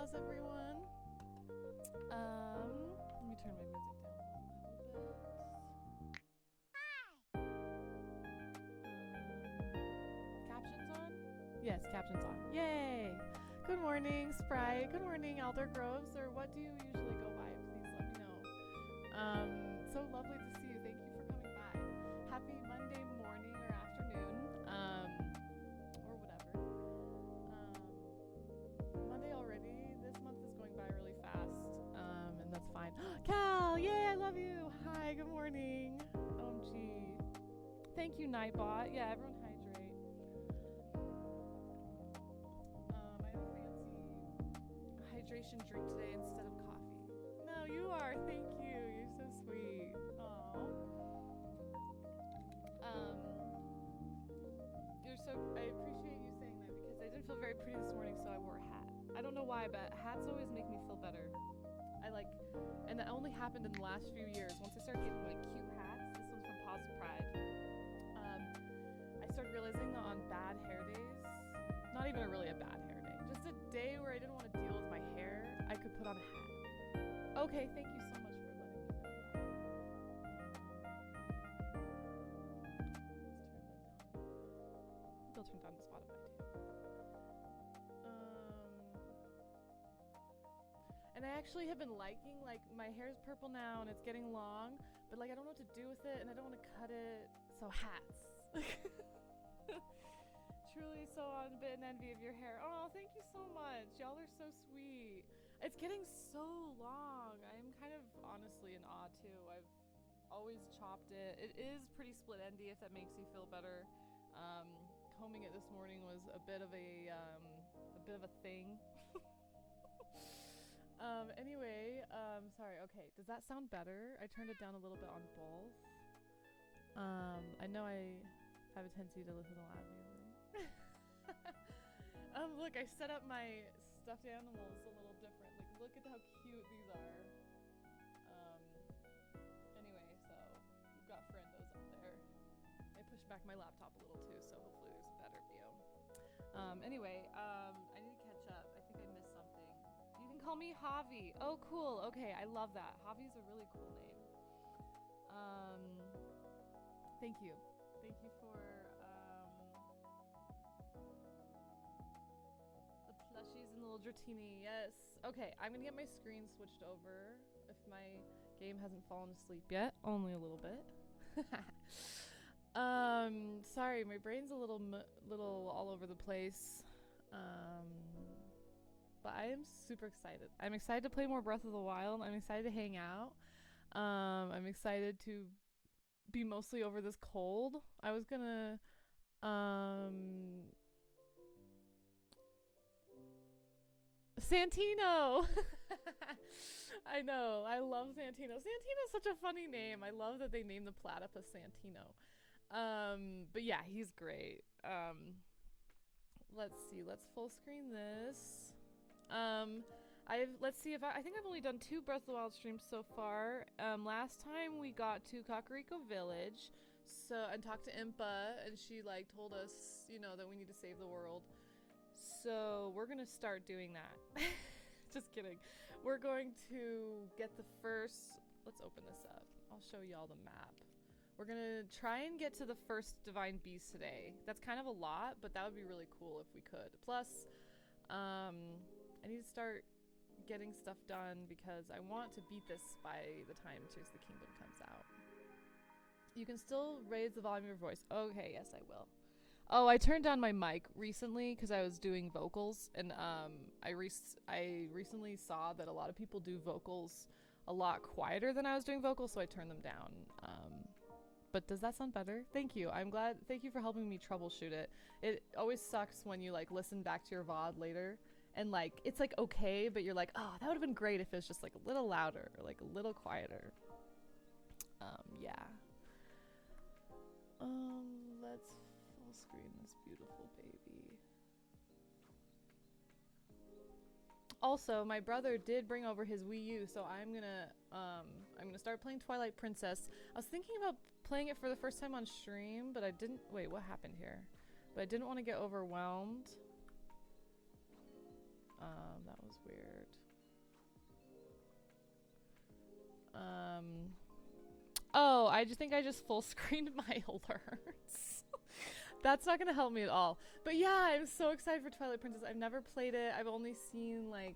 How's everyone? Let me turn my music down a little bit. Captions on? Yes, captions on. Yay! Good morning, Sprite. Good morning, Elder Groves. Or what do you usually go by? Please let me know. So lovely to see you. Thank you for coming by. Happy Monday morning or afternoon. Or whatever. Monday already. This month is going by really fast. And that's fine. Cal, yay, I love you. Hi, good morning. OMG. Thank you, Nightbot. Yeah, everyone hydrate. I have a fancy hydration drink today instead of coffee. No, you are. Thank you. You're so sweet. Aww. I appreciate you saying that because I didn't feel very pretty this morning, so I wore a hat. I don't know why, but hats always make me feel better. And that only happened in the last few years. Once I started getting like cute hats, this one's from Positive Pride. I started realizing that on bad hair days, not even really a bad hair day, just a day where I didn't want to deal with my hair, I could put on a hat. Okay, thank you so much for letting me know that. Let's turn that down a little bit. Maybe I'll turn down to Spotify too. And I actually have been liking, like, my hair's purple now and it's getting long, but like I don't know what to do with it and I don't want to cut it, so hats. Truly so on a bit in envy of your hair. Oh, thank you so much. Y'all are so sweet. It's getting so long. I'm kind of honestly in awe too. I've always chopped it. It is pretty split endy if that makes you feel better. Combing it this morning was a bit of a thing. Anyway, sorry, okay. Does that sound better? I turned it down a little bit on both. I know I have a tendency to listen to loud music. Look, I set up my stuffed animals a little different. Like, look at how cute these are. Anyway, so we've got friendos up there. I pushed back my laptop a little too, so hopefully there's a better view. Anyway, I need to catch up. I think I missed something. You can call me Javi. Oh, cool. Okay, I love that. Javi's a really cool name. Thank you. Thank you for the plushies and the little Dratini. Yes. Okay, I'm gonna get my screen switched over if my game hasn't fallen asleep yet. Only a little bit. Sorry, my brain's a little all over the place. But I am super excited. I'm excited to play more Breath of the Wild. I'm excited to hang out. I'm excited to be mostly over this cold. I was gonna Santino. I know. I love Santino. Santino's such a funny name. I love that they named the platypus Santino. But yeah, he's great. Let's see. Let's full screen this. Let's see if I think I've only done 2 Breath of the Wild streams so far. Last time we got to Kakariko Village, and talked to Impa, and she like told us, that we need to save the world. So we're gonna start doing that. Just kidding. We're going to get the first. Let's open this up. I'll show y'all the map. We're gonna try and get to the first Divine Beast today. That's kind of a lot, but that would be really cool if we could. Plus, I need to start getting stuff done because I want to beat this by the time Tears of the Kingdom comes out. You can still raise the volume of your voice. Okay, yes, I will. Oh, I turned down my mic recently because I was doing vocals, and I recently saw that a lot of people do vocals a lot quieter than I was doing vocals, so I turned them down. But does that sound better? Thank you. I'm glad. Thank you for helping me troubleshoot it. It always sucks when you like listen back to your VOD later and like it's like okay, but you're like, oh, that would have been great if it was just like a little louder or like a little quieter. Yeah. Let's full screen this beautiful baby. Also, my brother did bring over his Wii U, so I'm gonna start playing Twilight Princess. I was thinking about playing it for the first time on stream, but I didn't. Wait, what happened here? But I didn't want to get overwhelmed. That was weird. Oh, I just think I just full screened my alerts. That's not gonna help me at all. But yeah, I'm so excited for Twilight Princess. I've never played it. I've only seen like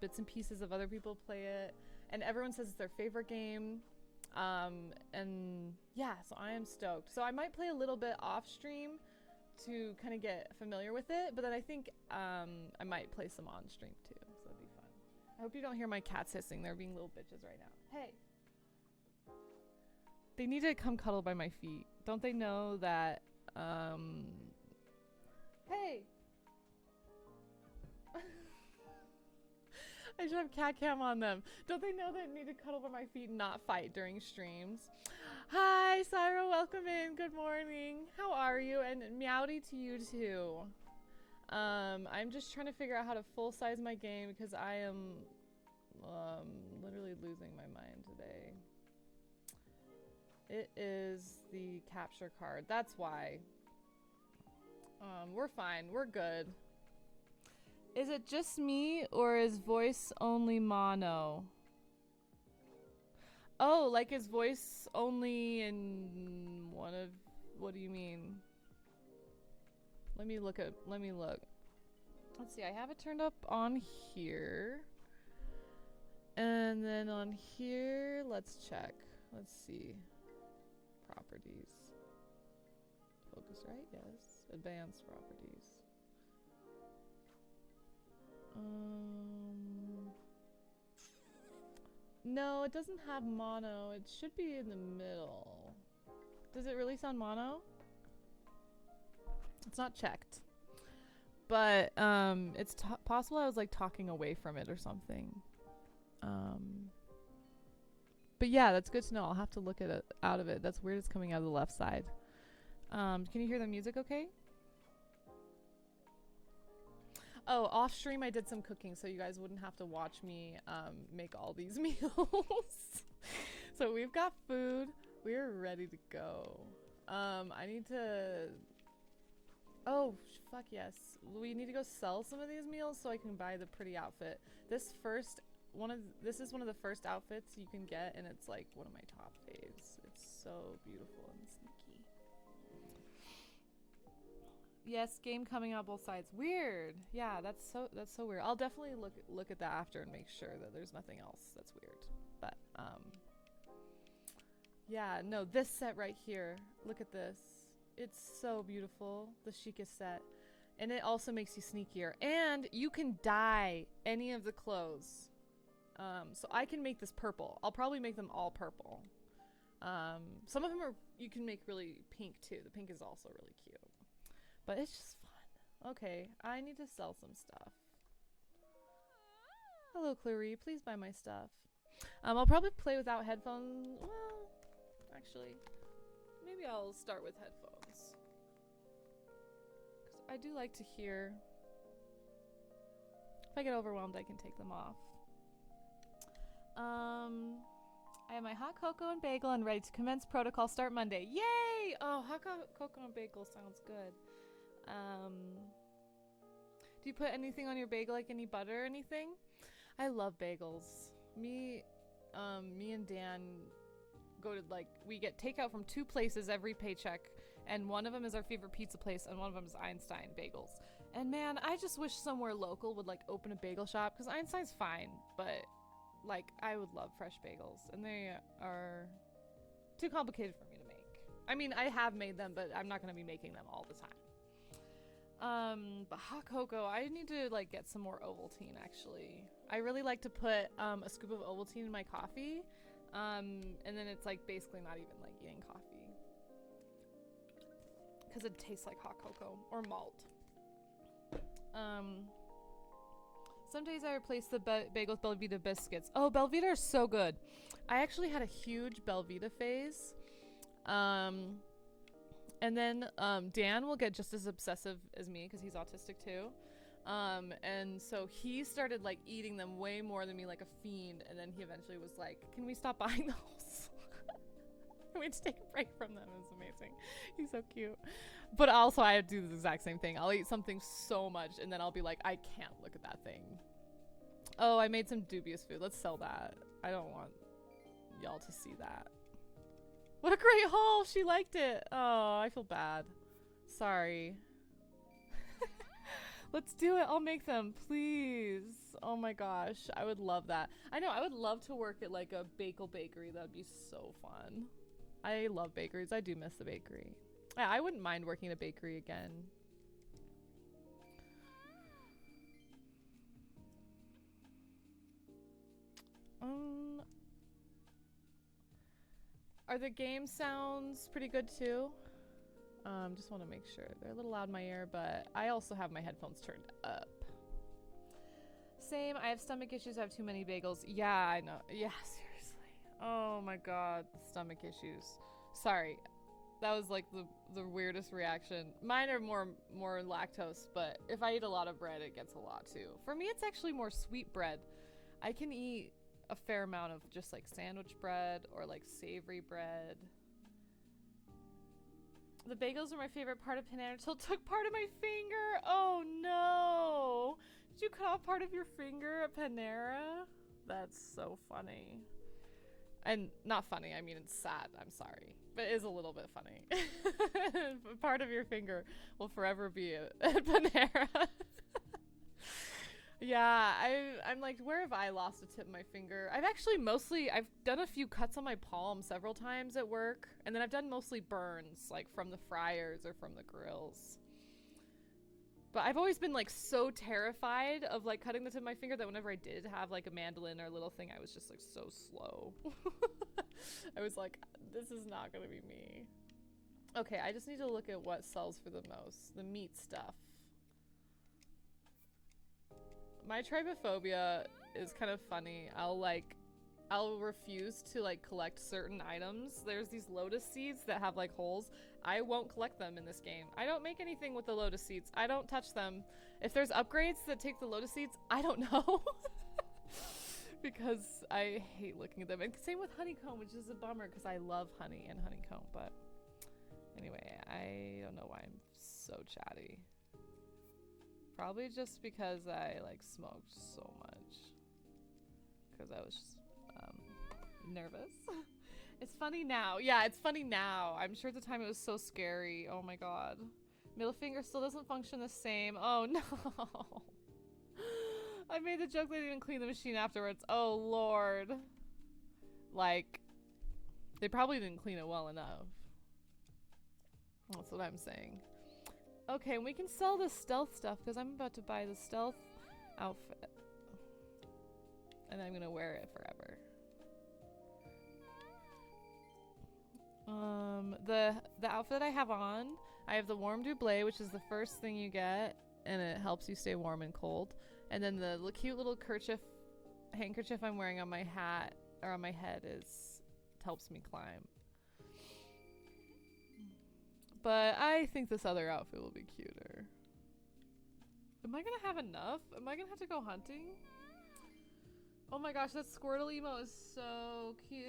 bits and pieces of other people play it, and everyone says it's their favorite game. And yeah, so I am stoked. So I might play a little bit off stream to kind of get familiar with it, but then I think I might play some on stream too, so that'd be fun. I hope you don't hear my cats hissing. They're being little bitches right now. Hey. They need to come cuddle by my feet. Don't they know that, hey! I should have cat cam on them. Don't they know that I need to cuddle by my feet and not fight during streams? Hi, Syra, welcome in. Good morning. How are you? And meowdy to you too. I'm just trying to figure out how to full size my game because I am literally losing my mind today. It is the capture card. That's why. We're fine. We're good. Is it just me or is voice only mono? Oh, like is voice only in one of... What do you mean? Let me look. Let's see, I have it turned up on here. And then on here, let's check. Let's see. Properties. Focus right? Yes. Advanced properties. No, it doesn't have mono. It should be in the middle. Does it really sound mono? It's not checked. But it's possible I was like talking away from it or something. But yeah, that's good to know. I'll have to look at it out of it. That's weird. It's coming out of the left side. Can you hear the music okay? Oh, off stream I did some cooking so you guys wouldn't have to watch me make all these meals. So we've got food. We're ready to go. I need to... Oh, fuck yes. We need to go sell some of these meals so I can buy the pretty outfit. This is one of the first outfits you can get, and it's like one of my top faves. It's so beautiful and sneaky. Yes, game coming out both sides. Weird. Yeah, that's so weird. I'll definitely look at that after and make sure that there's nothing else that's weird. But yeah, no, this set right here. Look at this. It's so beautiful. The chicest set. And it also makes you sneakier. And you can dye any of the clothes. So I can make this purple. I'll probably make them all purple. Some of them you can make really pink too. The pink is also really cute. But it's just fun. Okay, I need to sell some stuff. Hello, Clary. Please buy my stuff. I'll probably play without headphones. Well, actually, maybe I'll start with headphones. Because I do like to hear. If I get overwhelmed, I can take them off. I have my hot cocoa and bagel and ready to commence protocol. Start Monday. Yay! Oh, hot cocoa and bagel sounds good. Do you put anything on your bagel, like any butter or anything? I love bagels. Me and Dan go to we get takeout from 2 places every paycheck, and one of them is our favorite pizza place, and one of them is Einstein Bagels. And man, I just wish somewhere local would open a bagel shop, because Einstein's fine, but I would love fresh bagels, and they are too complicated for me to make. I mean, I have made them, but I'm not going to be making them all the time. But hot cocoa, I need to get some more Ovaltine actually. I really like to put a scoop of Ovaltine in my coffee, and then it's basically not even eating coffee, because it tastes like hot cocoa or malt. Some days I replace the bagel with Belvita biscuits. Oh, Belvita are so good. I actually had a huge Belvita phase. And then Dan will get just as obsessive as me because he's autistic too. And so he started eating them way more than me, like a fiend. And then he eventually was like, can we stop buying those? We had to take a break from them. It was amazing. He's so cute. But also I do the exact same thing. I'll eat something so much and then I'll be like, I can't look at that thing. Oh, I made some dubious food. Let's sell that. I don't want y'all to see that. What a great haul. She liked it. Oh, I feel bad. Sorry. Let's do it. I'll make them, please. Oh my gosh. I would love that. I know. I would love to work at like a bakery. That'd be so fun. I love bakeries. I do miss the bakery. Yeah, I wouldn't mind working at a bakery again. Are the game sounds pretty good too? Just want to make sure. They're a little loud in my ear, but I also have my headphones turned up. Same, I have stomach issues. I have too many bagels. Yeah, I know. Yeah, seriously. Oh my god, stomach issues. Sorry. That was like the weirdest reaction. Mine are more lactose, but if I eat a lot of bread, it gets a lot too. For me, it's actually more sweet bread. I can eat a fair amount of just like sandwich bread or like savory bread. The bagels are my favorite part of Panera until it took part of my finger. Oh no! Did you cut off part of your finger at Panera? That's so funny. And not funny, I mean it's sad, I'm sorry. But it is a little bit funny. Part of your finger will forever be at Panera. Yeah, I'm like, where have I lost a tip of my finger? I've done a few cuts on my palm several times at work. And then I've done mostly burns, like from the fryers or from the grills. But I've always been like so terrified of like cutting the tip of my finger that whenever I did have like a mandolin or a little thing, I was just like so slow. I was like, this is not gonna be me. Okay, I just need to look at what sells for the most. The meat stuff. My trypophobia is kind of funny. I'll refuse to like collect certain items. There's these lotus seeds that have like holes. I won't collect them in this game. I don't make anything with the lotus seeds. I don't touch them. If there's upgrades that take the lotus seeds, I don't know. Because I hate looking at them. And same with honeycomb, which is a bummer because I love honey and honeycomb. But anyway, I don't know why I'm so chatty. Probably just because I like smoked so much. Because I was just nervous. It's funny now. Yeah, it's funny now. I'm sure at the time it was so scary. Oh my god. Middle finger still doesn't function the same. Oh no. I made the joke that I didn't clean the machine afterwards. Oh lord. Like, they probably didn't clean it well enough. That's what I'm saying. Okay, we can sell the stealth stuff because I'm about to buy the stealth outfit. And I'm gonna wear it forever. The outfit I have on, I have the warm double, which is the first thing you get, and it helps you stay warm and cold. And then the cute little handkerchief I'm wearing on my hat, or on my head helps me climb. But I think this other outfit will be cuter. Am I gonna have enough? Am I gonna have to go hunting? Oh my gosh, that Squirtle emo is so cute.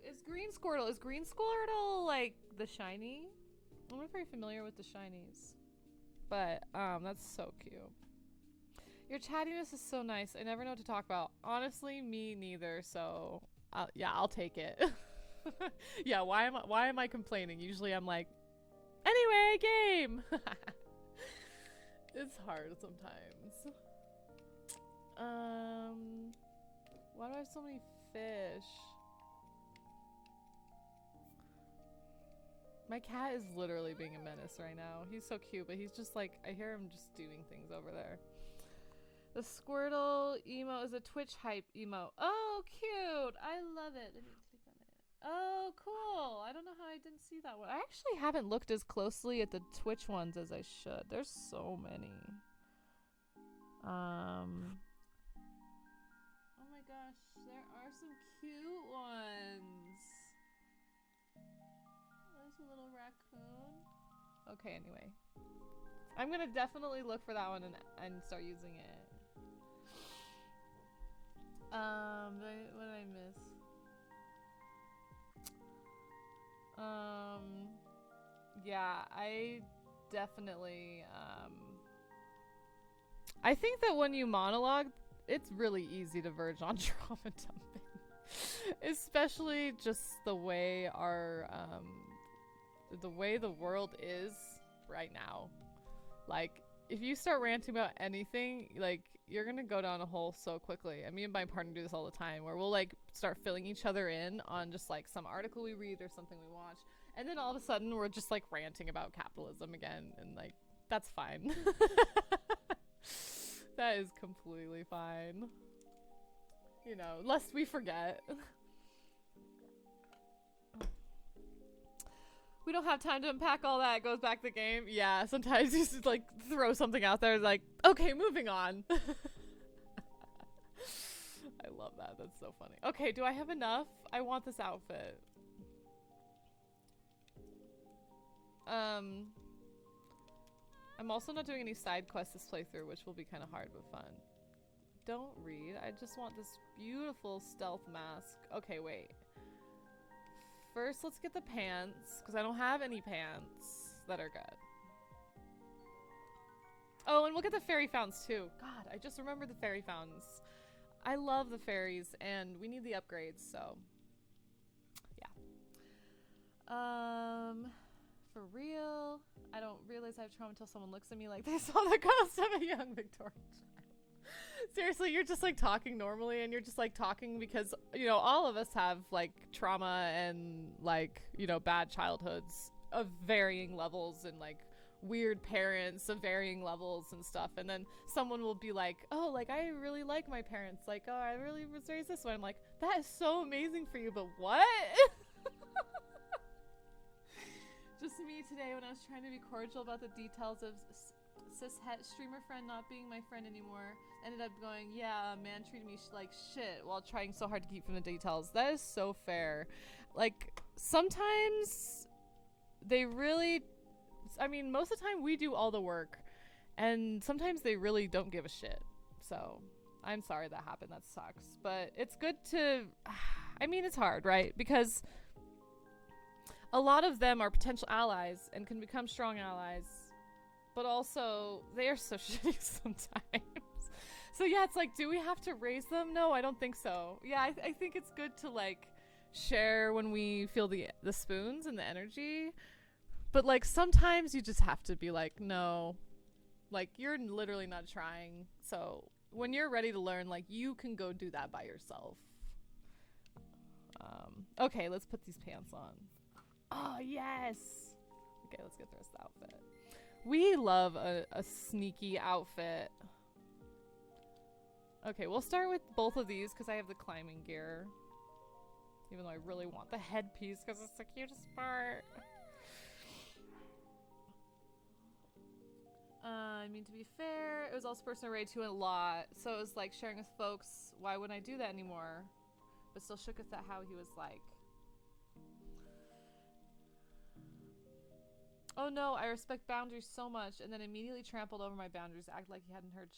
Is Green Squirtle like the shiny? I'm not very familiar with the shinies. But that's so cute. Your chattiness is so nice. I never know what to talk about. Honestly, me neither. So yeah, I'll take it. Yeah, why am I complaining? Usually I'm like, anyway, game. It's hard sometimes. Why do I have so many fish? My cat is literally being a menace right now. He's so cute, but he's just like, I hear him just doing things over there. The Squirtle emo is a Twitch hype emo. Oh, cute. I love it. Let me click on it. Oh, cool. I don't know how I didn't see that one. I actually haven't looked as closely at the Twitch ones as I should. There's so many. Oh my gosh, there are some cute ones. There's a little raccoon. Okay, anyway. I'm gonna definitely look for that one and start using it. What did I miss? Yeah, I definitely, I think that when you monologue, it's really easy to verge on trauma dumping. Especially just the way the way the world is right now. Like, if you start ranting about anything, like, you're gonna go down a hole so quickly. And me and my partner do this all the time, where we'll, like, start filling each other in on just, like, some article we read or something we watch. And then all of a sudden, we're just, like, ranting about capitalism again. And, like, that's fine. That is completely fine. You know, lest we forget. We don't have time to unpack all that. It goes back to the game. Yeah, sometimes you just like throw something out there like, okay, moving on. I love that. That's so funny. Okay, do I have enough? I want this outfit. I'm also not doing any side quests this playthrough, which will be kind of hard but fun. Don't read. I just want this beautiful stealth mask. Okay, wait. First, let's get the pants, because I don't have any pants that are good. Oh, and we'll get the fairy fountains too. God, I just remembered the fairy fountains. I love the fairies, and we need the upgrades, so yeah. For real, I don't realize I have trauma until someone looks at me like they saw the ghost of a young Victorian child. Seriously, you're just like talking normally, and you're just like talking because, you know, all of us have like trauma and like, you know, bad childhoods of varying levels and like weird parents of varying levels and stuff. And then someone will be like, oh, like I really like my parents. Like, oh, I really was raised this way. I'm like, that is so amazing for you, but what? Just me today when I was trying to be cordial about the details of cis-het streamer friend not being my friend anymore. Ended up going, yeah, man treated me like shit while trying so hard to keep from the details. That is so fair. Like, sometimes they really... I mean, most of the time we do all the work. And sometimes they really don't give a shit. So, I'm sorry that happened. That sucks. But it's good to... I mean, it's hard, right? Because... a lot of them are potential allies and can become strong allies, but also they are so shitty sometimes. So yeah, it's like, do we have to raise them? No, I don't think so. Yeah, I think it's good to like share when we feel the spoons and the energy, but like sometimes you just have to be like, no, like you're literally not trying. So when you're ready to learn, like you can go do that by yourself. Okay, let's put these pants on. Oh, yes! Okay, let's get the rest of the outfit. We love a sneaky outfit. Okay, we'll start with both of these because I have the climbing gear. Even though I really want the headpiece because it's the cutest part. I mean, to be fair, it was also person I raid to a lot. So it was like sharing with folks, why wouldn't I do that anymore? But still shook us at how he was like. Oh no, I respect boundaries so much, and then immediately trampled over my boundaries, acted like he hadn't heard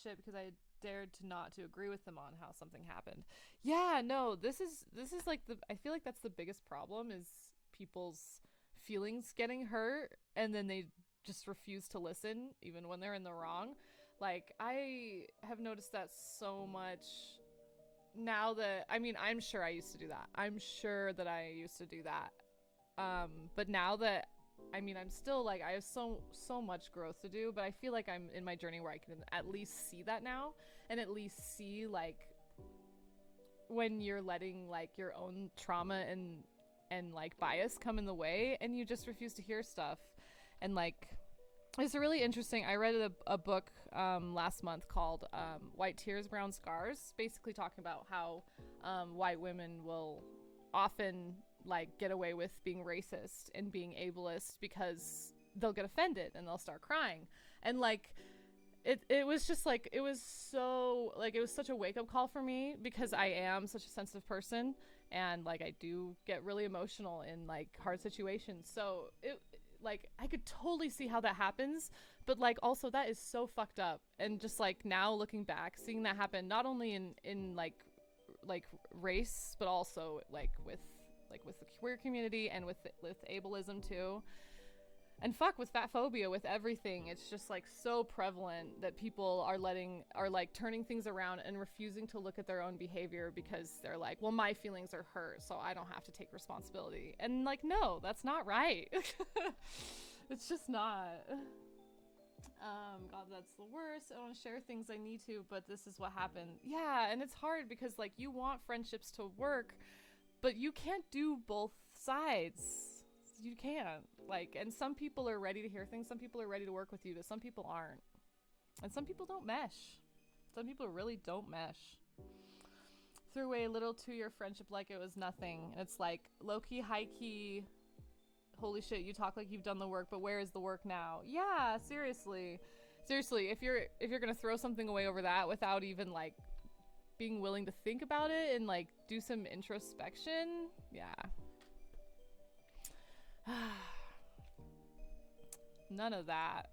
shit because I dared to not to agree with him on how something happened. Yeah, no, this is like I feel like that's the biggest problem is people's feelings getting hurt, and then they just refuse to listen, even when they're in the wrong. Like, I have noticed that so much now that, I mean, I'm sure I used to do that. I'm sure that I used to do that. But now that, I mean, I'm still like, I have so much growth to do, but I feel like I'm in my journey where I can at least see that now, and at least see like when you're letting like your own trauma and like bias come in the way, and you just refuse to hear stuff. And like, it's really interesting. I read a book last month called White Tears, Brown Scars, basically talking about how white women will often like get away with being racist and being ableist because they'll get offended and they'll start crying. And like it was just like, it was so like, it was such a wake-up call for me because I am such a sensitive person, and like I do get really emotional in like hard situations. So it like, I could totally see how that happens, but like also that is so fucked up. And just like now looking back, seeing that happen not only in like race, but also like with the queer community and with ableism too. And fuck with fat phobia, with everything, it's just like so prevalent that people are like turning things around and refusing to look at their own behavior because they're like, well, my feelings are hurt, so I don't have to take responsibility. And like, no, that's not right. It's just not. God, that's the worst. I want to share things I need to, but this is what happened. Yeah, and it's hard because like you want friendships to work, but you can't do both sides. You can't. Like, and some people are ready to hear things, some people are ready to work with you, but some people aren't. And some people don't mesh. Some people really don't mesh. Threw away a little 2-year friendship like it was nothing. And it's like low-key, high-key, holy shit, you talk like you've done the work, but where is the work now? Yeah, seriously. Seriously, if you're gonna throw something away over that without even like being willing to think about it and like do some introspection, yeah. None of that.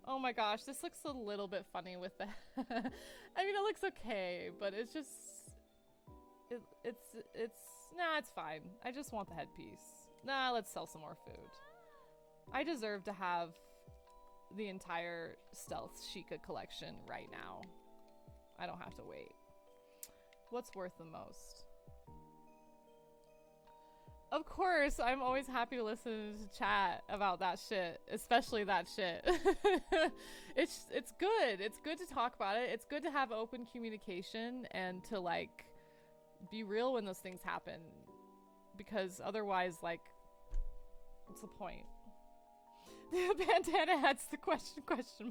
Oh my gosh, this looks a little bit funny with the I mean, it looks okay, but it's just it's nah, it's fine. I just want the headpiece. Nah, let's sell some more food. I deserve to have the entire Stealth Sheikah collection right now. I don't have to wait. What's worth the most? Of course, I'm always happy to listen to chat about that shit, especially that shit. It's good. It's good to talk about it. It's good to have open communication and to like be real when those things happen, because otherwise, like, what's the point? The bandana adds the question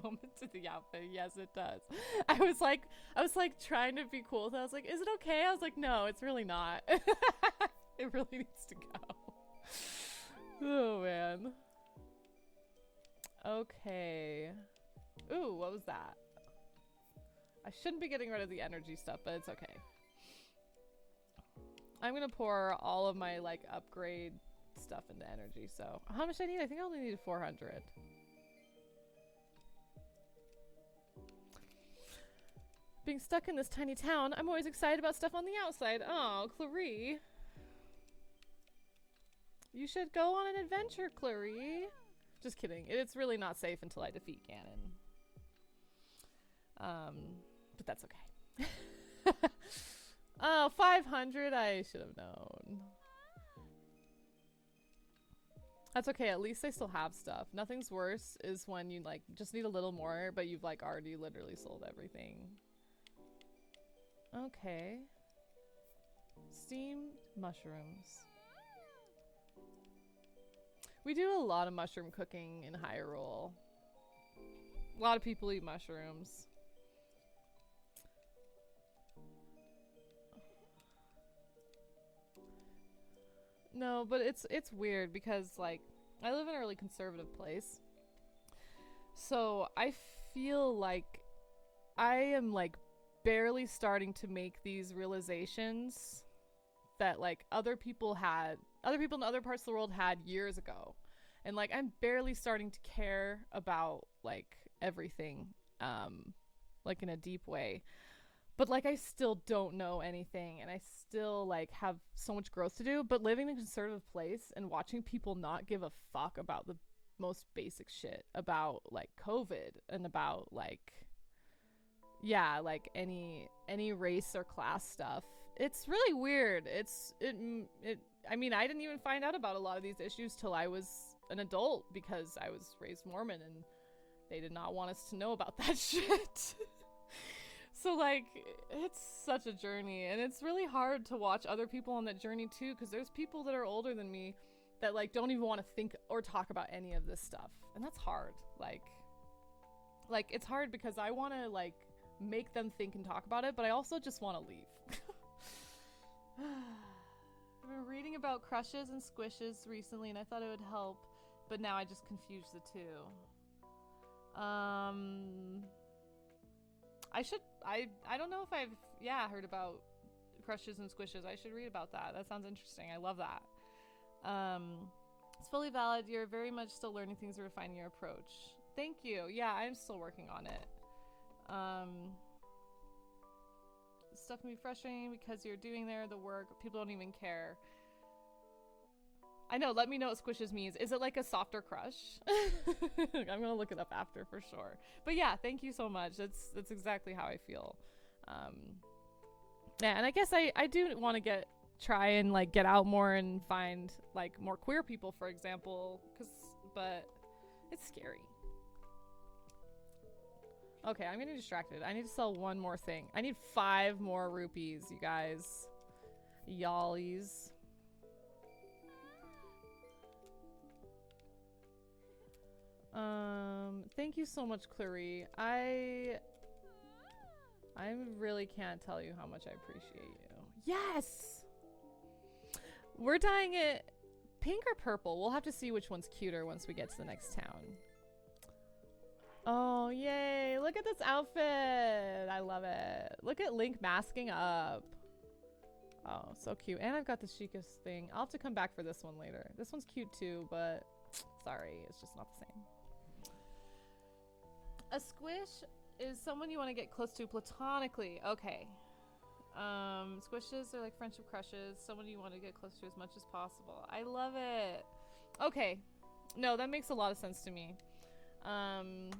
moment to the outfit. Yes, it does. I was like trying to be cool. So I was like, is it okay? I was like, no, it's really not. It really needs to go. Oh, man. Okay. Ooh, what was that? I shouldn't be getting rid of the energy stuff, but it's okay. I'm gonna pour all of my, like, upgrade stuff into energy, so... How much I need? I think I only need 400. Being stuck in this tiny town, I'm always excited about stuff on the outside. Oh, Clarie. You should go on an adventure, Clarie. Just kidding. It's really not safe until I defeat Ganon. But that's okay. Oh, 500? I should have known. That's okay. At least I still have stuff. Nothing's worse is when you, like, just need a little more, but you've, like, already literally sold everything. Okay. Steamed mushrooms. We do a lot of mushroom cooking in Hyrule. A lot of people eat mushrooms. No, but it's weird because, like, I live in a really conservative place. So I feel like I am, like, barely starting to make these realizations that, like, other people in other parts of the world had years ago. And, like, I'm barely starting to care about, like, everything, like, in a deep way. But, like, I still don't know anything, and I still, like, have so much growth to do. But living in a conservative place and watching people not give a fuck about the most basic shit about, like, COVID and about, like, yeah, like, any race or class stuff. It's really weird. I mean, I didn't even find out about a lot of these issues till I was an adult because I was raised Mormon and they did not want us to know about that shit. So, like, it's such a journey, and it's really hard to watch other people on that journey too, because there's people that are older than me that, like, don't even want to think or talk about any of this stuff, and that's hard. Like it's hard because I want to, like, make them think and talk about it, but I also just want to leave. I've been reading about crushes and squishes recently, and I thought it would help, but now I just confused the two. I don't know if I've heard about crushes and squishes. I should read about that. That sounds interesting. I love that. It's fully valid. You're very much still learning things and refining your approach. Thank you. Yeah, I'm still working on it. Stuff can be frustrating because you're doing the work. People don't even care. I know, let me know what squishes means. Is it like a softer crush? I'm gonna look it up after for sure. But yeah, thank you so much. That's exactly how I feel. Yeah, and I guess I do want to try and like get out more and find like more queer people, for example, but it's scary. Okay, I'm getting distracted. I need to sell one more thing. I need 5 more rupees, you guys. Y'allies. Thank you so much, Clary. I really can't tell you how much I appreciate you. Yes! We're dyeing it pink or purple. We'll have to see which one's cuter once we get to the next town. Oh, yay. Look at this outfit. I love it. Look at Link masking up. Oh, so cute. And I've got the chicest thing. I'll have to come back for this one later. This one's cute too, but sorry, it's just not the same. A squish is someone you want to get close to platonically. Okay. Squishes are like friendship crushes. Someone you want to get close to as much as possible. I love it. Okay. No, that makes a lot of sense to me. I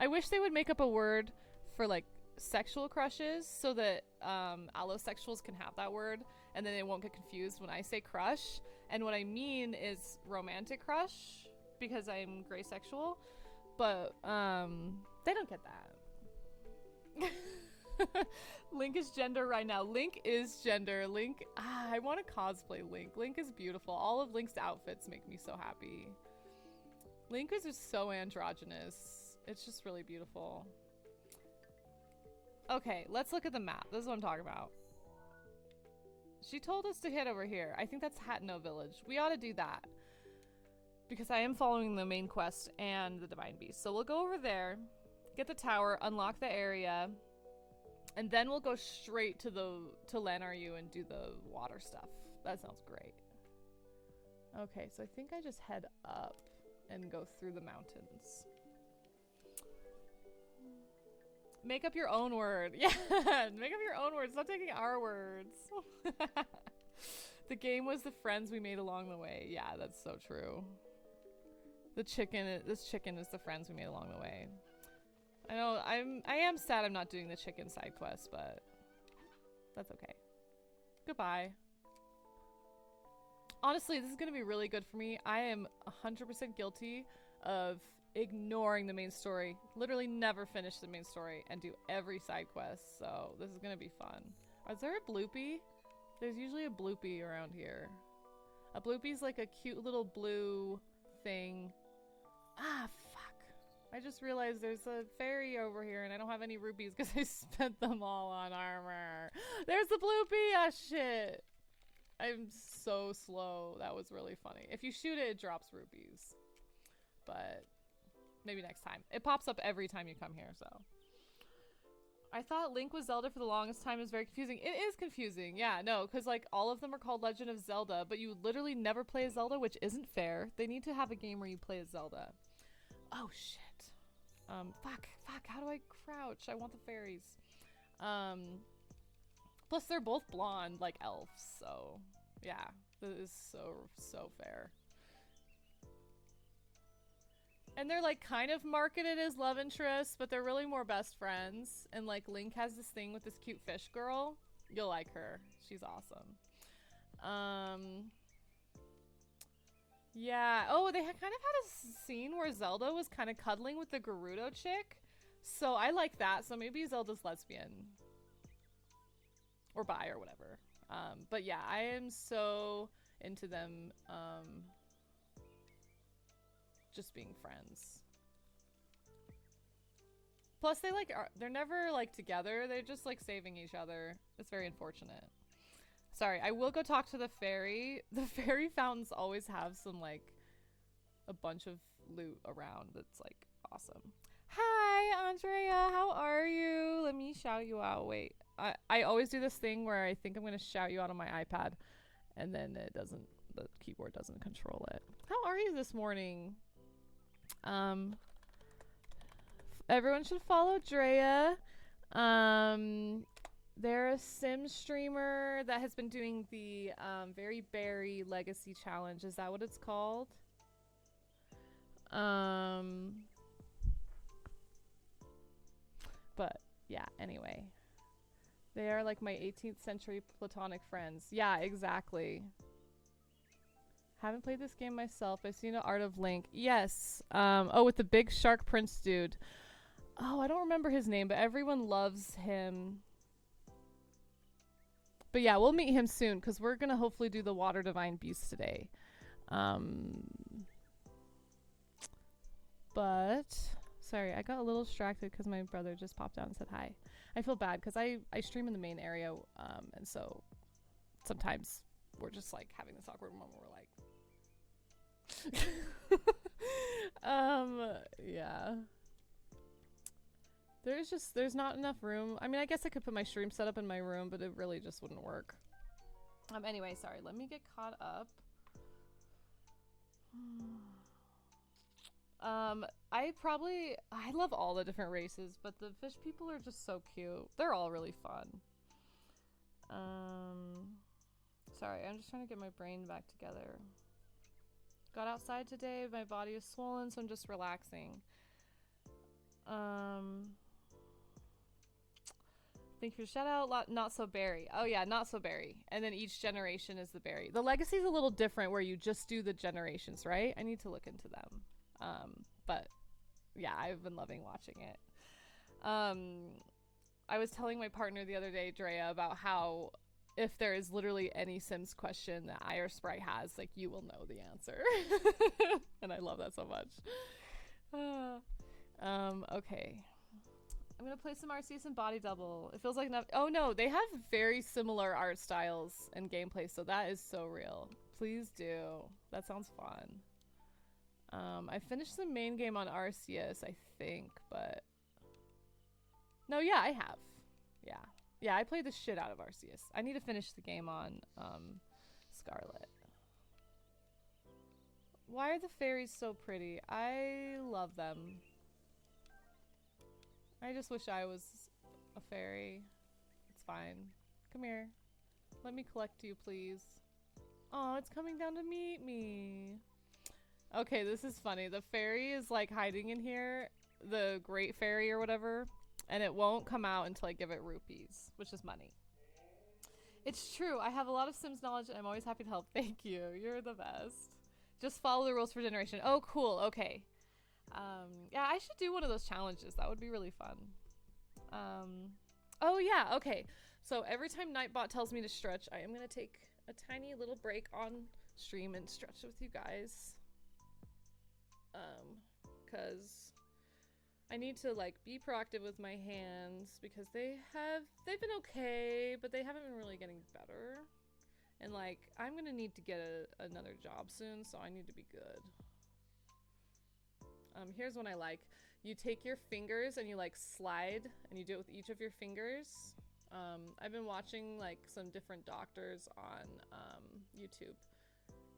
wish they would make up a word for like sexual crushes so that allosexuals can have that word and then they won't get confused when I say crush. And what I mean is romantic crush because I'm gray sexual, but they don't get that. Link is gender right now. Link is gender. Link, I want to cosplay Link. Link is beautiful. All of Link's outfits make me so happy. Link is just so androgynous. It's just really beautiful. Okay, let's look at the map. This is what I'm talking about. She told us to hit over here. I think that's Hateno Village. We ought to do that. Because I am following the main quest and the Divine Beast. So we'll go over there, get the tower, unlock the area, and then we'll go straight to Lanaryu and do the water stuff. That sounds great. Okay, so I think I just head up and go through the mountains. Make up your own word. Yeah, make up your own words. Stop taking our words. The game was the friends we made along the way. Yeah, that's so true. This chicken is the friends we made along the way. I know, I am sad I'm not doing the chicken side quest, but that's okay. Goodbye. Honestly, this is gonna be really good for me. I am 100% guilty of ignoring the main story. Literally never finish the main story and do every side quest, so this is gonna be fun. Is there a bloopy? There's usually a bloopy around here. A bloopy's like a cute little blue thing. Ah, fuck. I just realized there's a fairy over here and I don't have any rupees because I spent them all on armor. There's the bloopy! Ah, shit. I'm so slow. That was really funny. If you shoot it, it drops rupees. But maybe next time. It pops up every time you come here, so. I thought Link was Zelda for the longest time. It was very confusing. It is confusing. Yeah, no, because like all of them are called Legend of Zelda, but you literally never play as Zelda, which isn't fair. They need to have a game where you play as Zelda. Oh, shit. Fuck. How do I crouch? I want the fairies. Plus they're both blonde like elves, so yeah, this is so fair. And they're like kind of marketed as love interests, but they're really more best friends. And like Link has this thing with this cute fish girl. You'll like her. She's awesome. Yeah. Oh, they kind of had a scene where Zelda was kind of cuddling with the Gerudo chick. So I like that. So maybe Zelda's lesbian. Or bi or whatever. But yeah, I am so into them just being friends. Plus they like they're never like together. They're just like saving each other. It's very unfortunate. Sorry, I will go talk to the fairy. The fairy fountains always have some like a bunch of loot around that's like awesome. Hi, Andrea. How are you? Let me shout you out. Wait. I always do this thing where I think I'm going to shout you out on my iPad and then the keyboard doesn't control it. How are you this morning? Everyone should follow Drea. They're a sim streamer that has been doing the Very Berry Legacy Challenge. Is that what it's called? But yeah, anyway. They are like my 18th century platonic friends. Yeah, exactly. Haven't played this game myself. I've seen an Art of Link. Yes. Oh, with the big shark prince dude. Oh, I don't remember his name, but everyone loves him. But yeah, we'll meet him soon because we're going to hopefully do the Water Divine Beast today. But, sorry, I got a little distracted because my brother just popped out and said hi. I feel bad because I stream in the main area, and so sometimes we're just like having this awkward moment where we're like, yeah. There's not enough room. I mean, I guess I could put my stream setup in my room, but it really just wouldn't work. Anyway, sorry, let me get caught up. I love all the different races, but the fish people are just so cute. They're all really fun. Sorry, I'm just trying to get my brain back together. Got outside today, my body is swollen, so I'm just relaxing. Thank you for the shout out. Not so berry. Oh yeah, not so berry. And then each generation is the berry. The legacy is a little different where you just do the generations, right? I need to look into them. But yeah, I've been loving watching it. I was telling my partner the other day, Drea, about how if there is literally any Sims question that Ire Sprite has, like, you will know the answer. And I love that so much. Okay. I'm gonna play some Arceus and Body Double. It feels like enough. Oh no, they have very similar art styles and gameplay, so that is so real. Please do. That sounds fun. I finished the main game on Arceus, I think, but... No, yeah, I have. Yeah. Yeah, I played the shit out of Arceus. I need to finish the game on, Scarlet. Why are the fairies so pretty? I love them. I just wish I was a fairy. It's fine. Come here. Let me collect you, please. Oh, it's coming down to meet me. Okay, this is funny. The fairy is like hiding in here, the great fairy or whatever, and it won't come out until I give it rupees, which is money. It's true. I have a lot of Sims knowledge and I'm always happy to help. Thank you. You're the best. Just follow the rules for generation. Oh, cool. Okay. Yeah, I should do one of those challenges. That would be really fun. Oh yeah, okay. So every time Nightbot tells me to stretch, I am gonna take a tiny little break on stream and stretch with you guys. Cause I need to like be proactive with my hands because they've been okay, but they haven't been really getting better. And like, I'm gonna need to get another job soon, so I need to be good. Here's one I like. You take your fingers and you like slide and you do it with each of your fingers. I've been watching like some different doctors on YouTube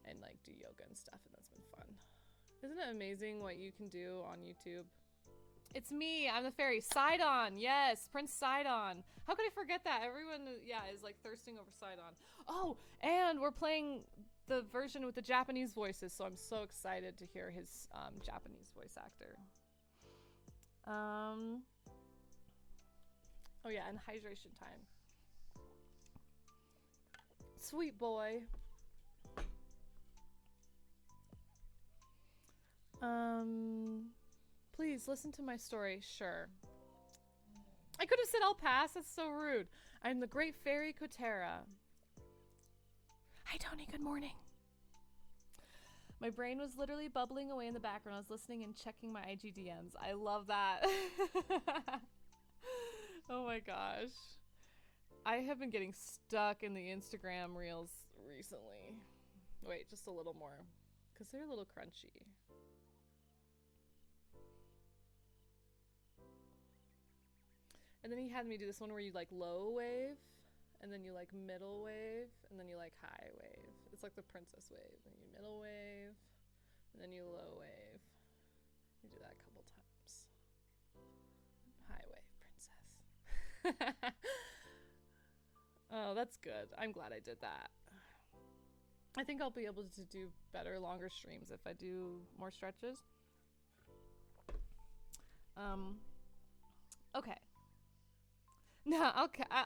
and like do yoga and stuff, and that's been fun. Isn't it amazing what you can do on YouTube? It's me, I'm the fairy. Sidon, yes, Prince Sidon. How could I forget that? Everyone, yeah, is like thirsting over Sidon. Oh, and we're playing the version with the Japanese voices, so I'm so excited to hear his Japanese voice actor. Oh yeah, and hydration time. Sweet boy. Please listen to my story. Sure. I could have said I'll pass. That's so rude. I'm the great fairy Kotera. Hi, Tony. Good morning. My brain was literally bubbling away in the background. I was listening and checking my IG DMs. I love that. Oh my gosh. I have been getting stuck in the Instagram reels recently. Wait, just a little more. Because they're a little crunchy. And then he had me do this one where you like low wave, and then you like middle wave, and then you like high wave. It's like the princess wave. Then you middle wave, and then you low wave. You do that a couple times. High wave, princess. Oh, that's good. I'm glad I did that. I think I'll be able to do better, longer streams if I do more stretches. Okay. No,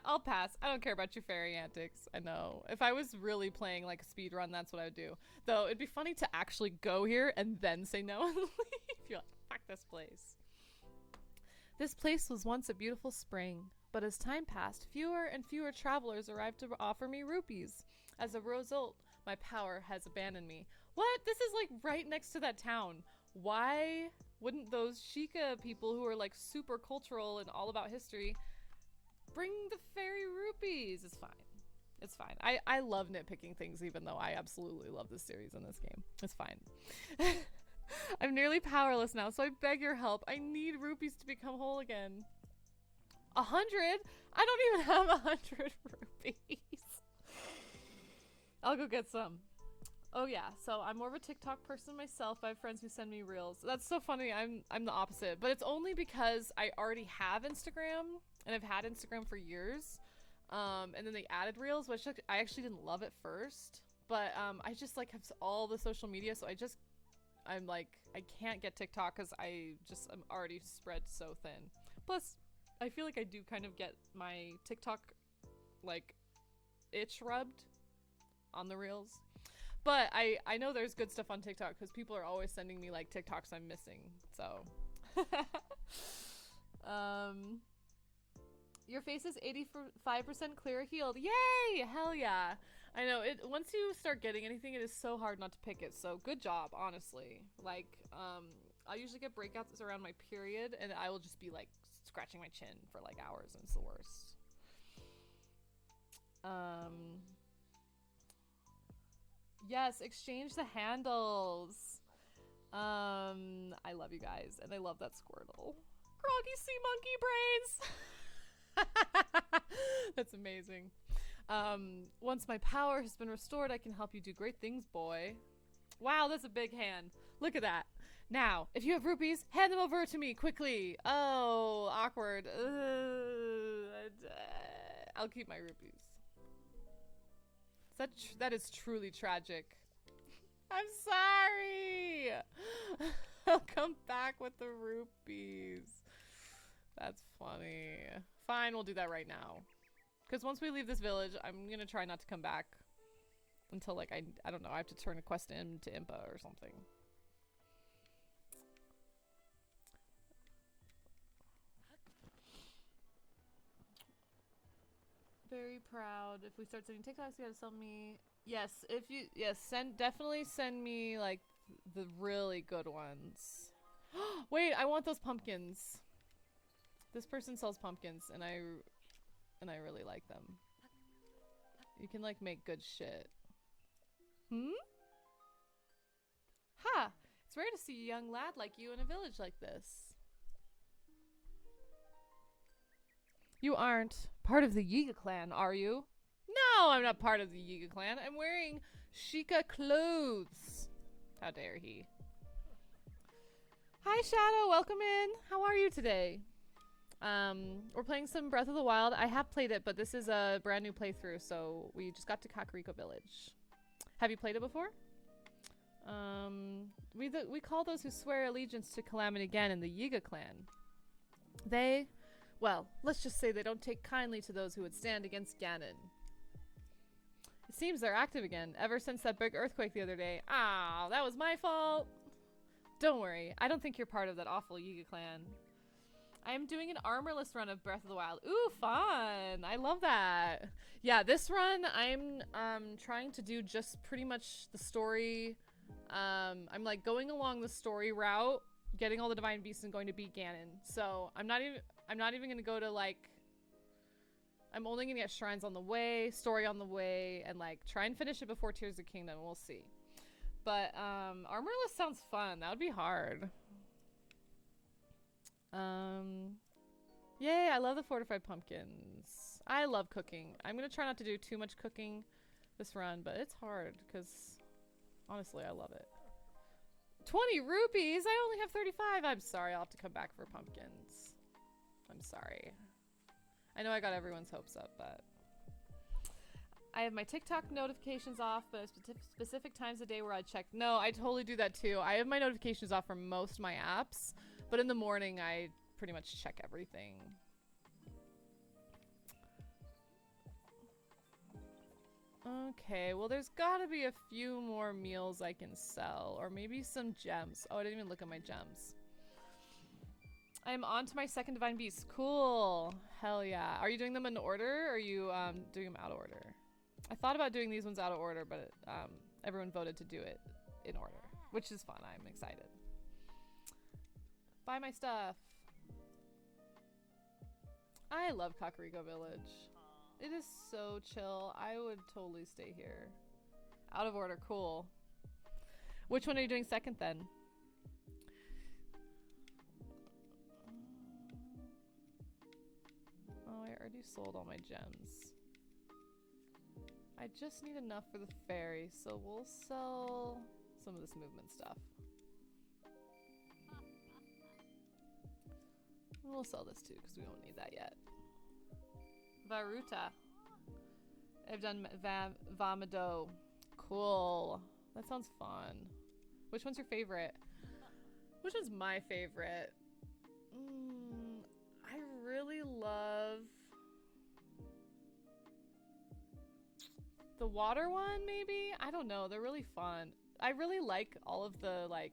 I'll pass. I don't care about your fairy antics. I know. If I was really playing like a speed run, that's what I would do. Though it'd be funny to actually go here and then say no and leave. You're like, fuck this place. This place was once a beautiful spring, but as time passed, fewer and fewer travelers arrived to offer me rupees. As a result, my power has abandoned me. What? This is like right next to that town. Why wouldn't those Sheikah people who are like super cultural and all about history bring the fairy rupees? It's fine. It's fine. I love nitpicking things even though I absolutely love this series and this game. It's fine. I'm nearly powerless now, so I beg your help. I need rupees to become whole again. 100? I don't even have 100 rupees. I'll go get some. Oh yeah, so I'm more of a TikTok person myself. I have friends who send me reels. That's so funny. I'm the opposite, but it's only because I already have Instagram and I've had Instagram for years. And then they added reels, which I actually didn't love at first, but I just like have all the social media, so I'm like, I can't get TikTok because I'm already spread so thin. Plus, I feel like I do kind of get my TikTok like itch rubbed on the reels. But I know there's good stuff on TikTok because people are always sending me like TikToks I'm missing. So your face is 85% clear healed. Yay! Hell yeah. I know it. Once you start getting anything, it is so hard not to pick it. So good job, honestly. Like, I usually get breakouts around my period, and I will just be like scratching my chin for like hours, and it's the worst. Yes, exchange the handles. I love you guys, and I love that Squirtle. Groggy sea monkey brains. That's amazing. Once my power has been restored, I can help you do great things, boy. Wow, that's a big hand. Look at that. Now, if you have rupees, hand them over to me quickly. Oh, awkward. I'll keep my rupees. That is truly tragic. I'm sorry. I'll come back with the rupees. That's funny. Fine, we'll do that right now. Because once we leave this village, I'm gonna try not to come back until like I don't know, I have to turn a quest into Impa or something. Very proud. If we start sending TikToks, you gotta send me. Yes, definitely send me like the really good ones. Wait, I want those pumpkins. This person sells pumpkins, and I really like them. You can like make good shit. Ha! It's rare to see a young lad like you in a village like this. You aren't part of the Yiga clan, are you? No, I'm not part of the Yiga clan. I'm wearing Sheikah clothes. How dare he? Hi, Shadow. Welcome in. How are you today? We're playing some Breath of the Wild. I have played it, but this is a brand new playthrough, so we just got to Kakariko Village. Have you played it before? We call those who swear allegiance to Calamity Ganon the Yiga clan. Well, let's just say they don't take kindly to those who would stand against Ganon. It seems they're active again, ever since that big earthquake the other day. Ah, that was my fault! Don't worry, I don't think you're part of that awful Yiga clan. I am doing an armorless run of Breath of the Wild. Ooh, fun! I love that! Yeah, this run, I'm trying to do just pretty much the story. I'm like going along the story route, getting all the Divine Beasts and going to beat Ganon. So, I'm not even gonna go to like, I'm only gonna get shrines on the way, story on the way, and like try and finish it before Tears of the Kingdom. We'll see. But armorless sounds fun. That would be hard. Yay, I love the fortified pumpkins. I love cooking. I'm gonna try not to do too much cooking this run, but it's hard because honestly, I love it. 20 rupees? I only have 35. I'm sorry, I'll have to come back for pumpkins. I'm sorry. I know I got everyone's hopes up, but I have my TikTok notifications off, but specific times of day where I check. No, I totally do that too. I have my notifications off for most of my apps, but in the morning I pretty much check everything. Okay, well there's gotta be a few more meals I can sell, or maybe some gems. Oh, I didn't even look at my gems. I'm on to my second Divine Beast. Cool. Hell yeah. Are you doing them in order, or are you doing them out of order? I thought about doing these ones out of order, but everyone voted to do it in order, which is fun. I'm excited. Buy my stuff. I love Kakariko Village. It is so chill. I would totally stay here. Out of order, cool. Which one are you doing second then? Oh, I already sold all my gems. I just need enough for the ferry, so we'll sell some of this movement stuff. We'll sell this too, because we don't need that yet. Varuta. I've done Vamado. Cool. That sounds fun. Which one's your favorite? Which one's my favorite? I really love the water one, maybe? I don't know. They're really fun. I really like all of the, like,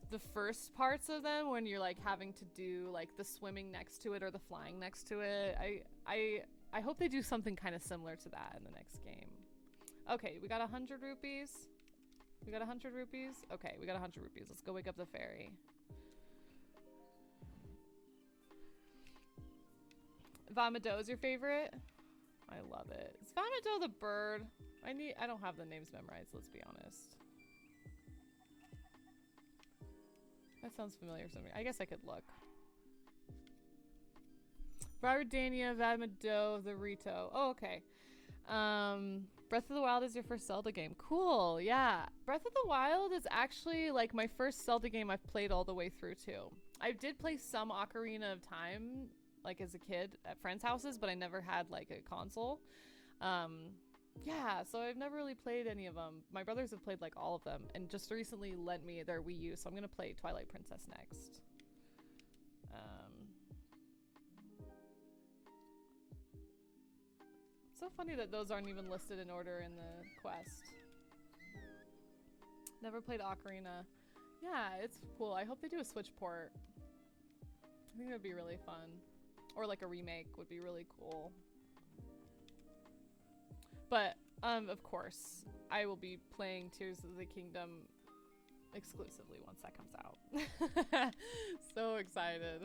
the first parts of them when you're like having to do like the swimming next to it or the flying next to it. I hope they do something kind of similar to that in the next game. Okay, we got 100 rupees. We got 100 rupees. Okay, we got 100 rupees. Let's go wake up the fairy. Vamado is your favorite? I love it. Is Vamado the bird? I don't have the names memorized, let's be honest. That sounds familiar to me. I guess I could look. Varudania, Vamado, the Rito. Oh, okay. Breath of the Wild is your first Zelda game. Cool, yeah. Breath of the Wild is actually like my first Zelda game I've played all the way through too. I did play some Ocarina of Time like as a kid at friends' houses, but I never had like a console. Yeah, so I've never really played any of them. My brothers have played like all of them and just recently lent me their Wii U, so I'm gonna play Twilight Princess next. It's so funny that those aren't even listed in order in the quest. Never played Ocarina. Yeah, it's cool. I hope they do a Switch port. I think that would be really fun. Or like a remake would be really cool. But, of course, I will be playing Tears of the Kingdom exclusively once that comes out. So excited.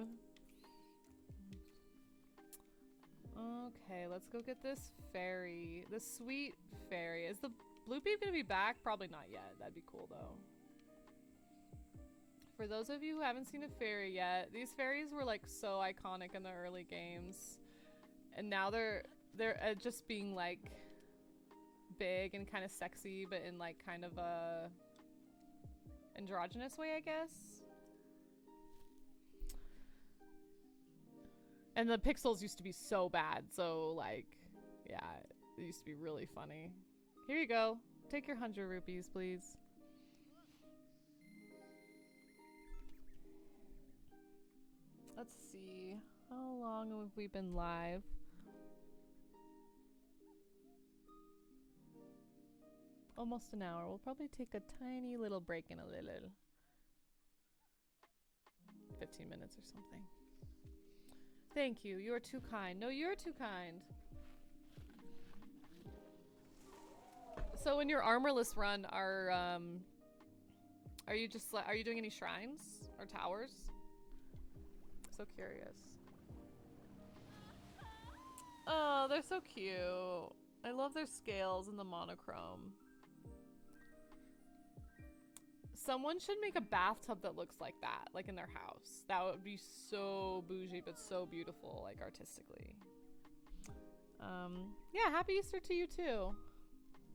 Okay, let's go get this fairy. The sweet fairy. Is the blue beep gonna be back? Probably not yet. That'd be cool though. For those of you who haven't seen a fairy yet, these fairies were like so iconic in the early games. And now they're just being like big and kind of sexy, but in like kind of a androgynous way, I guess. And the pixels used to be so bad, so like, yeah, it used to be really funny. Here you go. Take your 100 rupees, please. Let's see. How long have we been live? Almost an hour. We'll probably take a tiny little break in a little. 15 minutes or something. Thank you. You are too kind. No, you're too kind. So in your armorless run, are you just are you doing any shrines or towers? So curious. Oh, they're so cute. I love their scales and the monochrome. Someone should make a bathtub that looks like that, like in their house. That would be so bougie, but so beautiful, like artistically. Yeah, happy Easter to you too.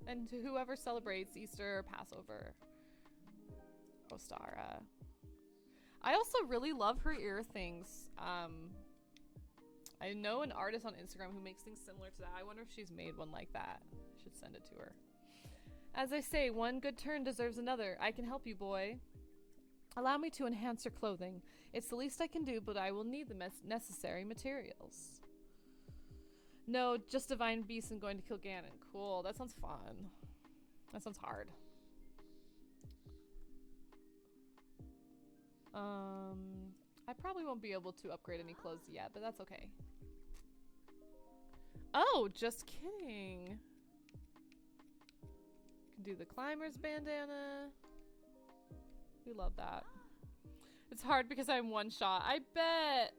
And to whoever celebrates Easter or Passover. Ostara. I also really love her ear things. I know an artist on Instagram who makes things similar to that. I wonder if she's made one like that. I should send it to her. As I say, one good turn deserves another. I can help you, boy. Allow me to enhance your clothing. It's the least I can do, but I will need the necessary materials. No, just divine beasts and going to kill Ganon. Cool, that sounds fun. That sounds hard. I probably won't be able to upgrade any clothes yet, but that's okay. Oh, just kidding. Can do the climber's bandana. We love that. It's hard because I'm one shot. I bet.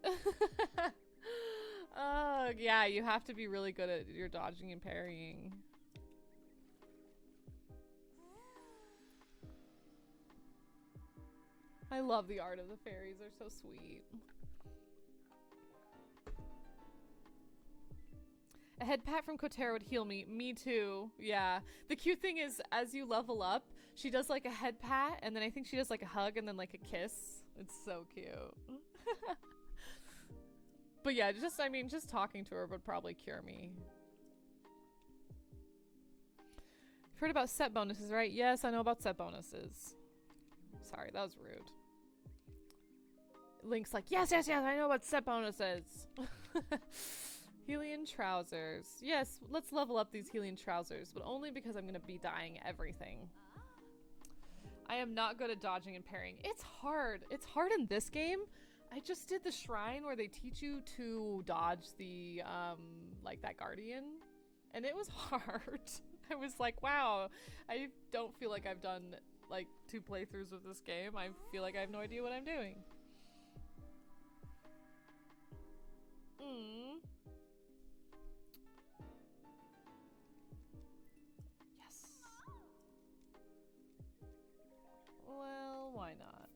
Yeah, you have to be really good at your dodging and parrying. I love the art of the fairies. They're so sweet. A head pat from Kotera would heal me. Me too. Yeah. The cute thing is, as you level up, she does like a head pat, and then I think she does like a hug, and then like a kiss. It's so cute. But yeah, I mean, just talking to her would probably cure me. You've heard about set bonuses, right? Yes, I know about set bonuses. Sorry, that was rude. Link's like, yes, I know about set bonuses. Hylian trousers. Yes, let's level up these Hylian trousers, but only because I'm gonna be dying everything. I am not good at dodging and parrying. It's hard. It's hard in this game. I just did the shrine where they teach you to dodge the, like that guardian, and it was hard. I was like, wow, I don't feel like I've done like 2 playthroughs of this game. I feel like I have no idea what I'm doing. Yes. Well, why not?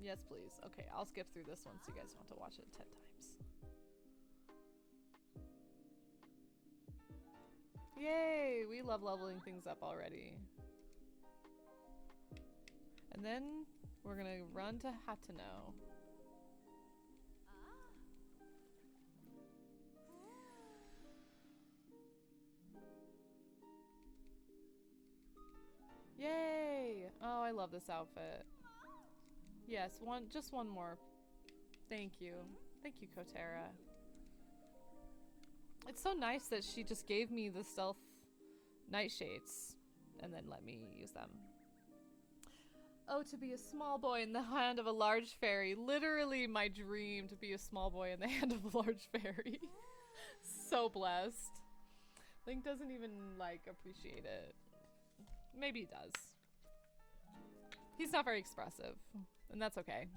Yes, please. Okay, I'll skip through this one so you guys don't have to watch it 10 times. Yay! We love leveling things up already. And then we're gonna run to Hateno. Yay! Oh, I love this outfit. Yes, just one more. Thank you. Thank you, Kotera. It's so nice that she just gave me the stealth nightshades and then let me use them. Oh, to be a small boy in the hand of a large fairy. Literally my dream to be a small boy in the hand of a large fairy. So blessed. Link doesn't even, like, appreciate it. Maybe he does. He's not very expressive, and that's okay.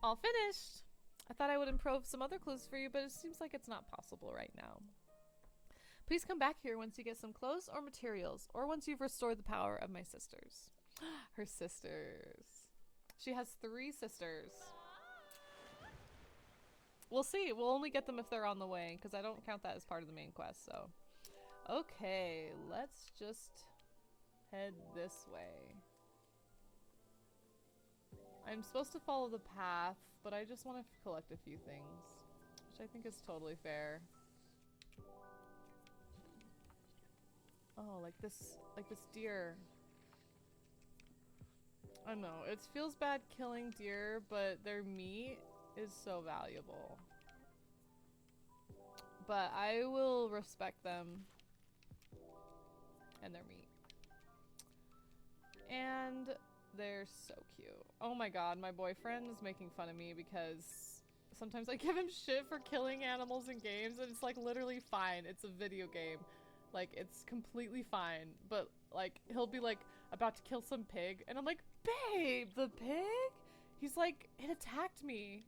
All finished! I thought I would improve some other clothes for you, but it seems like it's not possible right now. Please come back here once you get some clothes or materials, or once you've restored the power of my sisters. Her sisters. She has 3 sisters. We'll see. We'll only get them if they're on the way, because I don't count that as part of the main quest, so. Okay, let's just head this way. I'm supposed to follow the path, but I just want to collect a few things, which I think is totally fair. Oh, like this deer. I know, it feels bad killing deer, but their meat is so valuable. But I will respect them and their meat. And they're so cute. Oh my god, my boyfriend is making fun of me because sometimes I give him shit for killing animals in games, and it's like literally fine. It's a video game. Like, it's completely fine. But like, he'll be like about to kill some pig, and I'm like, babe, the pig? He's like, it attacked me.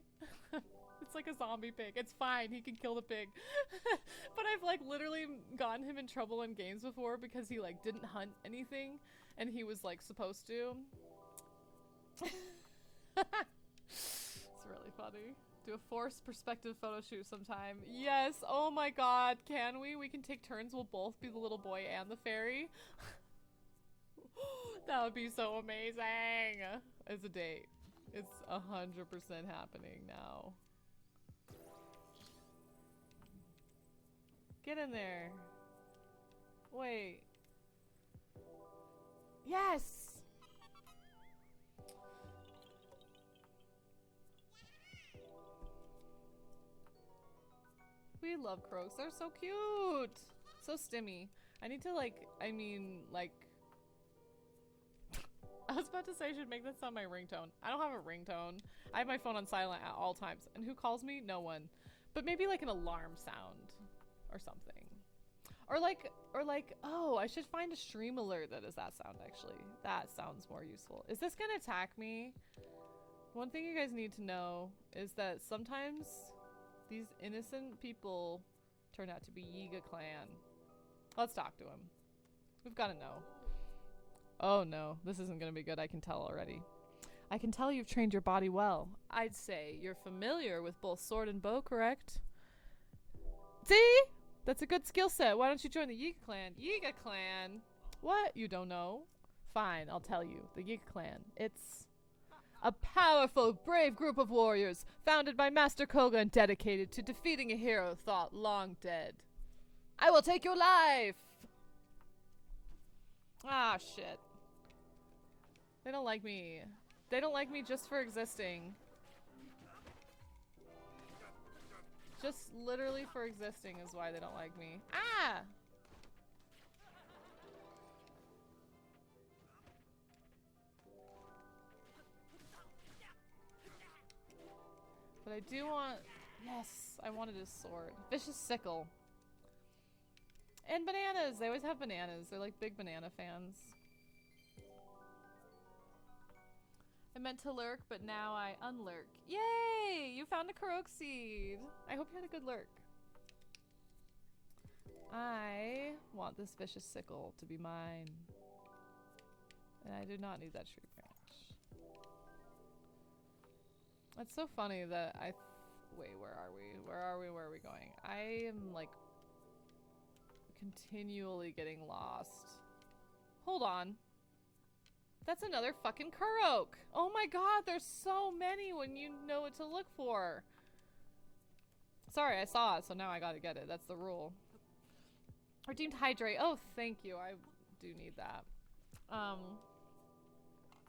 It's like a zombie pig. It's fine. He can kill the pig. But I've like literally gotten him in trouble in games before because he like didn't hunt anything and he was like supposed to. It's really funny. Do a forced perspective photo shoot sometime. Yes. Oh my god. Can we? We can take turns. We'll both be the little boy and the fairy. That would be so amazing as a date. It's 100% happening now. Get in there. Wait. Yes! We love croaks. They're so cute. So stimmy. I need to like, I was about to say I should make this sound my ringtone. I don't have a ringtone. I have my phone on silent at all times. And who calls me? No one. But maybe like an alarm sound or something. Or like, oh, I should find a stream alert that is that sound actually. That sounds more useful. Is this gonna attack me? One thing you guys need to know is that sometimes these innocent people turn out to be Yiga clan. Let's talk to him. We've gotta know. Oh no, this isn't gonna be good, I can tell already. I can tell you've trained your body well. I'd say you're familiar with both sword and bow, correct? See? That's a good skill set. Why don't you join the Yiga clan? Yiga clan? What? You don't know? Fine, I'll tell you. The Yiga clan. It's a powerful, brave group of warriors founded by Master Koga and dedicated to defeating a hero thought long dead. I will take your life! Ah, shit. They don't like me. They don't like me just for existing. Just literally for existing is why they don't like me. Ah! But I do want... Yes, I wanted his sword. Vicious sickle. And bananas! They always have bananas. They're like big banana fans. I meant to lurk, but now I unlurk. Yay! You found a korok seed. I hope you had a good lurk. I want this vicious sickle to be mine. And I do not need that tree branch. It's so funny that wait, where are we? Where are we? Where are we going? I am like continually getting lost. Hold on. That's another fucking korok! Oh my god, there's so many when you know what to look for. Sorry, I saw it, so now I gotta get it. That's the rule. Redeemed hydrate. Oh, thank you. I do need that. I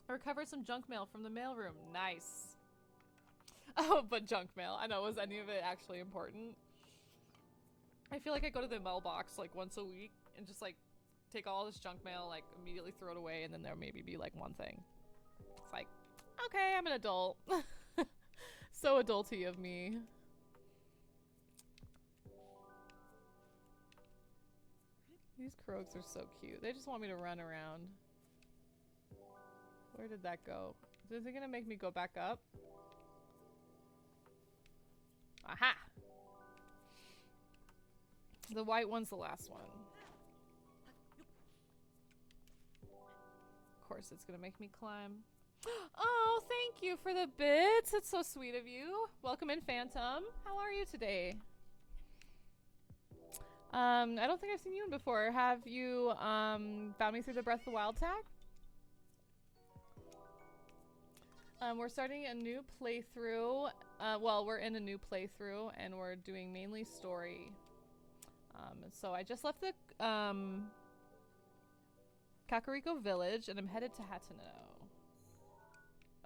recovered some junk mail from the mailroom. Nice. Oh, but junk mail. I know, was any of it actually important? I feel like I go to the mailbox like once a week and just like take all this junk mail, like immediately throw it away, and then there maybe be like one thing. It's like, okay, I'm an adult. So adulty of me. These krogs are so cute. They just want me to run around. Where did that go? Is it gonna make me go back up? Aha! The white one's the last one. Of course, it's gonna make me climb. Oh, thank you for the bits. It's so sweet of you. Welcome in, Phantom. How are you today? I don't think I've seen you in before. Have you found me through the Breath of the Wild tag? We're starting a new playthrough. Well, we're in a new playthrough, and we're doing mainly story. So I just left the Kakariko village, and I'm headed to Hateno.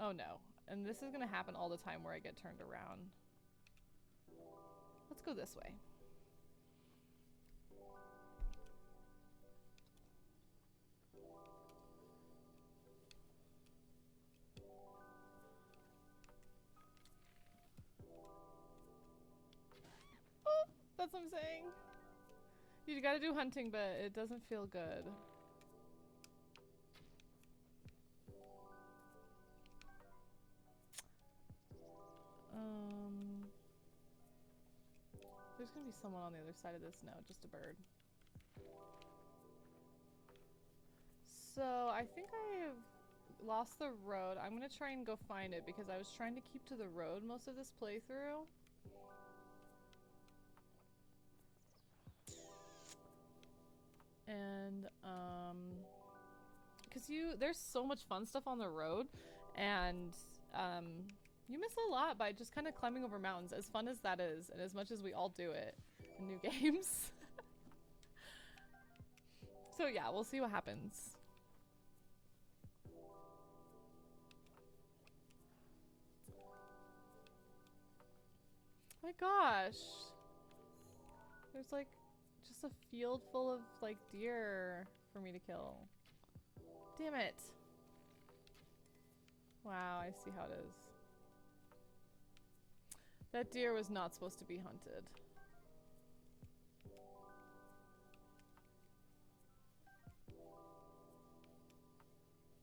Oh no. And this is gonna happen all the time where I get turned around. Let's go this way. Oh, that's what I'm saying. You gotta do hunting, but it doesn't feel good. There's gonna be someone on the other side of this. No, just a bird. So I think I've lost the road. I'm gonna try and go find it because I was trying to keep to the road most of this playthrough. And because there's so much fun stuff on the road, and you miss a lot by just kind of climbing over mountains, as fun as that is, and as much as we all do it in new games. So yeah, we'll see what happens. My gosh. There's like just a field full of like deer for me to kill. Damn it. Wow, I see how it is. That deer was not supposed to be hunted.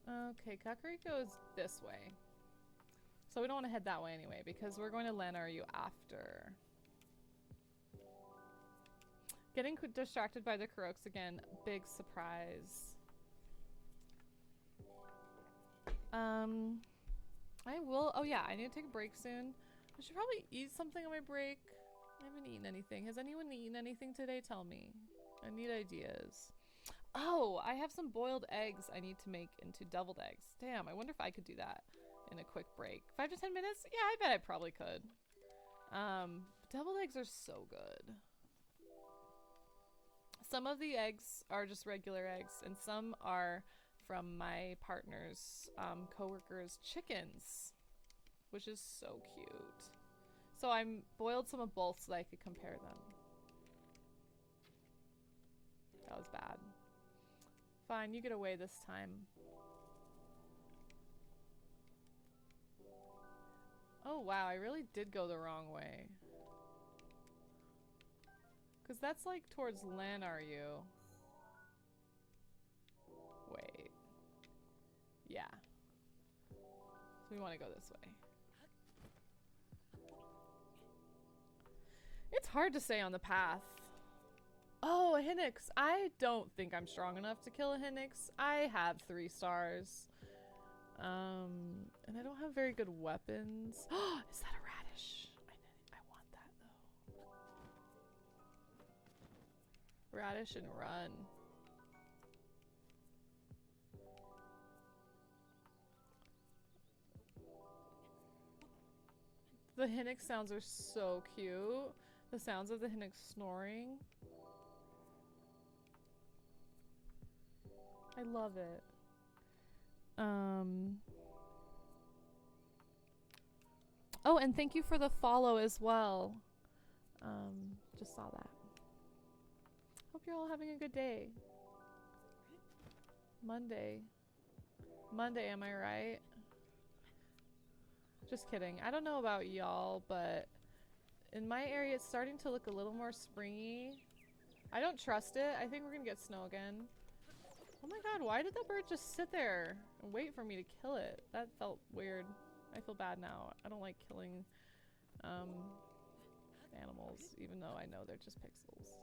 Okay, Kakariko is this way. So we don't want to head that way anyway, because we're going to Lanaryu after. Getting distracted by the Koroks again. Big surprise. I will. Oh yeah, I need to take a break soon. I should probably eat something on my break. I haven't eaten anything. Has anyone eaten anything today? Tell me. I need ideas. Oh, I have some boiled eggs I need to make into deviled eggs. Damn, I wonder if I could do that in a quick break. 5 to 10 minutes? Yeah, I bet I probably could. Deviled eggs are so good. Some of the eggs are just regular eggs, and some are from my partner's co-worker's chickens, which is so cute. So I boiled some of both so that I could compare them. That was bad. Fine, you get away this time. Oh wow, I really did go the wrong way. Because that's like towards Lanaryu. Wait. Yeah. So we want to go this way. It's hard to say on the path. Oh, a Hinnix. I don't think I'm strong enough to kill a Hinnix. I have 3 stars. And I don't have very good weapons. Is that a radish? I want that though. Radish and run. The Hinnix sounds are so cute. The sounds of the Hinnix snoring. I love it. Oh, and thank you for the follow as well. Just saw that. Hope you're all having a good day. Monday. Monday, am I right? Just kidding. I don't know about y'all, but in my area it's starting to look a little more springy. I don't trust it. I think we're gonna get snow again. Oh my god, why did that bird just sit there and wait for me to kill it? That felt weird. I feel bad now. I don't like killing animals, even though I know they're just pixels.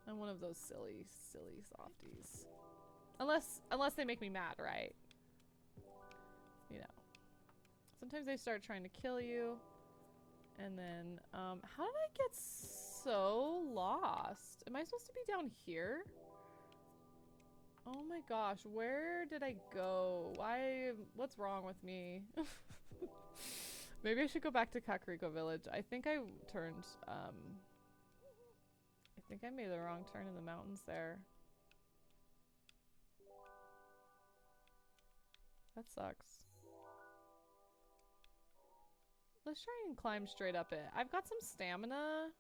I'm one of those silly softies. Unless they make me mad, right? You know. Sometimes they start trying to kill you. And then, how did I get so lost? Am I supposed to be down here? Oh my gosh, where did I go? What's wrong with me? Maybe I should go back to Kakariko Village. I think I turned, I think I made the wrong turn in the mountains there. That sucks. Let's try and climb straight up it. I've got some stamina,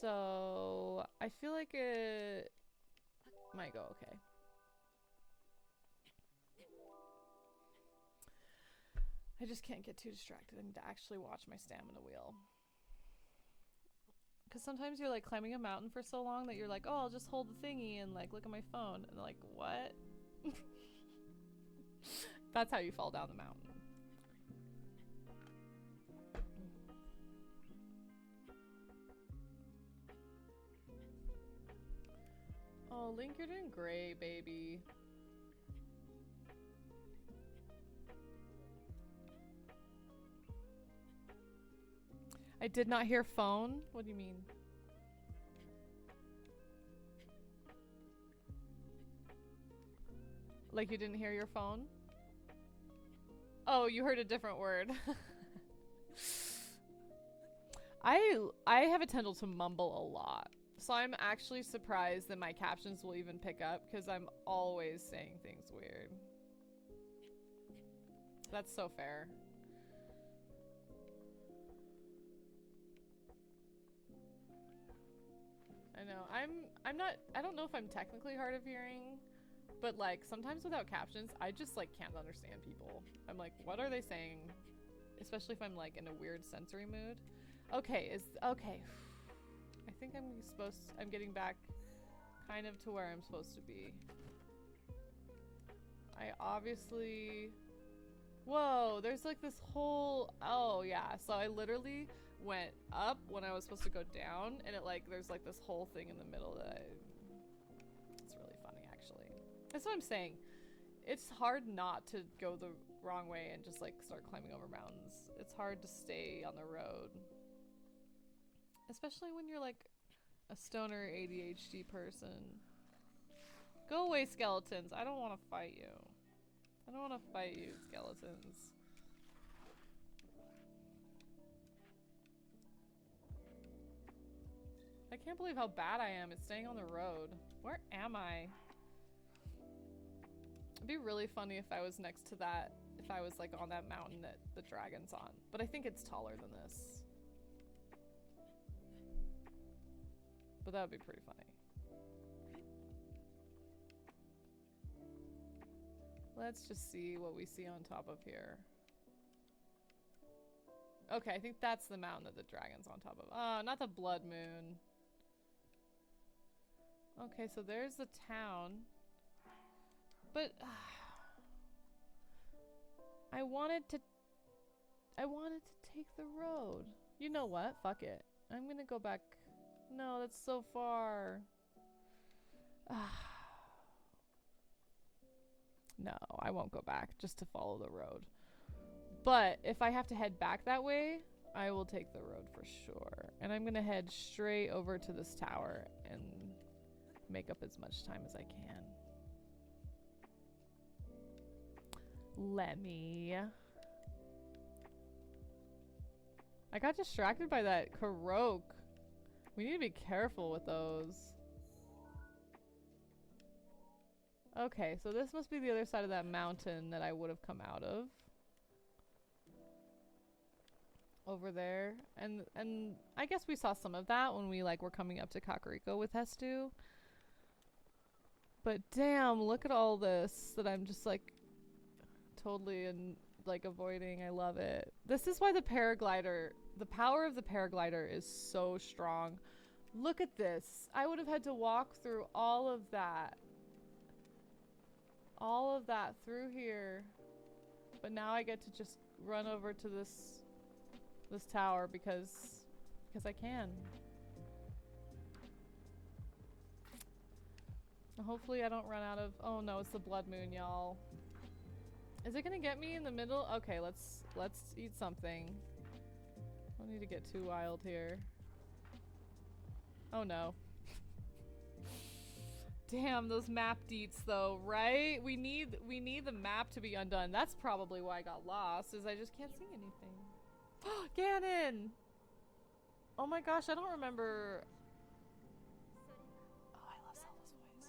so I feel like it might go okay. I just can't get too distracted. I need to actually watch my stamina wheel. Because sometimes you're like climbing a mountain for so long that you're like, oh, I'll just hold the thingy and like look at my phone. And like, what? That's how you fall down the mountain. Oh, Link, you're doing great, baby. I did not hear phone? What do you mean? Like you didn't hear your phone? Oh, you heard a different word. I have a tendency to mumble a lot. So I'm actually surprised that my captions will even pick up because I'm always saying things weird. That's so fair. I know. I don't know if I'm technically hard of hearing, but like sometimes without captions, I just like can't understand people. I'm like, what are they saying? Especially if I'm like in a weird sensory mood. Okay, okay. I think I'm getting back kind of to where I'm supposed to be. I obviously, whoa, there's like this whole, oh yeah. So I literally went up when I was supposed to go down, and it like, there's like this whole thing in the middle that it's really funny actually. That's what I'm saying. It's hard not to go the wrong way and just like start climbing over mountains. It's hard to stay on the road. Especially when you're like a stoner ADHD person. Go away, skeletons. I don't want to fight you. I don't want to fight you, skeletons. I can't believe how bad I am at staying on the road. Where am I? It'd be really funny if I was next to that, if I was like on that mountain that the dragon's on. But I think it's taller than this. But that would be pretty funny. Let's just see what we see on top of here. Okay, I think that's the mountain that the dragon's on top of. Oh, not the blood moon. Okay, so there's the town. But I wanted to take the road. You know what? Fuck it. I'm gonna go back. No, that's so far. No, I won't go back just to follow the road. But if I have to head back that way, I will take the road for sure. And I'm gonna head straight over to this tower and make up as much time as I can. Let me. I got distracted by that korok. We need to be careful with those. Okay, so this must be the other side of that mountain that I would have come out of. Over there. And I guess we saw some of that when we like were coming up to Kakariko with Hestu. But damn, look at all this that I'm just like totally like avoiding. I love it. This is why the paraglider, the power of the paraglider is so strong. Look at this. I would have had to walk through all of that through here, but now I get to just run over to this tower because I can. Hopefully I don't run out of, oh no, it's the blood moon, y'all. Is it gonna get me in the middle? Okay, let's eat something. Don't need to get too wild here. Oh no. Damn, those map deets though, right? We need the map to be undone. That's probably why I got lost, is I just can't see anything. Ganon! Oh my gosh, I don't remember. Oh, I love Zelda's voice.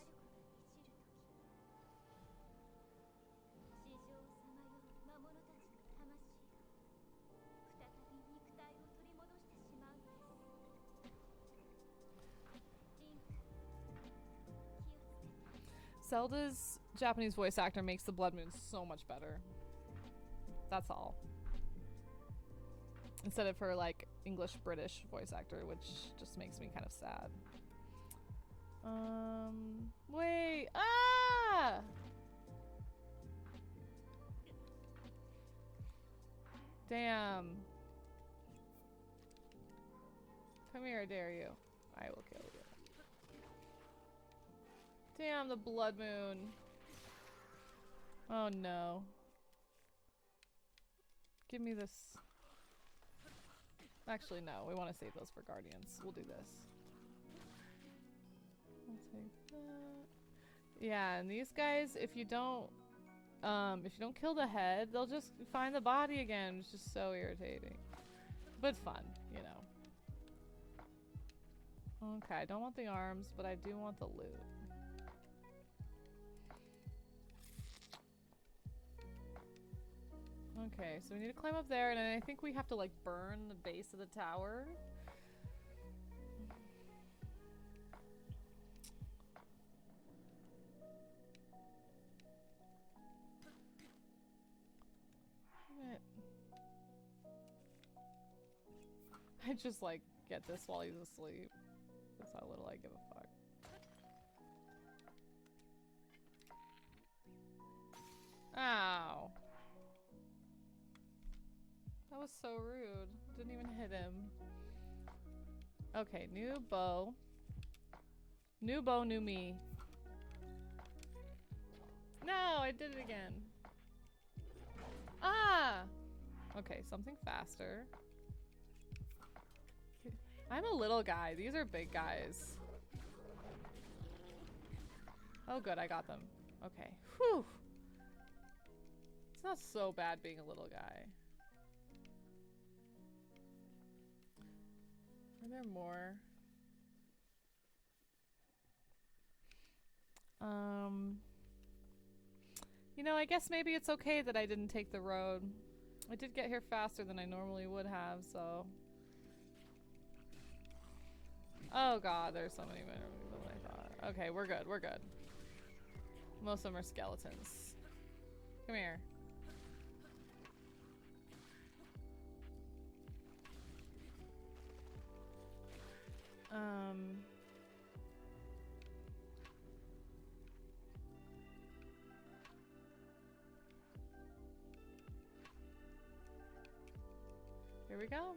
Zelda's Japanese voice actor makes the blood moon so much better. That's all. Instead of her like English British voice actor, which just makes me kind of sad. Wait. Ah! Damn. Come here, I dare you. I will kill you. Damn, the blood moon. Oh no. Give me this. Actually, no. We want to save those for guardians. We'll do this. I'll take that. Yeah, and these guys, if you don't if you don't kill the head, they'll just find the body again. It's just so irritating. But fun, you know. Okay, I don't want the arms, but I do want the loot. Okay, so we need to climb up there, and I think we have to like burn the base of the tower. I just like get this while he's asleep. That's how little I give a fuck. Ow. That was so rude. Didn't even hit him. Okay, new bow. New bow, new me. No, I did it again. Ah! Okay, something faster. I'm a little guy. These are big guys. Oh good, I got them. Okay. Whew. It's not so bad being a little guy. Are there more? You know, I guess maybe it's okay that I didn't take the road. I did get here faster than I normally would have, so... Oh god, there's so many more than I thought. Okay, we're good, we're good. Most of them are skeletons. Come here. Here we go.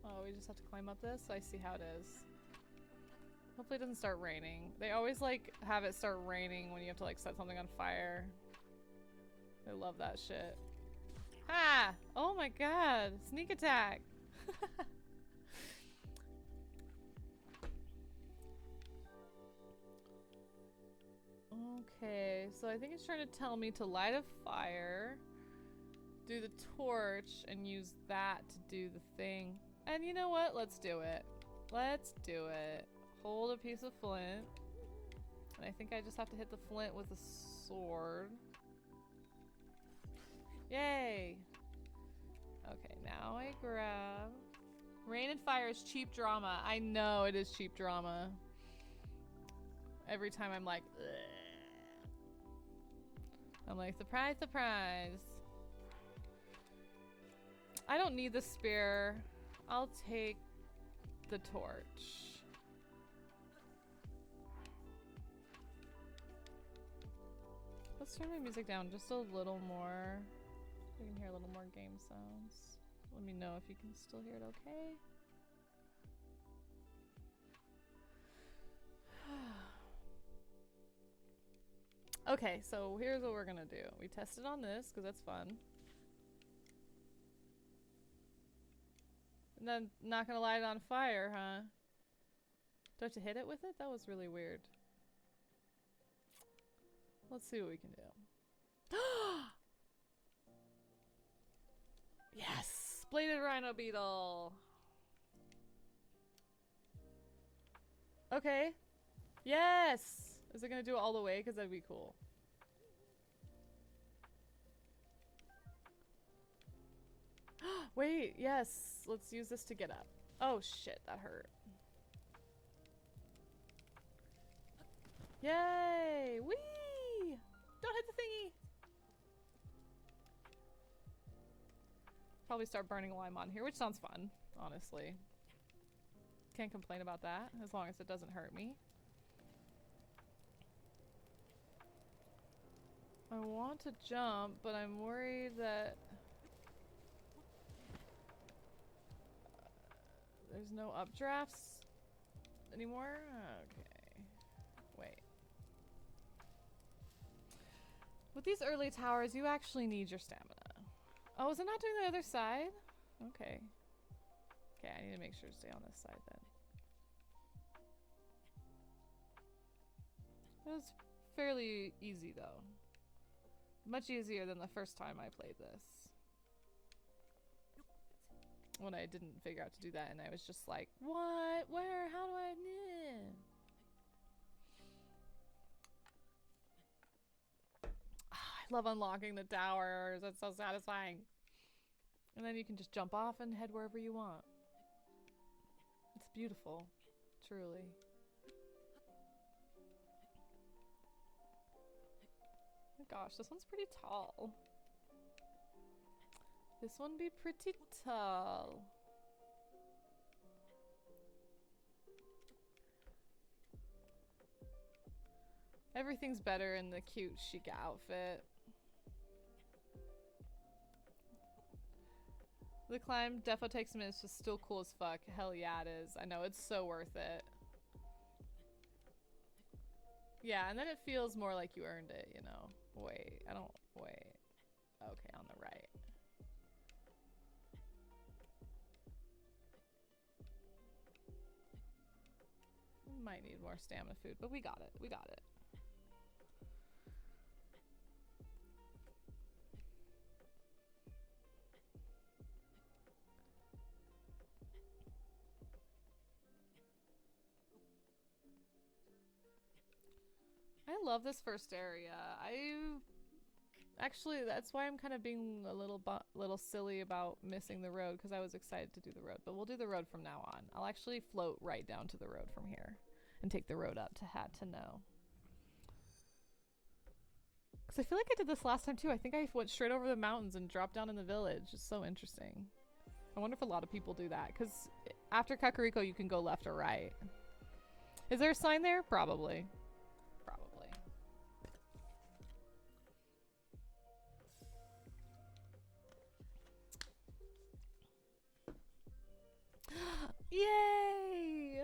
Oh, we just have to climb up this? I see how it is. Hopefully it doesn't start raining. They always like have it start raining when you have to like set something on fire. I love that shit. Ah! Oh my god! Sneak attack! Okay, so I think it's trying to tell me to light a fire, do the torch, and use that to do the thing. And you know what? Let's do it. Let's do it. Hold a piece of flint. And I think I just have to hit the flint with a sword. Yay! Okay, now I grab... Rain and fire is cheap drama. I know it is cheap drama. Every time I'm like, ugh. I'm like, surprise, surprise. I don't need the spear. I'll take the torch. Let's turn my music down just a little more. We can hear a little more game sounds. Let me know if you can still hear it okay. Okay, so here's what we're gonna do. We tested on this because that's fun. And then not gonna light it on fire, huh? Do I have to hit it with it? That was really weird. Let's see what we can do. Yes! Bladed rhino beetle! Okay. Yes! Is it gonna do it all the way? Because that'd be cool. Wait, yes. Let's use this to get up. Oh shit, that hurt. Yay! Whee! Don't hit the thingy! Probably start burning while I'm on here, which sounds fun, honestly. Can't complain about that, as long as it doesn't hurt me. I want to jump, but I'm worried that there's no updrafts anymore? Okay. Wait. With these early towers, you actually need your stamina. Oh, is it not doing the other side? Okay. Okay, I need to make sure to stay on this side then. It was fairly easy though. Much easier than the first time I played this. When I didn't figure out to do that and I was just like, what? Where? How do I... I love unlocking the towers. That's so satisfying. And then you can just jump off and head wherever you want. It's beautiful. Truly. Oh my gosh, this one's pretty tall. This one be pretty tall. Everything's better in the cute chic outfit. The climb defo takes a minute, it's just still cool as fuck. Hell yeah it is. I know, it's so worth it. Yeah, and then it feels more like you earned it, you know. Wait, I don't... Wait. Okay, on the right. Might need more stamina food, but we got it. We got it. I love this first area. Actually, that's why I'm kind of being a little silly about missing the road, because I was excited to do the road. But we'll do the road from now on. I'll actually float right down to the road from here and take the road up to Hateno. Because I feel like I did this last time too. I think I went straight over the mountains and dropped down in the village. It's so interesting. I wonder if a lot of people do that, because after Kakariko you can go left or right. Is there a sign there? Probably. Yay!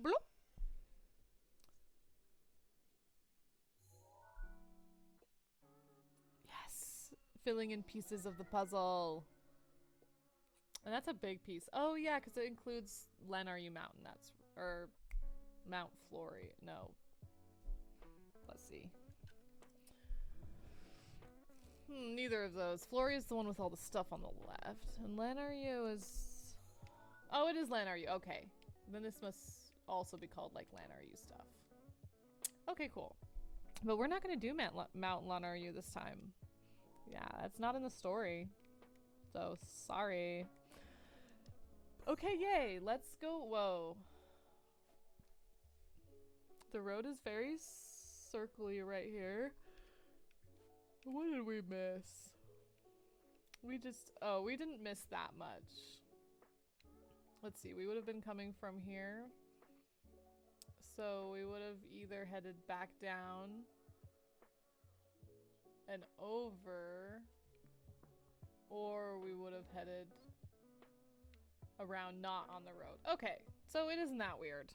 Bloop. Yes! Filling in pieces of the puzzle. And that's a big piece. Oh yeah, because it includes Lanaryu Mountain. That's... or... Mount Flory. No. Let's see. Neither of those. Flory is the one with all the stuff on the left. And Lanaryu is... oh, it is Lanaryu. Okay. Then this must also be called, like, Lanaryu stuff. Okay, cool. But we're not going to do Mount Lanaryu this time. Yeah, that's not in the story. So, sorry. Okay, yay. Let's go. Whoa. The road is very circly right here. What did we miss? We just... oh, we didn't miss that much. Let's see. We would have been coming from here. So we would have either headed back down and over, or we would have headed around not on the road. Okay, so it isn't that weird.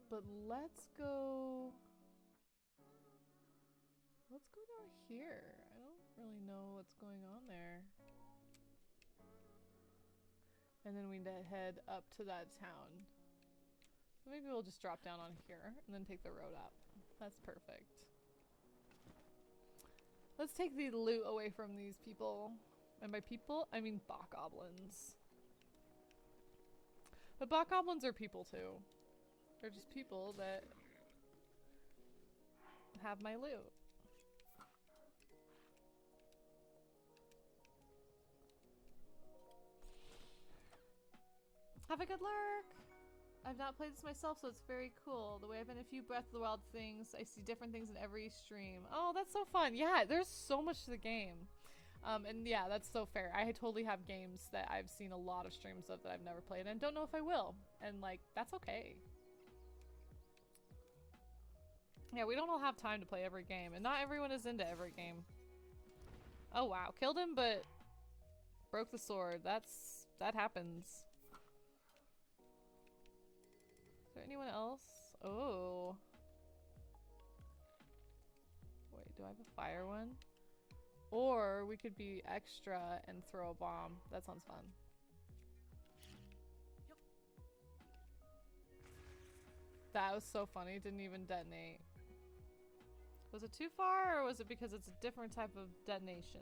But let's go down here. I don't really know what's going on there. And then we head up to that town. So maybe we'll just drop down on here and then take the road up. That's perfect. Let's take the loot away from these people. And by people, I mean bokgoblins. But bokgoblins are people too. They're just people that have my loot. Have a good lurk! I've not played this myself, so it's very cool. The way I've been in a few Breath of the Wild things, I see different things in every stream. Oh, that's so fun. Yeah, there's so much to the game. And yeah, that's so fair. I totally have games that I've seen a lot of streams of that I've never played and don't know if I will. And like, that's okay. Yeah, we don't all have time to play every game, and not everyone is into every game. Oh wow, killed him, but broke the sword. That happens. Is there anyone else? Oh. Wait, do I have a fire one? Or we could be extra and throw a bomb. That sounds fun. That was so funny. It didn't even detonate. Was it too far, or was it because it's a different type of detonation?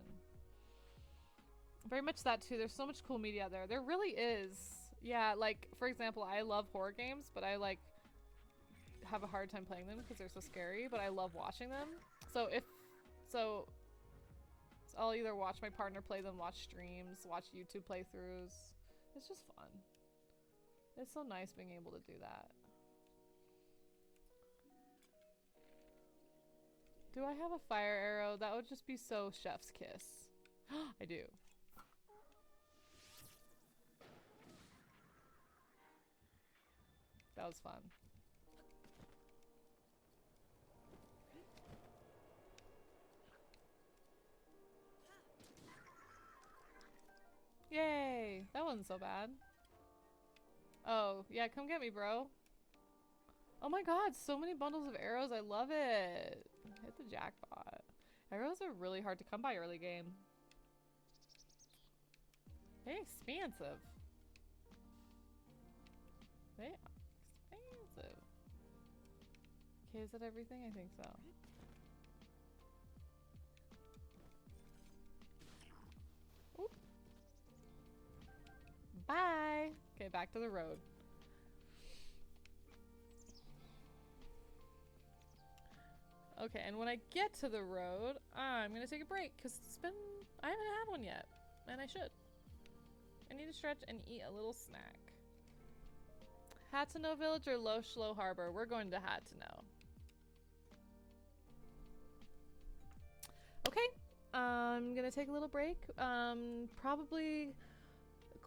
Very much that too. There's so much cool media out there. There really is. Yeah, like, for example, I love horror games, but I, like, have a hard time playing them because they're so scary, but I love watching them. So I'll either watch my partner play them, watch streams, watch YouTube playthroughs. It's just fun. It's so nice being able to do that. Do I have a fire arrow? That would just be so chef's kiss. I do. That was fun. Yay! That wasn't so bad. Oh, yeah, come get me, bro. Oh my god, so many bundles of arrows. I love it. Hit the jackpot. Arrows are really hard to come by early game. They're expensive. They are expensive. Okay, is that everything? I think so. Oop. Bye! Okay, back to the road. Okay, and when I get to the road, I'm gonna take a break because I haven't had one yet, and I should. I need to stretch and eat a little snack. Hateno Village or Low Harbor? We're going to Hateno. Okay, I'm gonna take a little break. Probably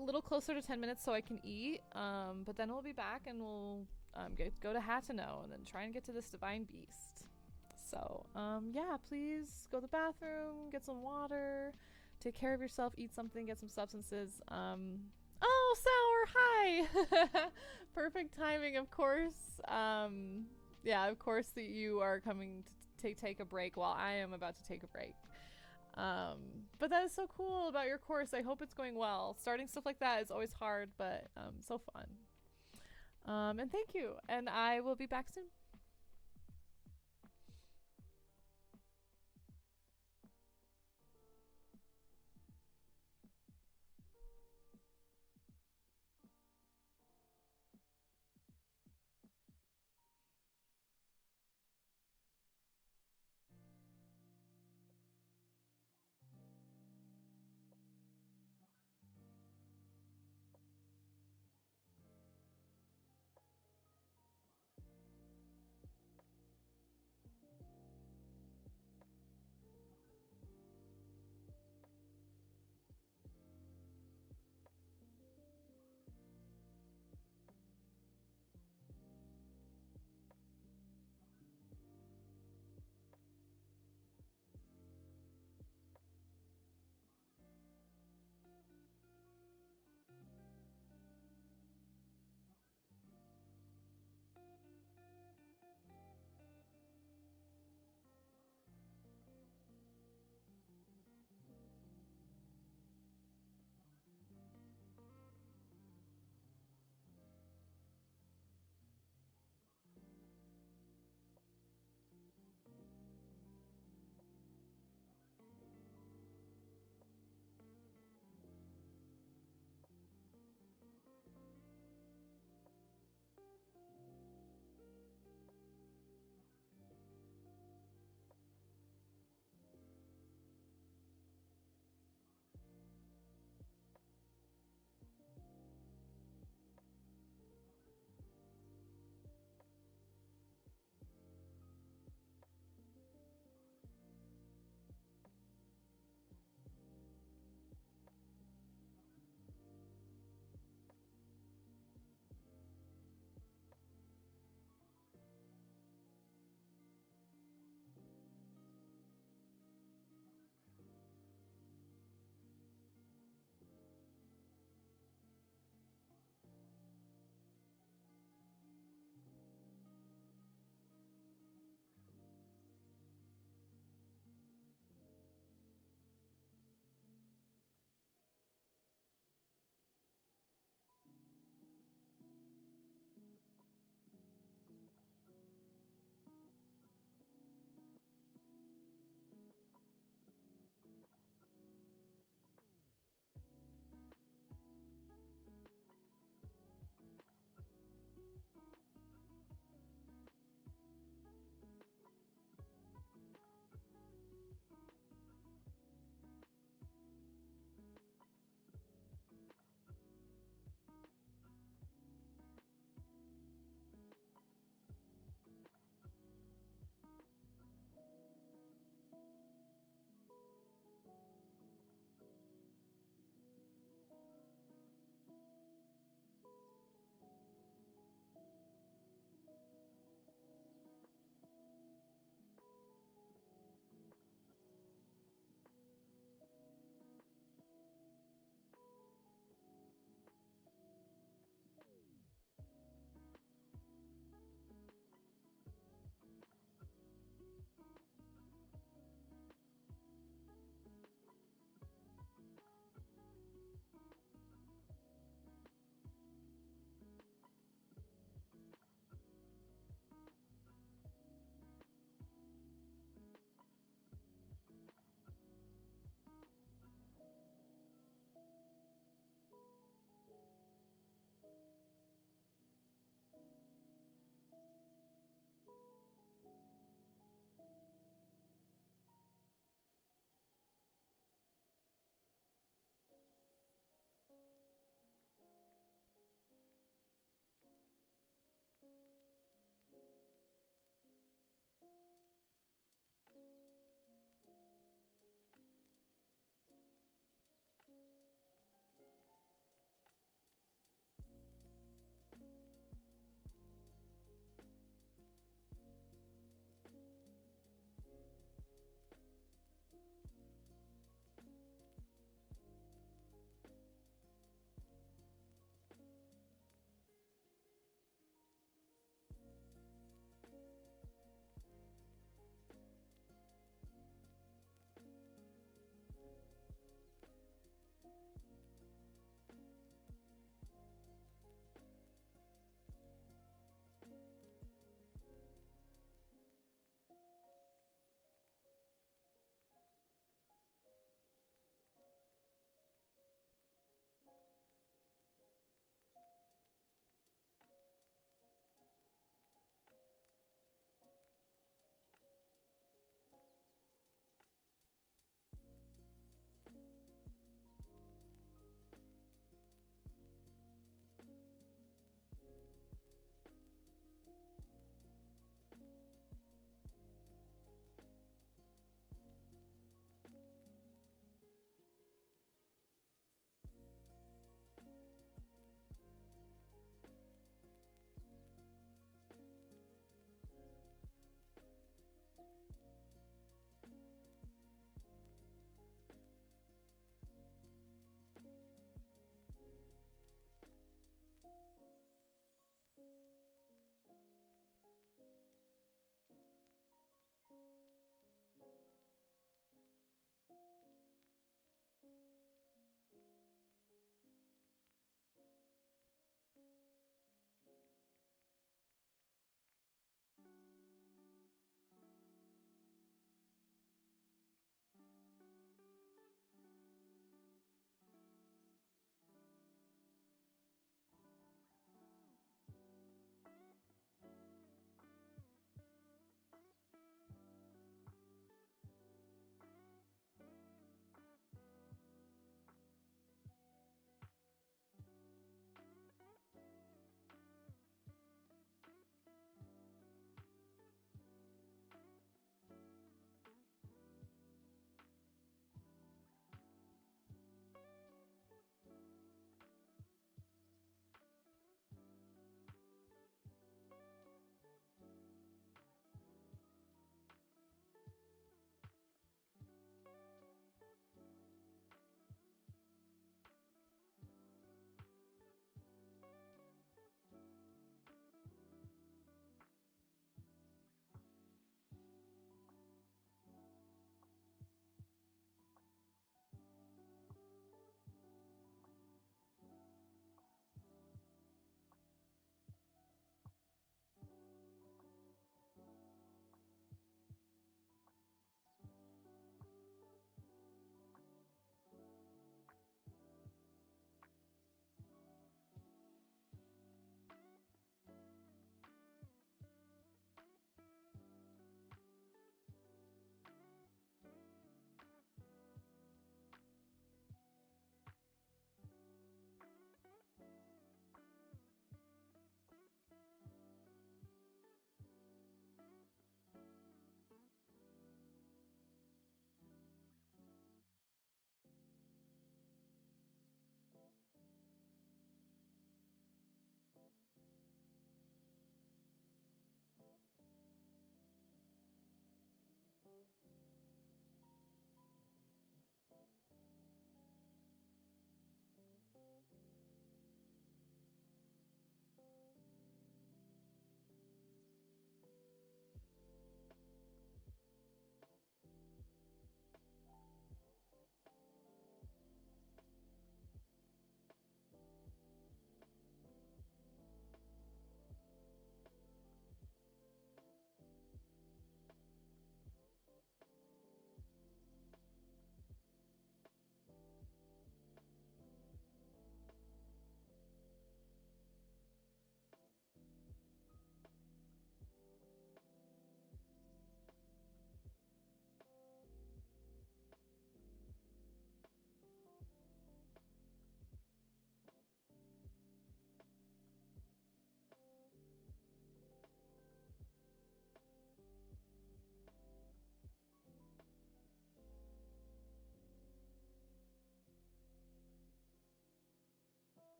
a little closer to 10 minutes so I can eat. But then we'll be back and we'll go to Hateno and then try and get to this divine beast. So, yeah, please go to the bathroom, get some water, take care of yourself, eat something, get some substances. Oh, Sour, hi! Perfect timing, of course. Yeah, of course that you are coming to take a break while I am about to take a break. But that is so cool about your course. I hope it's going well. Starting stuff like that is always hard, but so fun. And thank you, and I will be back soon.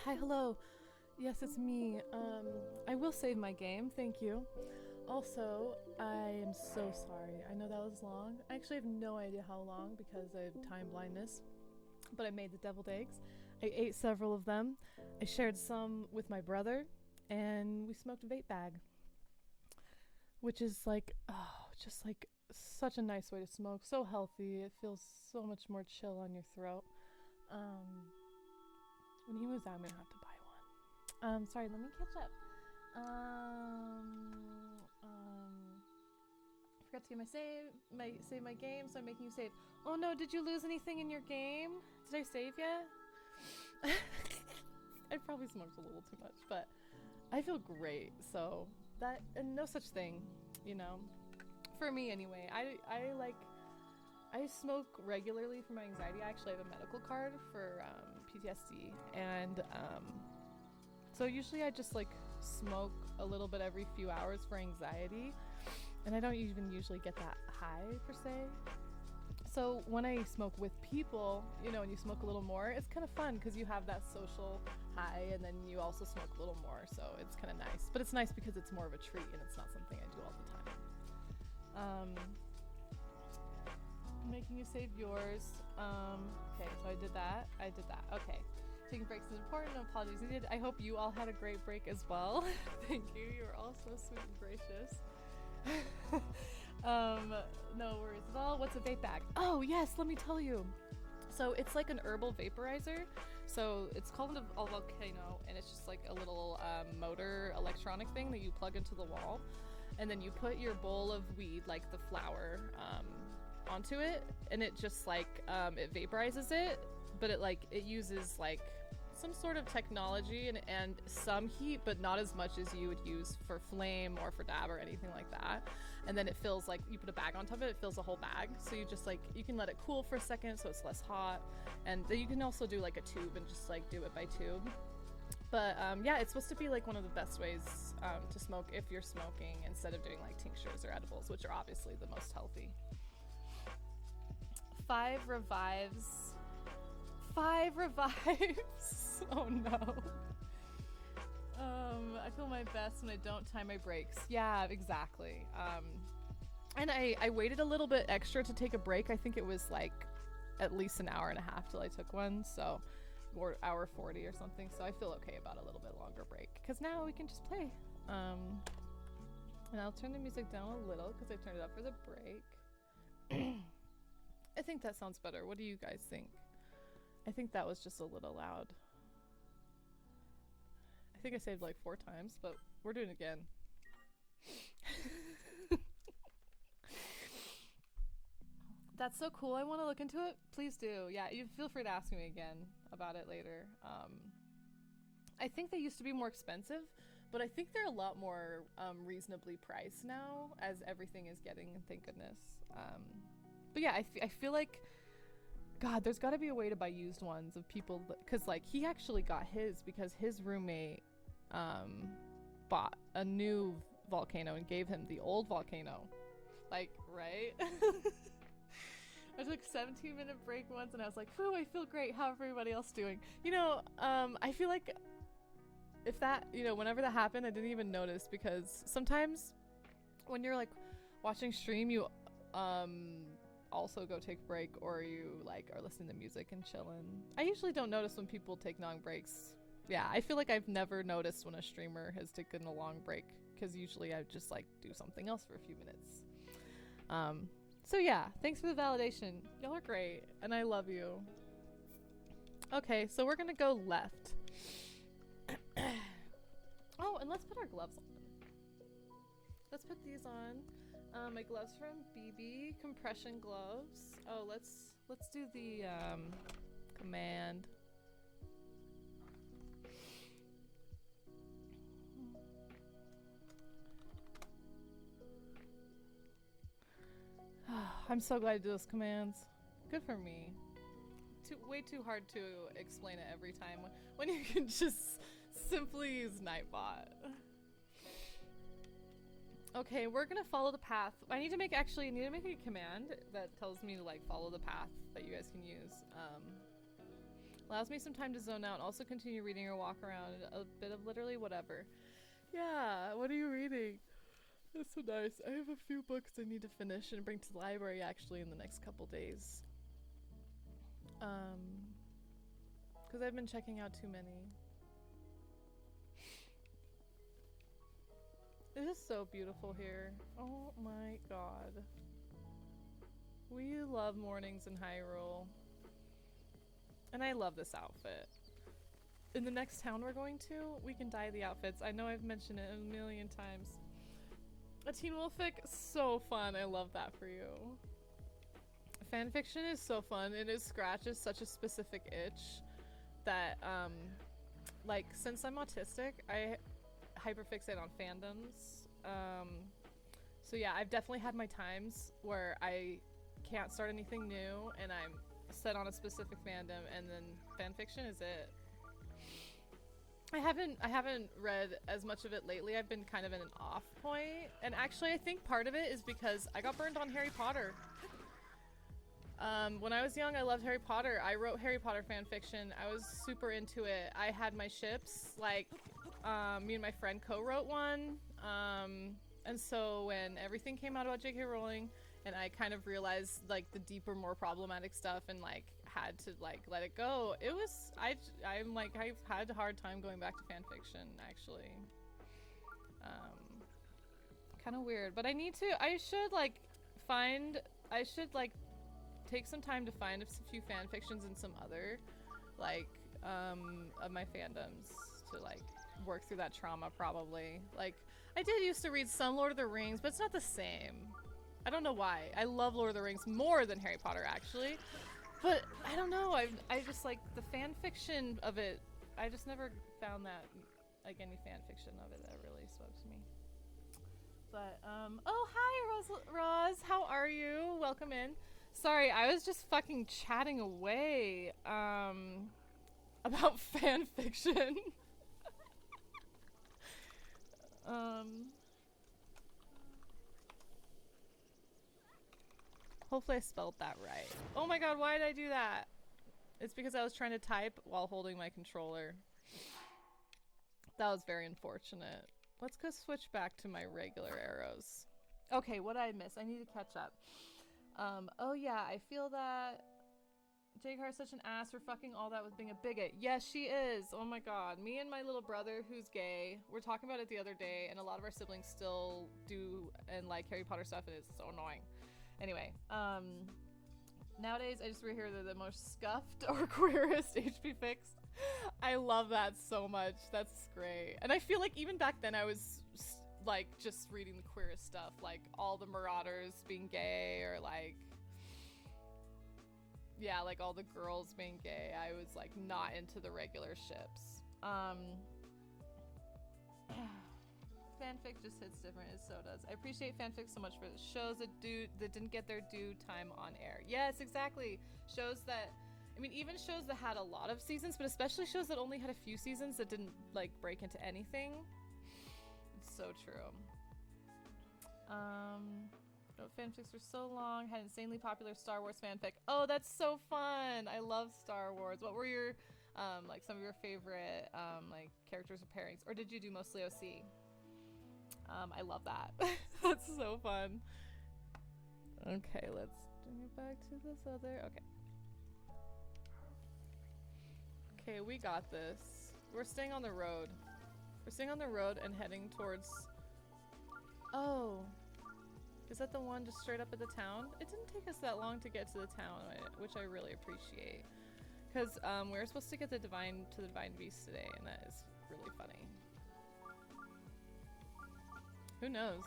Hi, hello. Yes, it's me. I will save my game, thank you. Also, I am so sorry. I know that was long. I actually have no idea how long because I have time blindness. But I made the deviled eggs. I ate several of them. I shared some with my brother, and we smoked a vape bag, which is like, oh, just like such a nice way to smoke. So healthy. It feels so much more chill on your throat. When he moves out, I'm gonna have to buy one. Sorry, let me catch up. Forgot to get save my game, so I'm making you save. Oh no, did you lose anything in your game? Did I save yet? I probably smoked a little too much, but I feel great. So that, and no such thing, you know. For me anyway, I smoke regularly for my anxiety. I actually have a medical card for PTSD, and so usually I just like smoke a little bit every few hours for anxiety, and I don't even usually get that high per se. So when I smoke with people, you know, and you smoke a little more, it's kind of fun because you have that social high, and then you also smoke a little more, so it's kind of nice. But it's nice because it's more of a treat and it's not something I do all the time. Making you save yours. Okay, so I did that. Okay. Taking breaks is important. No apologies needed. I hope you all had a great break as well. Thank you. You're all so sweet and gracious. No worries at all. What's a vape bag? Oh, yes, let me tell you. So it's like an herbal vaporizer. So it's called a volcano, and it's just like a little motor electronic thing that you plug into the wall. And then you put your bowl of weed, like the flower, onto it, and it just like it vaporizes it, but it uses like some sort of technology and some heat, but not as much as you would use for flame or for dab or anything like that. And then it fills, like, you put a bag on top of it, it fills a whole bag, so you just like, you can let it cool for a second so it's less hot, and then you can also do like a tube and just like do it by tube. But yeah, it's supposed to be like one of the best ways to smoke if you're smoking, instead of doing like tinctures or edibles, which are obviously the most healthy. 5 revives. Oh no. I feel my best when I don't time my breaks. Yeah, exactly. And I waited a little bit extra to take a break. I think it was like at least an hour and a half till I took one, so, or hour 40 or something. So I feel okay about a little bit longer break, because now we can just play. And I'll turn the music down a little because I turned it up for the break. I think that sounds better. What do you guys think? I think that was just a little loud. I think I saved like 4 times, but we're doing it again. That's so cool. I want to look into it. Please do. Yeah, you feel free to ask me again about it later. I think they used to be more expensive, but I think they're a lot more reasonably priced now as everything is getting, thank goodness. But yeah, I feel like, God, there's got to be a way to buy used ones of people, because like he actually got his because his roommate bought a new volcano and gave him the old volcano. Like, right? I took a 17-minute break once and I was like, "Whew, I feel great. How's everybody else doing?" You know, I feel like if that, you know, whenever that happened, I didn't even notice, because sometimes when you're like watching stream, you also go take a break, or you like are listening to music and chilling. I usually don't notice when people take long breaks. Yeah, I feel like I've never noticed when a streamer has taken a long break, because usually I just like do something else for a few minutes. So yeah, thanks for the validation. Y'all are great, and I love you. Okay, so we're gonna go left. Oh, and let's put our gloves on. Let's put these on. My gloves from BB, compression gloves. Oh, let's do the command. I'm so glad I do those commands. Good for me. Way too hard to explain it every time when you can just simply use Nightbot. Okay, we're gonna follow the path. I need to make a command that tells me to like follow the path that you guys can use. Allows me some time to zone out, also continue reading or walk around, a bit of literally whatever. Yeah, what are you reading? That's so nice. I have a few books I need to finish and bring to the library actually in the next couple days. Because I've been checking out too many. It is so beautiful here. Oh my god. We love mornings in Hyrule. And I love this outfit. In the next town we're going to, we can dye the outfits. I know I've mentioned it a million times. A Teen Wolfic, so fun. I love that for you. Fanfiction is so fun. It scratches such a specific itch that, like, since I'm autistic, I hyperfixate on fandoms. So yeah, I've definitely had my times where I can't start anything new and I'm set on a specific fandom, and then fanfiction is it. I haven't read as much of it lately. I've been kind of in an off point, and actually I think part of it is because I got burned on Harry Potter. When I was young, I loved Harry Potter. I wrote Harry Potter fanfiction. I was super into it. I had my ships, like, me and my friend co-wrote one. And so when everything came out about J.K. Rowling, and I kind of realized, like, the deeper, more problematic stuff, and, like, had to, like, let it go, it was, I'm like, I've had a hard time going back to fanfiction, actually. Kind of weird, but I should take some time to find a few fanfictions and some other, like, of my fandoms to, like, work through that trauma, probably. Like, I did used to read some Lord of the Rings, but it's not the same. I don't know why. I love Lord of the Rings more than Harry Potter, actually. But, I don't know, I just, like, the fanfiction of it, I just never found that, like, any fanfiction of it that really spoke to me. But, oh, hi, Roz, how are you? Welcome in. Sorry, I was just fucking chatting away, about fanfiction. Hopefully I spelled that right. Oh my god, why did I do that? It's because I was trying to type while holding my controller. That was very unfortunate. Let's go switch back to my regular arrows. Okay, what did I miss? I need to catch up. Oh yeah, I feel that J-Car is such an ass for fucking all that with being a bigot. Yes, she is. Oh my god. Me and my little brother, who's gay, we're talking about it the other day, and a lot of our siblings still do and like Harry Potter stuff, and it's so annoying. Anyway, nowadays I just hear they're the most scuffed or queerest HP fix. I love that so much. That's great. And I feel like even back then I was like just reading the queerest stuff, like all the Marauders being gay, or like, yeah, like all the girls being gay. I was like not into the regular ships. Fanfic just hits different, as so does. I appreciate fanfic so much for the shows that didn't get their due time on air. Yes, exactly. Shows that, I mean, even shows that had a lot of seasons, but especially shows that only had a few seasons that didn't like break into anything. It's so true. Fanfics for so long. Had insanely popular Star Wars fanfic. Oh, that's so fun. I love Star Wars. What were your like some of your favorite like characters or pairings, or did you do mostly OC? I love that. That's so fun. Okay, let's bring it back to this other. Okay, we got this. We're staying on the road. We're staying on the road and heading towards... Oh. Is that the one just straight up at the town? It didn't take us that long to get to the town, which I really appreciate. Because we were supposed to get the Divine Beast today, and that is really funny. Who knows?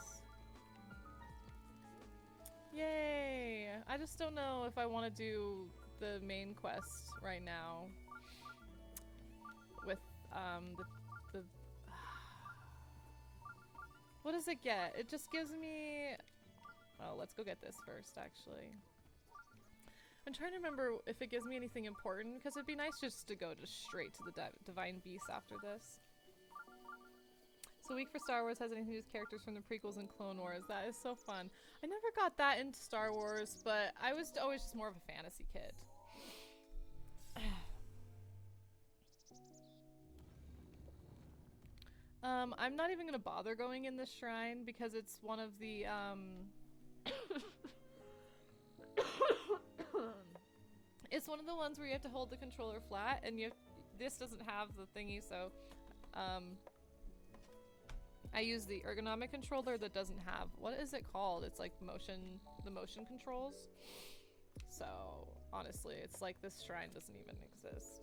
Yay! I just don't know if I want to do the main quest right now with the what does it get? It just gives me... Oh, let's go get this first, actually. I'm trying to remember if it gives me anything important, because it'd be nice just to go straight to the Divine Beast after this. So Week for Star Wars has anything to do with characters from the prequels and Clone Wars. That is so fun. I never got that into Star Wars, but I was always just more of a fantasy kid. I'm not even gonna bother going in this shrine because it's one of the it's one of the ones where you have to hold the controller flat, and this doesn't have the thingy, so I use the ergonomic controller that doesn't have, what is it called? It's like the motion controls. So honestly, it's like this shrine doesn't even exist.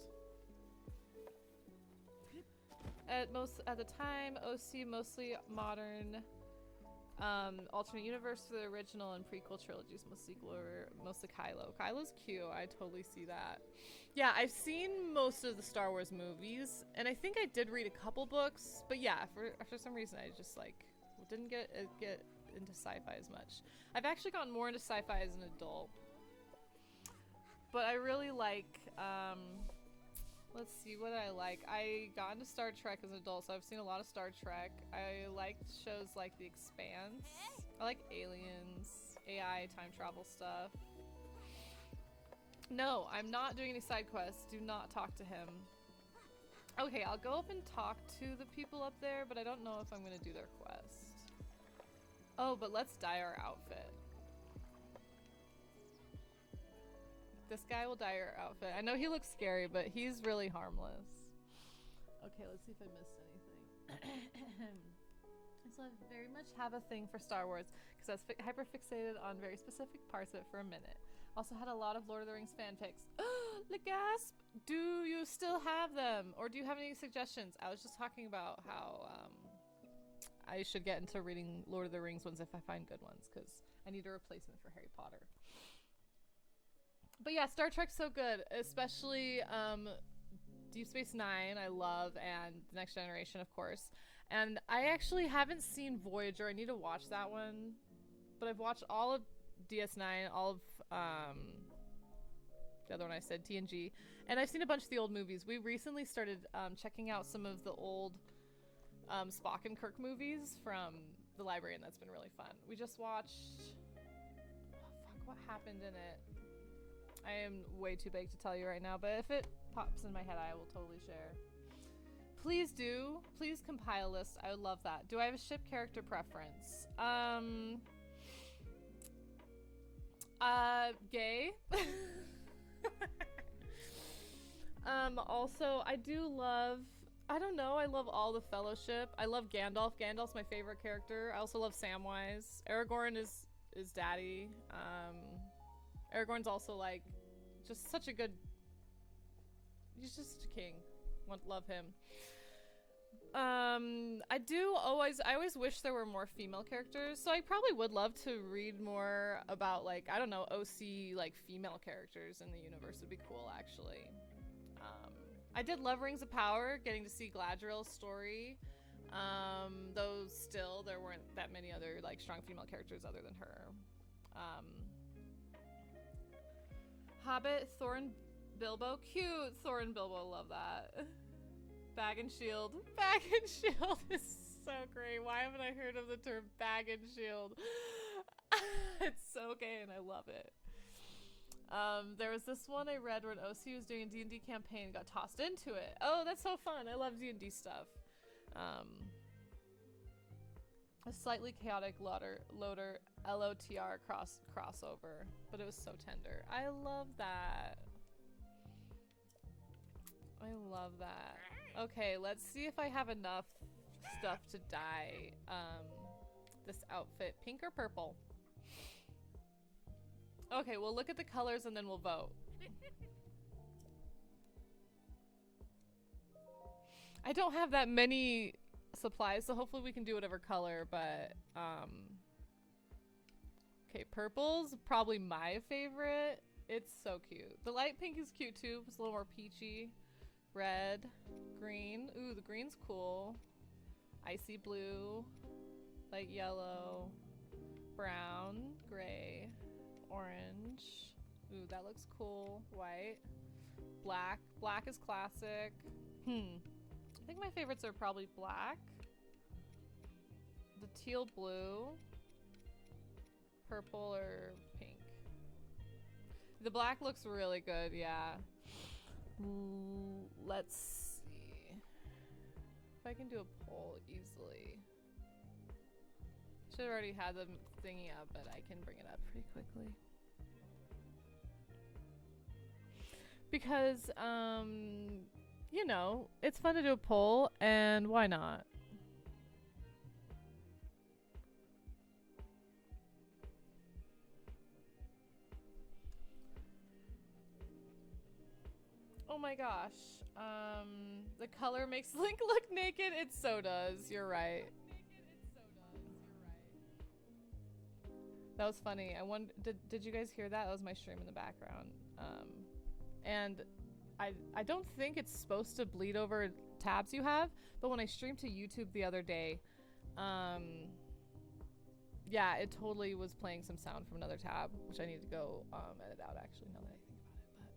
At the time, OC mostly modern, alternate universe for the original and prequel trilogies, mostly Kylo. Kylo's cute. I totally see that. Yeah, I've seen most of the Star Wars movies, and I think I did read a couple books, but yeah, for some reason I just like didn't get into sci-fi as much. I've actually gotten more into sci-fi as an adult, but I really like let's see, what I like. I got into Star Trek as an adult, so I've seen a lot of Star Trek. I liked shows like The Expanse. I like Aliens, AI, time travel stuff. No, I'm not doing any side quests. Do not talk to him. Okay, I'll go up and talk to the people up there, but I don't know if I'm gonna do their quest. Oh, but let's dye our outfit. This guy will dye our outfit. I know he looks scary, but he's really harmless. Okay, let's see if I missed anything. So I very much have a thing for Star Wars because I was hyper-fixated on very specific parts of it for a minute. Also had a lot of Lord of the Rings fanfics. The gasp! Do you still have them? Or do you have any suggestions? I was just talking about how I should get into reading Lord of the Rings ones if I find good ones, because I need a replacement for Harry Potter. But yeah, Star Trek's so good, especially Deep Space Nine, I love, and The Next Generation, of course. And I actually haven't seen Voyager. I need to watch that one. But I've watched all of DS9, all of the other one I said, TNG. And I've seen a bunch of the old movies. We recently started checking out some of the old Spock and Kirk movies from the library, and that's been really fun. We just watched... Oh, fuck, what happened in it? I am way too big to tell you right now, but if it pops in my head, I will totally share. Please do. Please compile a list. I would love that. Do I have a ship character preference? Gay. Also, I do love, I don't know, I love all the Fellowship. I love Gandalf. Gandalf's my favorite character. I also love Samwise. Aragorn is daddy. Aragorn's also like just such a good, he's just a king. Love him. I always wish there were more female characters, so I probably would love to read more about, like, I don't know, OC, like, female characters in the universe would be cool, actually. I did love Rings of Power, getting to see Galadriel's story, though still there weren't that many other, like, strong female characters other than her. Hobbit, Thorin, Bilbo, cute, Thorin, Bilbo, love that. Bag and Shield. Bag and Shield is so great. Why haven't I heard of the term Bag and Shield? It's so gay and I love it. There was this one I read when OC was doing a D&D campaign and got tossed into it. Oh, that's so fun. I love D&D stuff. A slightly chaotic loader LOTR crossover, but it was so tender. I love that. I love that. Okay, let's see if I have enough stuff to dye this outfit. Pink or purple? Okay, we'll look at the colors and then we'll vote. I don't have that many supplies, so hopefully we can do whatever color, but okay, purple's probably my favorite. It's so cute. The light pink is cute too. It's a little more peachy. Red, green. Ooh, the green's cool. Icy blue, light yellow, brown, gray, orange. Ooh, that looks cool. White, black. Black is classic. I think my favorites are probably black, the teal blue, purple, or pink. The black looks really good, yeah. Let's see if I can do a poll easily. Should have already had the thingy up, but I can bring it up pretty quickly. Because, you know, it's fun to do a poll, and why not? Oh my gosh. The color makes Link look naked. It so does. You're right. That was funny. I wonder, did you guys hear that? That was my stream in the background. And I don't think it's supposed to bleed over tabs you have, but when I streamed to YouTube the other day, yeah, it totally was playing some sound from another tab, which I need to go edit out actually now that I think about it.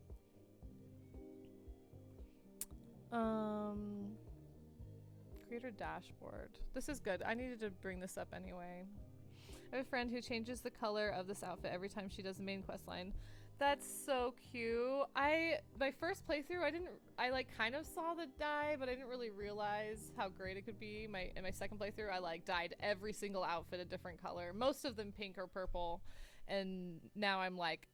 Creator dashboard. This is good. I needed to bring this up anyway. I have a friend who changes the color of this outfit every time she does the main quest line. That's so cute. My first playthrough, I like kind of saw the dye, but I didn't really realize how great it could be. In my second playthrough, I like dyed every single outfit a different color, most of them pink or purple, and now I'm like,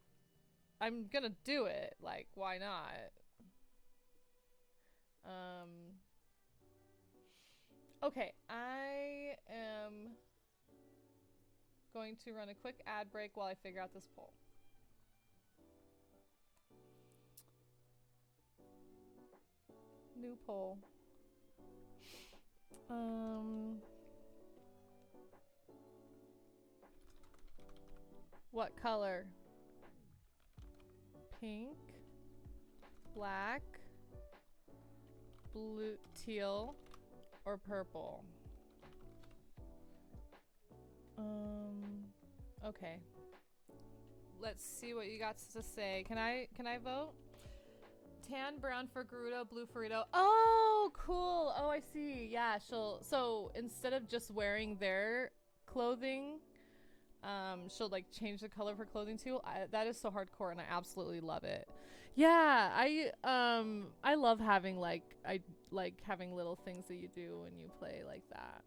I'm gonna do it. Like, why not? Okay, I am going to run a quick ad break while I figure out this poll. New poll. What color? Pink, black, blue, teal, or purple? Okay. Let's see what you got to say. Can I vote? Tan, brown for Gerudo, blue for Rito. Oh, cool. Oh, I see. Yeah, so instead of just wearing their clothing, she'll like change the color of her clothing too. That is so hardcore and I absolutely love it. Yeah, I love having I like having little things that you do when you play like that.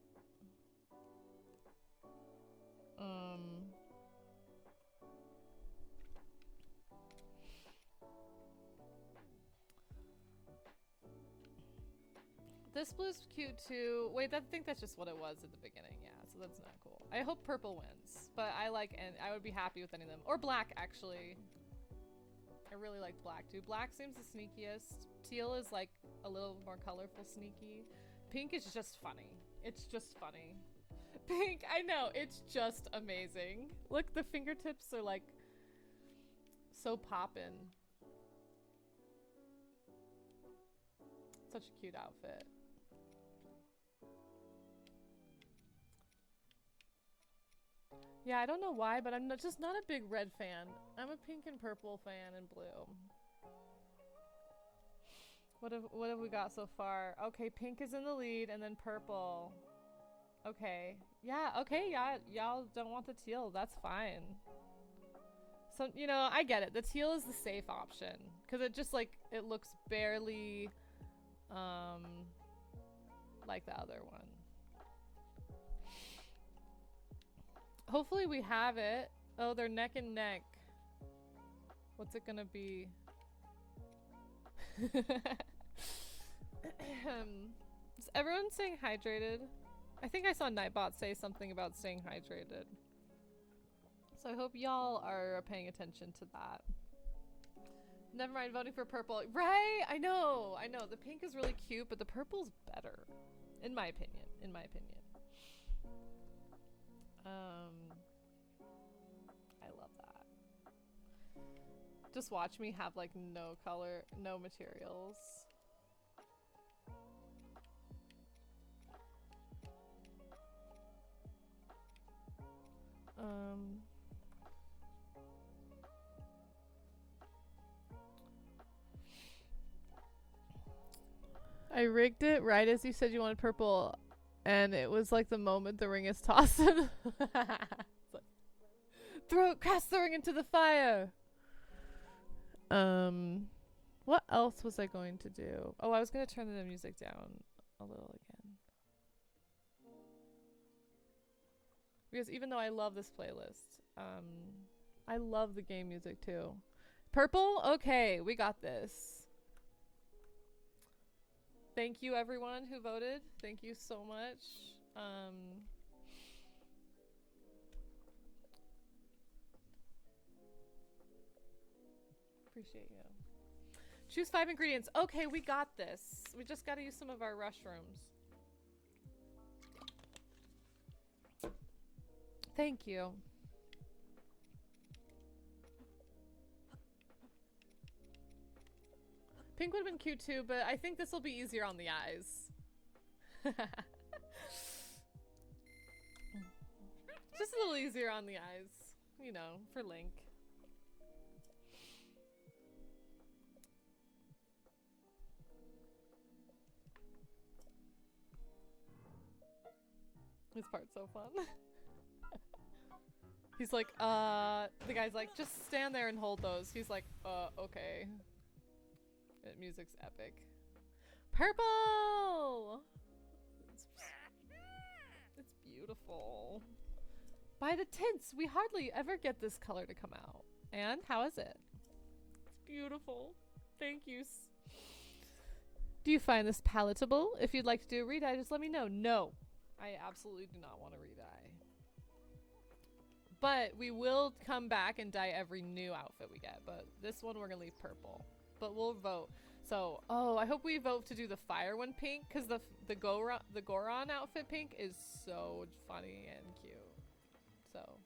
This blue's cute too. Wait, I think that's just what it was at the beginning. Yeah, so that's not cool. I hope purple wins, but I would be happy with any of them. Or black, actually. I really like black too. Black seems the sneakiest. Teal is like a little more colorful, sneaky. Pink is just funny. It's just funny. Pink, I know, it's just amazing. Look, the fingertips are like so poppin'. Such a cute outfit. Yeah, I don't know why, but I'm just not a big red fan. I'm a pink and purple fan and blue. What have we got so far? Okay, pink is in the lead and then purple. Okay. Yeah, okay, yeah, y'all don't want the teal. That's fine. So, you know, I get it. The teal is the safe option because it just like it looks barely like the other one. Hopefully we have it. Oh, they're neck and neck. What's it gonna be? Is everyone staying hydrated? I think I saw Nightbot say something about staying hydrated. So I hope y'all are paying attention to that. Never mind voting for purple. Right? I know. The pink is really cute, but the purple's better. In my opinion. I love that. Just watch me have like no color, no materials. I rigged it right as you said you wanted purple, and it was like the moment the ring is tossed. Like, cast the ring into the fire. What else was I going to do? Oh, I was going to turn the music down a little again. Because even though I love this playlist, I love the game music too. Purple? Okay, we got this. Thank you everyone who voted. Thank you so much. Appreciate you. Choose 5 ingredients. Okay, we got this. We just got to use some of our mushrooms. Thank you. Pink would have been cute too, but I think this will be easier on the eyes. Just a little easier on the eyes, you know, for Link. This part's so fun. He's like, the guy's like, just stand there and hold those. He's like, okay. That music's epic. Purple! It's beautiful. By the tints, we hardly ever get this color to come out. And how is it? It's beautiful. Thank you. Do you find this palatable? If you'd like to do a re-dye, just let me know. No, I absolutely do not want to re-dye. But we will come back and dye every new outfit we get. But this one we're gonna leave purple. But we'll vote. So, oh, I hope we vote to do the fire one pink, because the Goron outfit pink is so funny and cute. So,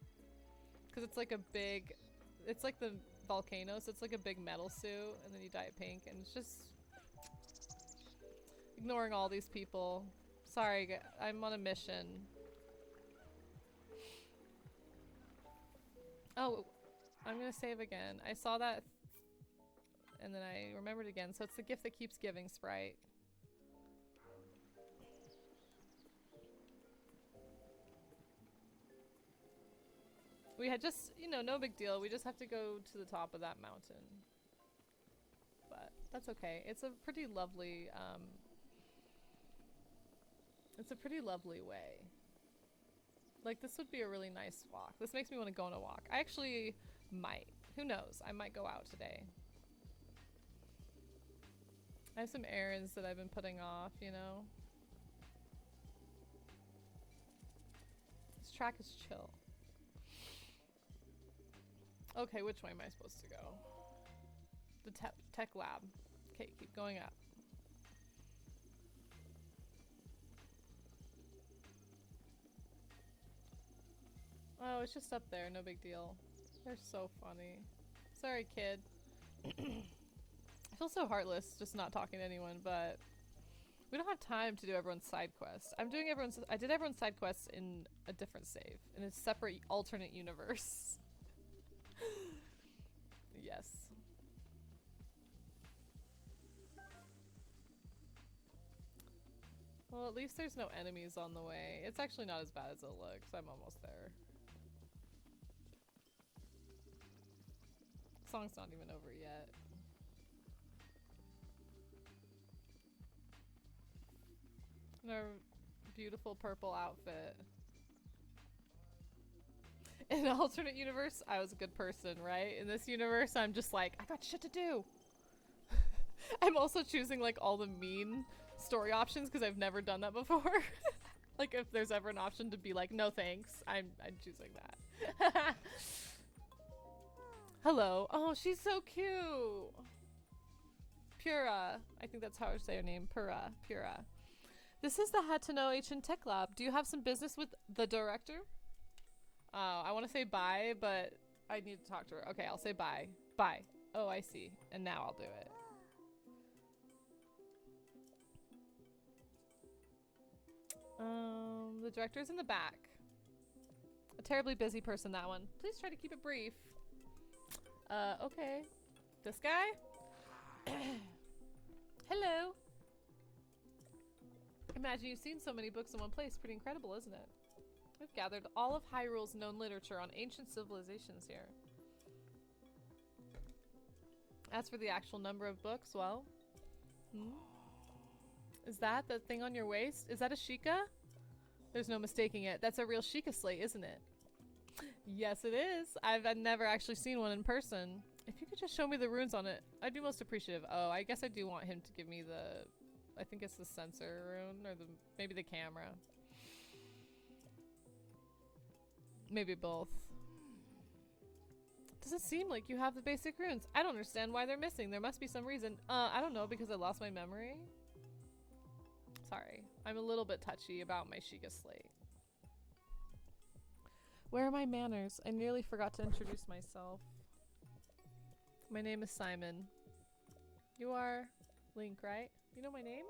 because it's like a big, it's like the volcano, so it's like a big metal suit, and then you dye it pink, and it's just ignoring all these people. Sorry, I'm on a mission. Oh, I'm gonna save again. I saw that and then I remembered again. So it's the gift that keeps giving sprite. We had just, you know, no big deal. We just have to go to the top of that mountain. But that's okay. It's a pretty lovely, way. Like, this would be a really nice walk. This makes me want to go on a walk. I actually might. Who knows? I might go out today. I have some errands that I've been putting off, you know? track is chill. Okay, which way am I supposed to go? The tech lab. Okay, keep going up. Oh, it's just up there, no big deal. They're so funny. Sorry, kid. I feel so heartless just not talking to anyone, but we don't have time to do everyone's side quests. I did everyone's side quests in a different save, in a separate alternate universe. Yes. Well, at least there's no enemies on the way. It's actually not as bad as it looks. I'm almost there. Song's not even over yet. And our beautiful purple outfit. In an alternate universe, I was a good person, right? In this universe, I'm just like, I got shit to do. I'm also choosing like all the mean story options because I've never done that before. Like if there's ever an option to be like, no thanks, I'm choosing that. Hello. Oh, she's so cute. Pura. I think that's how I say her name. Pura. This is the Hateno Ancient Tech Lab. Do you have some business with the director? I want to say bye, but I need to talk to her. Okay, I'll say bye. Bye. Oh, I see. And now I'll do it. The director's in the back. A terribly busy person, that one. Please try to keep it brief. Okay. This guy? Hello. Imagine you've seen so many books in one place. Pretty incredible, isn't it? We've gathered all of Hyrule's known literature on ancient civilizations here. As for the actual number of books, well... Is that the thing on your waist? Is that a Sheikah? There's no mistaking it. That's a real Sheikah slate, isn't it? Yes, it is. I've never actually seen one in person. If you could just show me the runes on it, I'd be most appreciative. Oh, I guess I do want him to give me the... I think it's the sensor rune, or maybe the camera. Maybe both. Doesn't seem like you have the basic runes. I don't understand why they're missing. There must be some reason. I don't know, because I lost my memory. Sorry. I'm a little bit touchy about my Sheikah slate. Where are my manners? I nearly forgot to introduce myself. My name is Simon. You are Link, right? You know my name?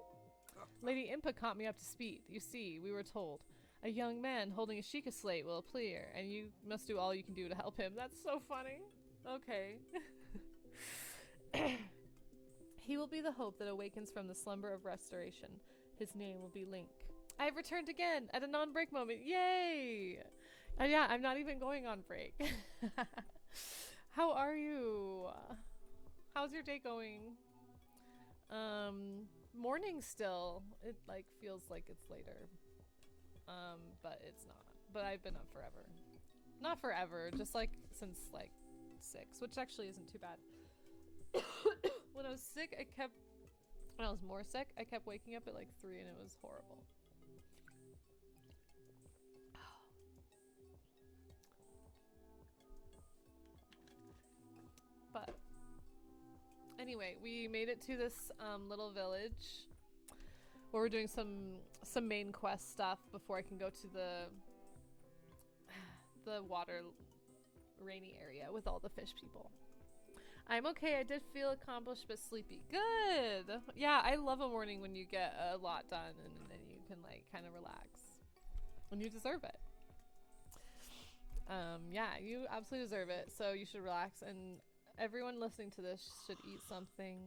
Lady Impa caught me up to speed. You see, we were told. A young man holding a Sheikah slate will appear, and you must do all you can do to help him. That's so funny. Okay. He will be the hope that awakens from the slumber of restoration. His name will be Link. I have returned again at a non-break moment. Yay! Yeah, I'm not even going on break. How are you? How's your day going? Morning still. It like feels like it's later. But it's not. But I've been up forever. Not forever, just like since like 6, which actually isn't too bad. When I was sick, when I was more sick, I kept waking up at like 3 and it was horrible. But anyway, we made it to this little village where we're doing some main quest stuff before I can go to the water rainy area with all the fish people. I'm okay. I did feel accomplished but sleepy. Good. Yeah, I love a morning when you get a lot done and then you can like kind of relax. And you deserve it. Yeah, you absolutely deserve it. So you should relax, and everyone listening to this should eat something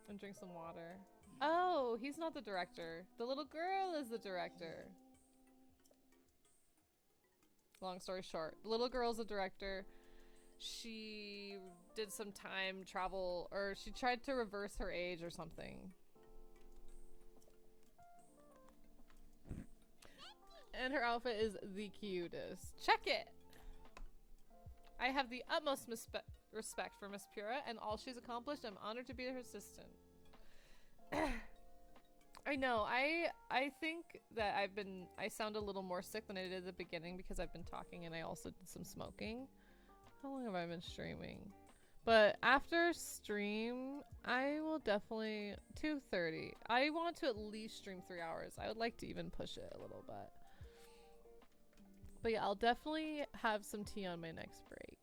and drink some water. Oh, he's not the director. The little girl is the director. Long story short, the little girl's the director. She did some time travel, or she tried to reverse her age or something. And her outfit is the cutest. Check it! I have the utmost respect for Miss Pura and all she's accomplished. I'm honored to be her assistant. I know. I think that I sound a little more sick than I did at the beginning because I've been talking and I also did some smoking. How long have I been streaming? But after stream, I will definitely 2:30. I want to at least stream 3 hours. I would like to even push it a little bit. But yeah, I'll definitely have some tea on my next break.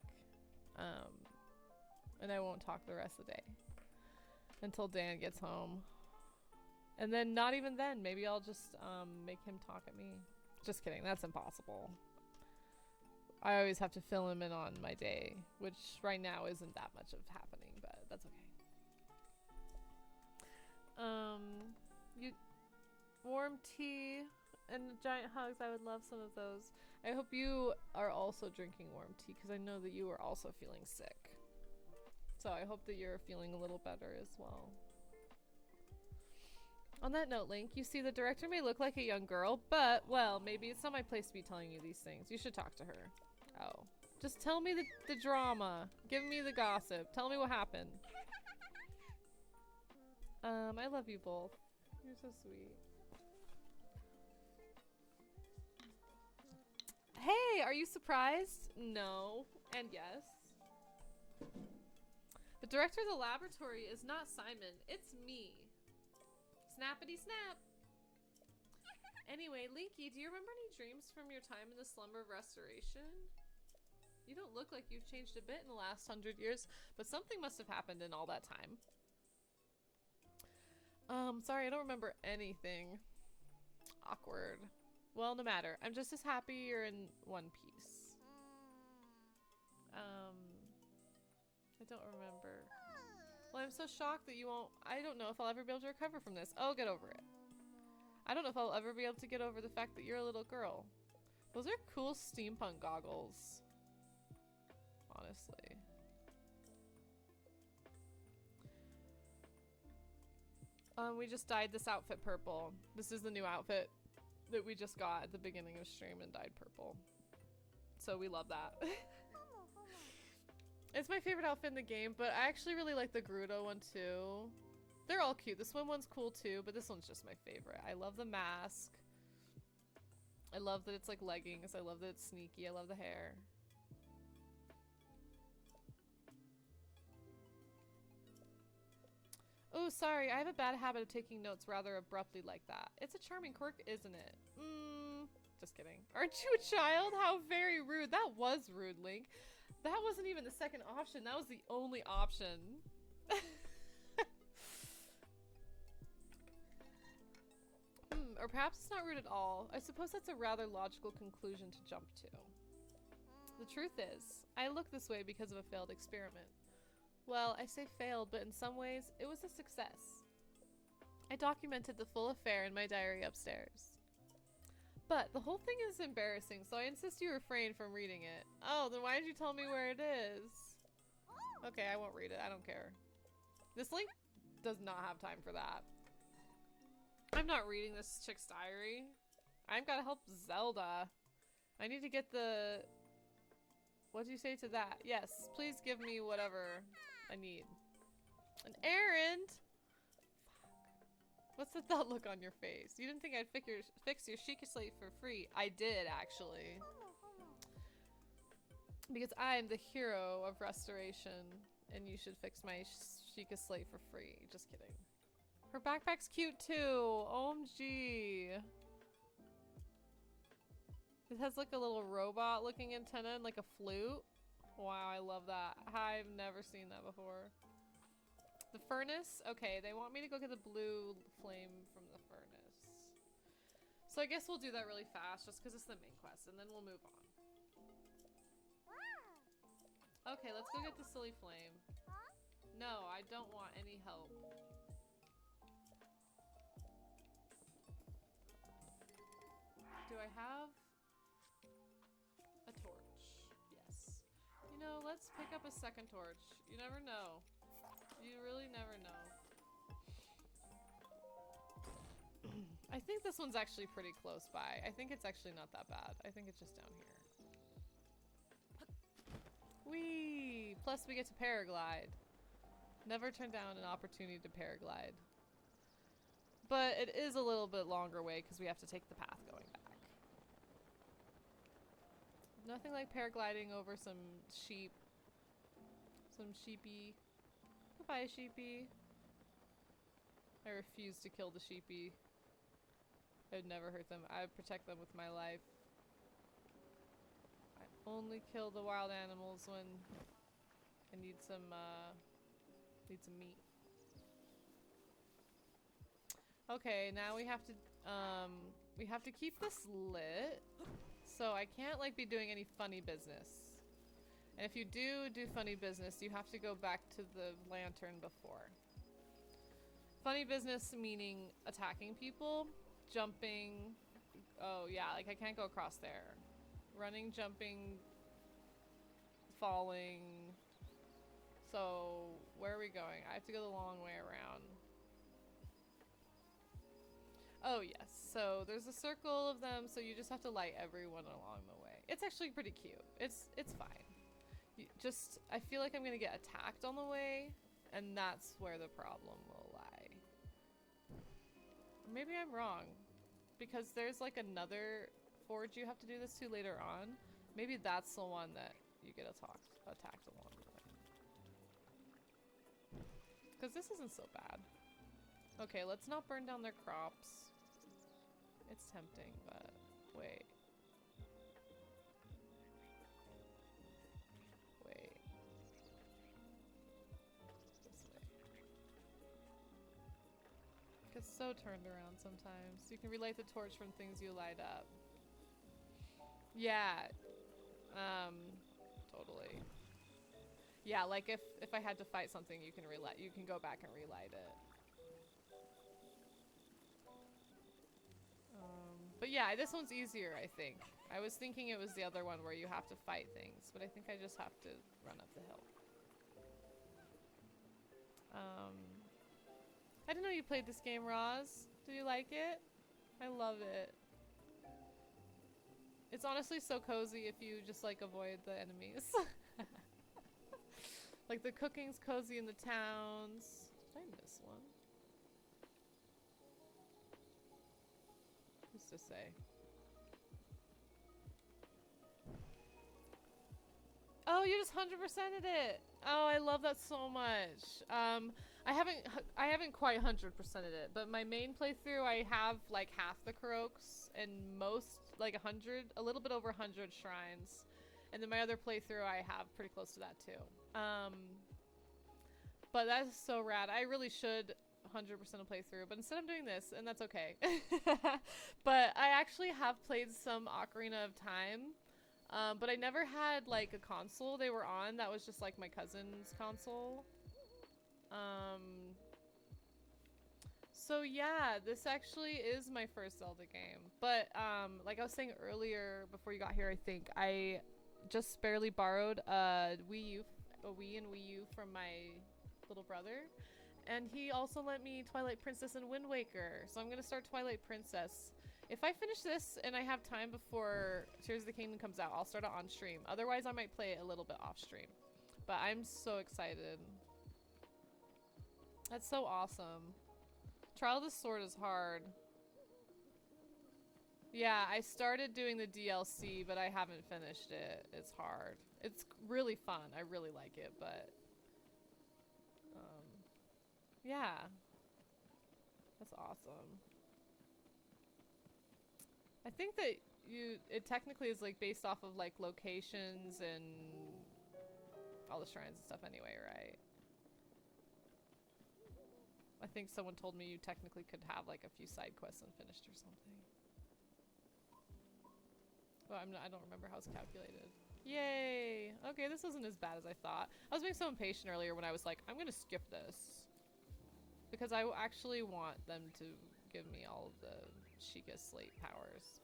And I won't talk the rest of the day until Dan gets home. And then not even then, maybe I'll just make him talk at me. Just kidding, that's impossible. I always have to fill him in on my day, which right now isn't that much of happening, but that's okay. You warm tea and giant hugs. I would love some of those. I hope you are also drinking warm tea because I know that you are also feeling sick. So I hope that you're feeling a little better as well. On that note, Link, you see the director may look like a young girl, but, well, maybe it's not my place to be telling you these things. You should talk to her. Oh. Just tell me the drama. Give me the gossip. Tell me what happened. I love you both. You're so sweet. Hey, are you surprised? No. And yes. The director of the laboratory is not Simon. It's me. Snappity snap. Anyway, Linky, do you remember any dreams from your time in the slumber of restoration? You don't look like you've changed a bit in the last 100 years, but something must have happened in all that time. Sorry, I don't remember anything. Awkward. Well, no matter. I'm just as happy you're in one piece. I don't remember. Well, I'm so shocked that you won't. I don't know if I'll ever be able to recover from this. Oh, get over it. I don't know if I'll ever be able to get over the fact that you're a little girl. Those are cool steampunk goggles. Honestly. We just dyed this outfit purple. This is the new outfit that we just got at the beginning of stream and dyed purple. So we love that. It's my favorite outfit in the game, but I actually really like the Gerudo one too. They're all cute. The swim one's cool too, but this one's just my favorite. I love the mask. I love that it's like leggings. I love that it's sneaky. I love the hair. Oh, sorry. I have a bad habit of taking notes rather abruptly like that. It's a charming quirk, isn't it? Just kidding. Aren't you a child? How very rude. That was rude, Link. That wasn't even the second option. That was the only option. Or perhaps it's not rude at all. I suppose that's a rather logical conclusion to jump to. The truth is, I look this way because of a failed experiment. Well, I say failed, but in some ways, it was a success. I documented the full affair in my diary upstairs. But the whole thing is embarrassing, so I insist you refrain from reading it. Oh, then why did you tell me where it is? Okay, I won't read it. I don't care. This Link does not have time for that. I'm not reading this chick's diary. I've got to help Zelda. I need to get the... What do you say to that? Yes, please give me whatever I need. An errand? What's the thought look on your face? You didn't think I'd fix your Sheikah slate for free. I did, actually. Because I'm the hero of restoration, and you should fix my Sheikah slate for free. Just kidding. Her backpack's cute, too. OMG. It has like a little robot-looking antenna and like a flute. Wow, I love that. I've never seen that before. The furnace? Okay, they want me to go get the blue flame from the furnace. So I guess we'll do that really fast just because it's the main quest, and then we'll move on. Okay, let's go get the silly flame. No, I don't want any help. Do I have a torch? Yes. You know, let's pick up a second torch. You never know. You really never know. I think this one's actually pretty close by. I think it's actually not that bad. I think it's just down here. Whee! Plus we get to paraglide. Never turn down an opportunity to paraglide. But it is a little bit longer way because we have to take the path going back. Nothing like paragliding over some sheep. Some sheepy. Goodbye, sheepy. I refuse to kill the sheepy. I would never hurt them. I would protect them with my life. I only kill the wild animals when I need some meat. Okay, now we have to keep this lit. So I can't like be doing any funny business. And if you do funny business, you have to go back to the lantern before. Funny business meaning attacking people, jumping. Oh yeah, like I can't go across there. Running, jumping, falling. So where are we going? I have to go the long way around. Oh yes, so there's a circle of them, so you just have to light everyone along the way. It's actually pretty cute. It's fine. I feel like I'm gonna get attacked on the way, and that's where the problem will lie. Or maybe I'm wrong, because there's like another forge you have to do this to later on. Maybe that's the one that you get attacked along the way. Because this isn't so bad. Okay, let's not burn down their crops. It's tempting, but wait. Wait. This way. Gets so turned around sometimes. You can relight the torch from things you light up. Yeah. Totally. Yeah, like if I had to fight something, you can go back and relight it. But yeah, this one's easier, I think. I was thinking it was the other one where you have to fight things, but I think I just have to run up the hill. I didn't know you played this game, Roz. Do you like it? I love it. It's honestly so cozy if you just like avoid the enemies. Like the cooking's cozy in the towns. Did I miss one? Who's to say? Oh, you just 100%ed it. Oh, I love that so much. I haven't quite 100%ed it, but my main playthrough I have like half the koroks and most like 100, a little bit over 100 shrines. And then my other playthrough I have pretty close to that too. But that's so rad. I really should 100% a playthrough, but instead I'm doing this, and that's okay. But I actually have played some Ocarina of Time, but I never had like a console they were on. That was just like my cousin's console. So yeah, this actually is my first Zelda game. But like I was saying earlier before you got here, I think I just barely borrowed a Wii and Wii U from my little brother. And he also lent me Twilight Princess and Wind Waker. So I'm going to start Twilight Princess. If I finish this and I have time before Tears of the Kingdom comes out, I'll start it on stream. Otherwise, I might play it a little bit off stream. But I'm so excited. That's so awesome. Trial of the Sword is hard. Yeah, I started doing the DLC, but I haven't finished it. It's hard. It's really fun. I really like it, but... yeah. That's awesome. I think that it technically is like based off of like locations and all the shrines and stuff anyway, right? I think someone told me you technically could have like a few side quests unfinished or something. Well, I don't remember how it's calculated. Yay! Okay, this wasn't as bad as I thought. I was being so impatient earlier when I was like, I'm gonna skip this. Because I actually want them to give me all of the Sheikah Slate powers.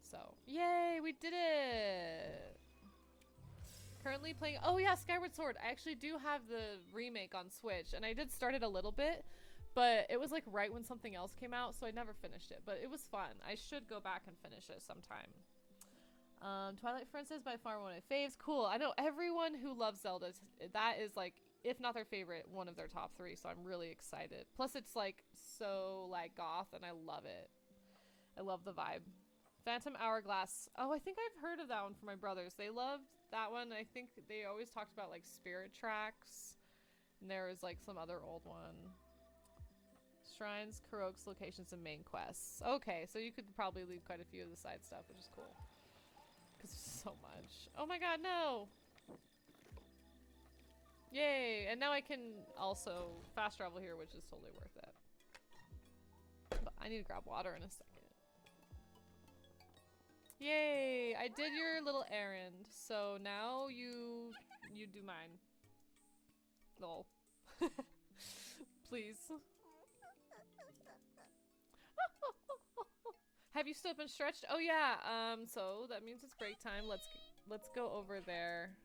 So, yay! We did it! Currently playing... Oh yeah, Skyward Sword! I actually do have the remake on Switch, and I did start it a little bit, but it was like right when something else came out, so I never finished it. But it was fun. I should go back and finish it sometime. Twilight Princess by far one of my faves. Cool. I know everyone who loves Zelda, that is like if not their favorite, one of their top 3. So I'm really excited. Plus it's like so like goth and I love it. I love the vibe. Phantom Hourglass. Oh, I think I've heard of that one from my brothers. They loved that one. I think they always talked about like Spirit Tracks. And there was like some other old one. Shrines, Korok's, locations, and main quests. Okay, so you could probably leave quite a few of the side stuff, which is cool. Because there's so much. Oh my god, no! Yay! And now I can also fast travel here, which is totally worth it. But I need to grab water in a second. Yay! I did your little errand, so now you do mine. Lol. Please. Have you still been stretched? Oh yeah. So that means it's break time. Let's go over there.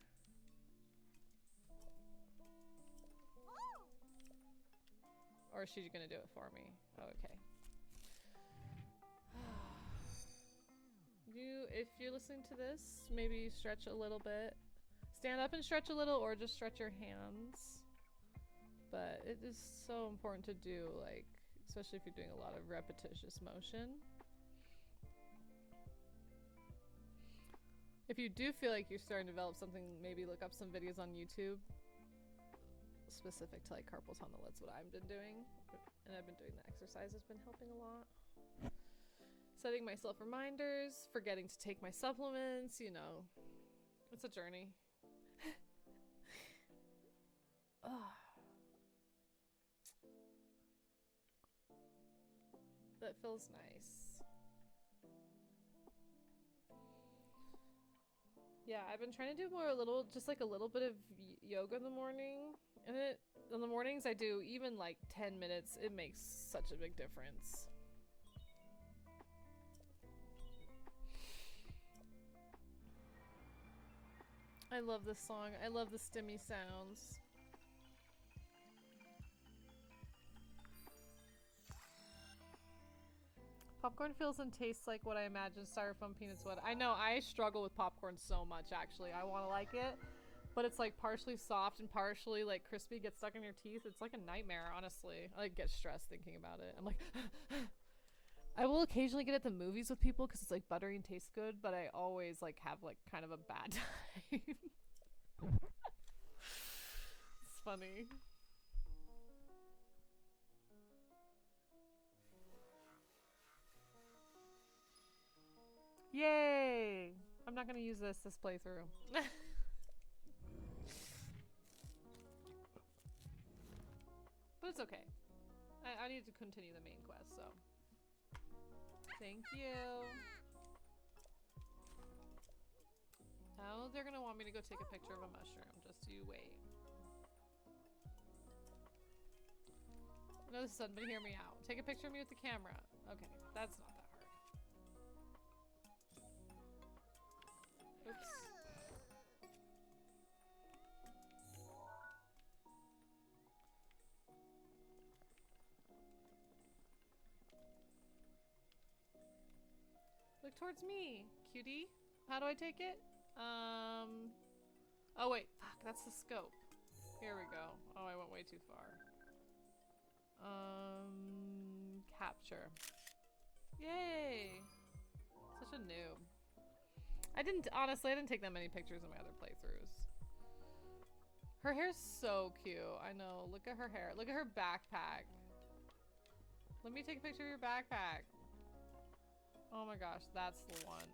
Or is she gonna do it for me? Oh, okay. If you're listening to this, maybe stretch a little bit. Stand up and stretch a little, or just stretch your hands. But it is so important to do, like, especially if you're doing a lot of repetitious motion. If you do feel like you're starting to develop something, maybe look up some videos on YouTube specific to like carpal tunnel. That's what I've been doing. And I've been doing the exercise has been helping a lot. Setting myself reminders, forgetting to take my supplements, you know. It's a journey. That feels nice. Yeah, I've been trying to do more just like a little bit of yoga in the morning. And in the mornings I do even like 10 minutes. It makes such a big difference. I love this song. I love the stimmy sounds. Popcorn feels and tastes like what I imagine styrofoam peanuts would. I know, I struggle with popcorn so much, actually. I want to like it, but it's like partially soft and partially like crispy, gets stuck in your teeth. It's like a nightmare, honestly. I like get stressed thinking about it. I'm like, I will occasionally get at the movies with people because it's like buttery and tastes good, but I always like have like kind of a bad time. It's funny. Yay! I'm not gonna use this playthrough. But it's okay. I need to continue the main quest, so. Thank you. Oh, they're gonna want me to go take a picture of a mushroom. Just you wait. No, this son, but hear me out. Take a picture of me with the camera. Okay, that's not that hard. Oops. Look towards me, cutie. How do I take it? Oh wait, fuck, that's the scope. Here we go. Oh, I went way too far. Capture. Yay! Such a noob. Honestly, I didn't take that many pictures in my other playthroughs. Her hair's so cute. I know. Look at her hair. Look at her backpack. Let me take a picture of your backpack. Oh my gosh, that's the one.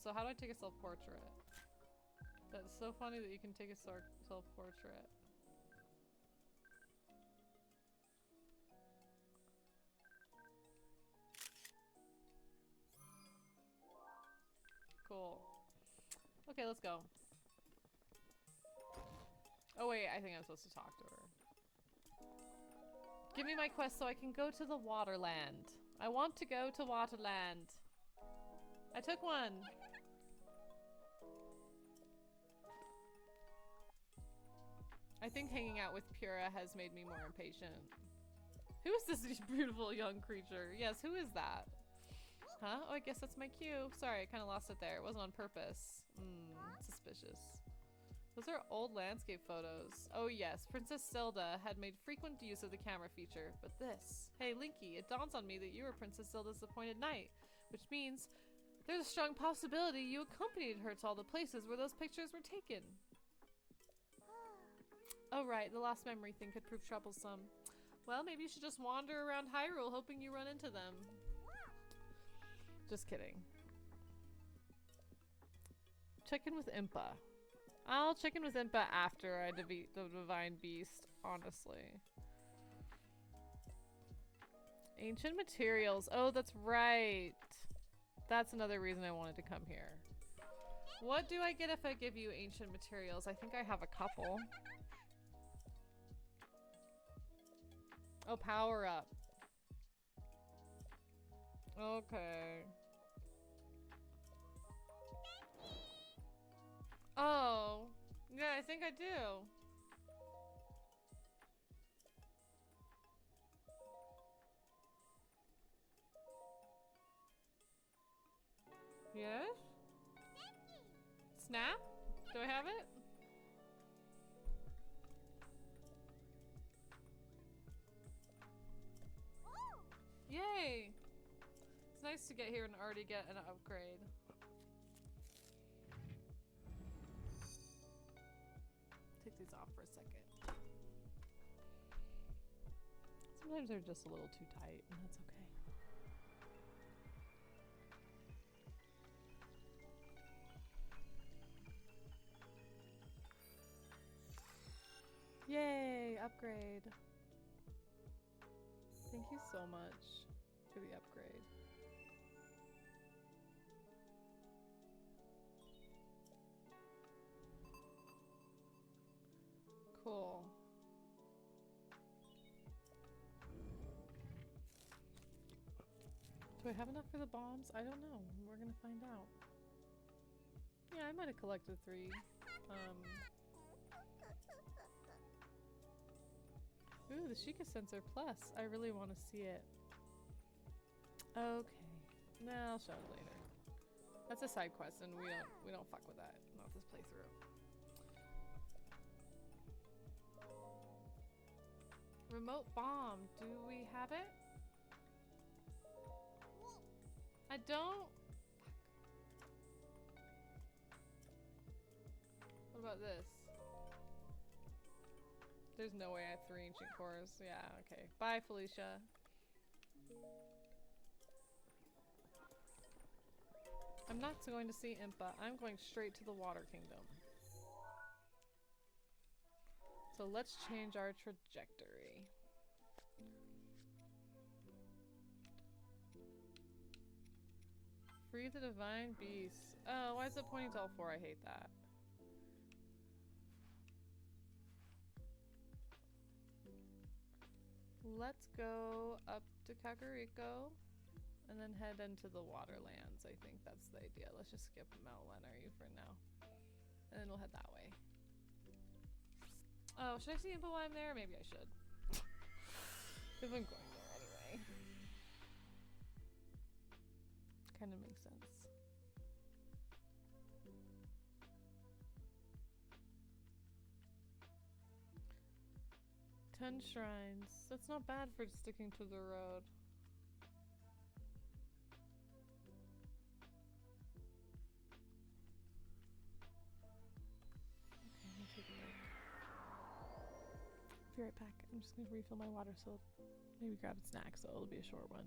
So how do I take a self-portrait? That's so funny that you can take a self-portrait. Cool. Okay, let's go. Oh wait, I think I'm supposed to talk to her. Give me my quest so I can go to the Waterland. I want to go to Waterland. I took one. I think hanging out with Pura has made me more impatient. Who is this beautiful young creature? Yes, who is that? Huh? Oh, I guess that's my cue. Sorry, I kind of lost it there. It wasn't on purpose. Suspicious. Those are old landscape photos. Oh yes, Princess Zelda had made frequent use of the camera feature, but this... Hey Linky, it dawns on me that you were Princess Zelda's appointed knight, which means there's a strong possibility you accompanied her to all the places where those pictures were taken. Oh right, the lost memory thing could prove troublesome. Well, maybe you should just wander around Hyrule hoping you run into them. Just kidding. Check in with Impa. I'll check in with Impa after I defeat the Divine Beast, honestly. Ancient materials. Oh, that's right. That's another reason I wanted to come here. What do I get if I give you ancient materials? I think I have a couple. Oh, power up. Okay. Oh, yeah, I think I do. Yes? Snap? Do I have it? Yay! It's nice to get here and already get an upgrade. Take these off for a second. Sometimes they're just a little too tight, and that's okay. Yay! Upgrade. Thank you so much for the upgrade. Cool. Do I have enough for the bombs? I don't know. We're gonna find out. Yeah, I might have collected 3. Ooh, the Sheikah Sensor Plus. I really want to see it. Okay. No, I'll show it later. That's a side quest and we don't fuck with that. Not this playthrough. Remote bomb. Do we have it? I don't. What about this? There's no way I have 3 ancient cores. Yeah, okay. Bye, Felicia. I'm not going to see Impa. I'm going straight to the Water Kingdom. So let's change our trajectory. Free the Divine Beast. Oh, why is it pointing to all 4? I hate that. Let's go up to Kakariko and then head into the Waterlands. I think that's the idea. Let's just skip Mount Lanaryu for now. And then we'll head that way. Oh, should I see Impa while I'm there? Maybe I should. If I'm going there anyway. Kind of makes sense. Ten shrines. That's not bad for sticking to the road. Okay, let me take a break. Be right back. I'm just gonna refill my water, so maybe grab a snack, so it'll be a short one.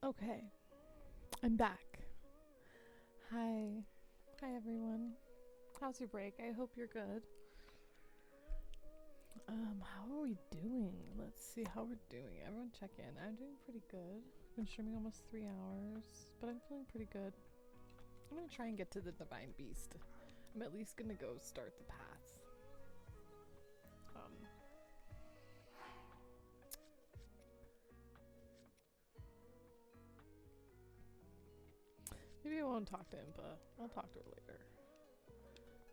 Okay, I'm back. Hi. Hi, everyone. How's your break? I hope you're good. How are we doing? Let's see how we're doing. Everyone check in. I'm doing pretty good. Been streaming almost 3 hours, but I'm feeling pretty good. I'm gonna try and get to the Divine Beast. I'm at least gonna go start the path. Maybe I won't talk to Impa. I'll talk to her later.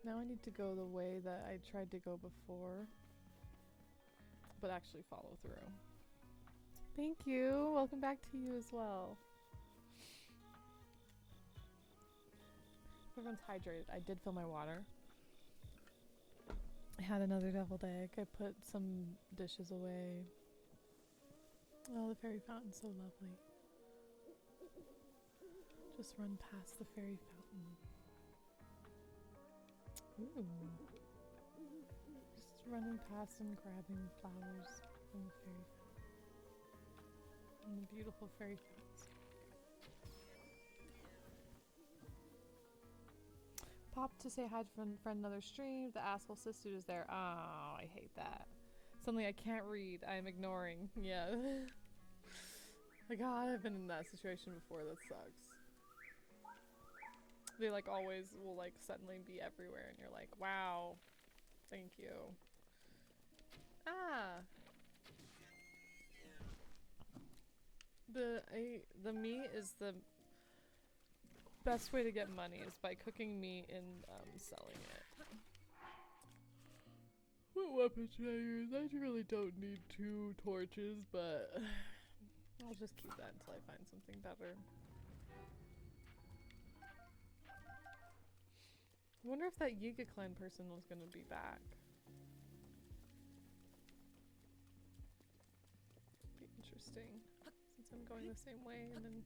Now I need to go the way that I tried to go before, but actually follow through. Thank you. Welcome back to you as well. Everyone's hydrated. I did fill my water. I had another deviled egg. I put some dishes away. Oh, the fairy fountain's so lovely. Just run past the fairy fountain. Ooh. Just running past and grabbing flowers from the fairy fountain. And the beautiful fairy fountains. Popped to say hi to friend another stream. The asshole sister is there. Oh, I hate that. Something I can't read. I'm ignoring. Yeah. Like, God, I've been in that situation before. That sucks. They like always will like suddenly be everywhere and you're like, wow, thank you. Ah. The meat is the best way to get money is by cooking meat and selling it. What weapon should I use? I really don't need 2 torches, but I'll just keep that until I find something better. I wonder if that Yiga clan person was gonna be back. Be interesting. Since I'm going the same way and then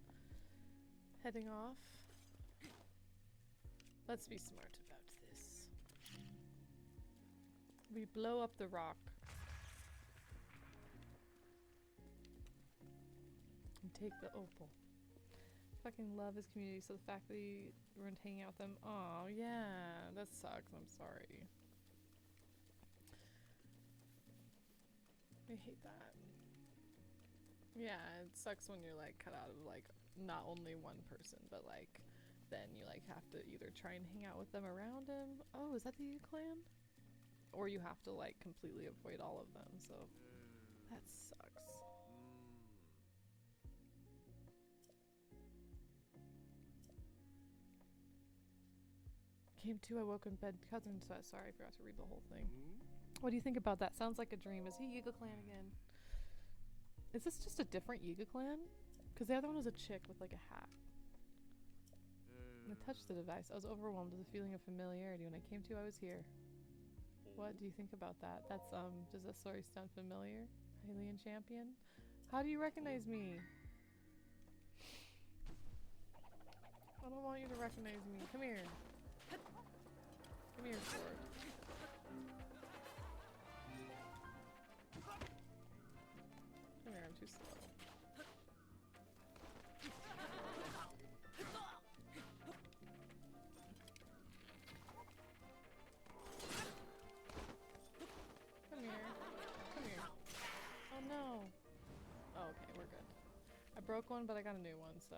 heading off. Let's be smart about this. We blow up the rock. And take the opal. Fucking love his community, so the fact that he weren't hanging out with them. Oh yeah, that sucks. I'm sorry. I hate that. Yeah, it sucks when you're like cut out of like not only one person, but like then you like have to either try and hang out with them around him. Oh, is that the Yiga clan? Or you have to like completely avoid all of them, so that sucks. Came to, I woke in bed, cousin, so sorry, I forgot to read the whole thing. What do you think about that? Sounds like a dream. Is he Yiga clan again? Is this just a different Yiga clan? Because the other one was a chick with like a hat. And I touched the device. I was overwhelmed with a feeling of familiarity. When I came to, I was here. What do you think about that? That's, does that story sound familiar? Alien champion? How do you recognize me? I don't want you to recognize me. Come here. Come here, sword. Come here, I'm too slow. Come here. Come here. Oh no. Oh, okay, we're good. I broke one, but I got a new one, so.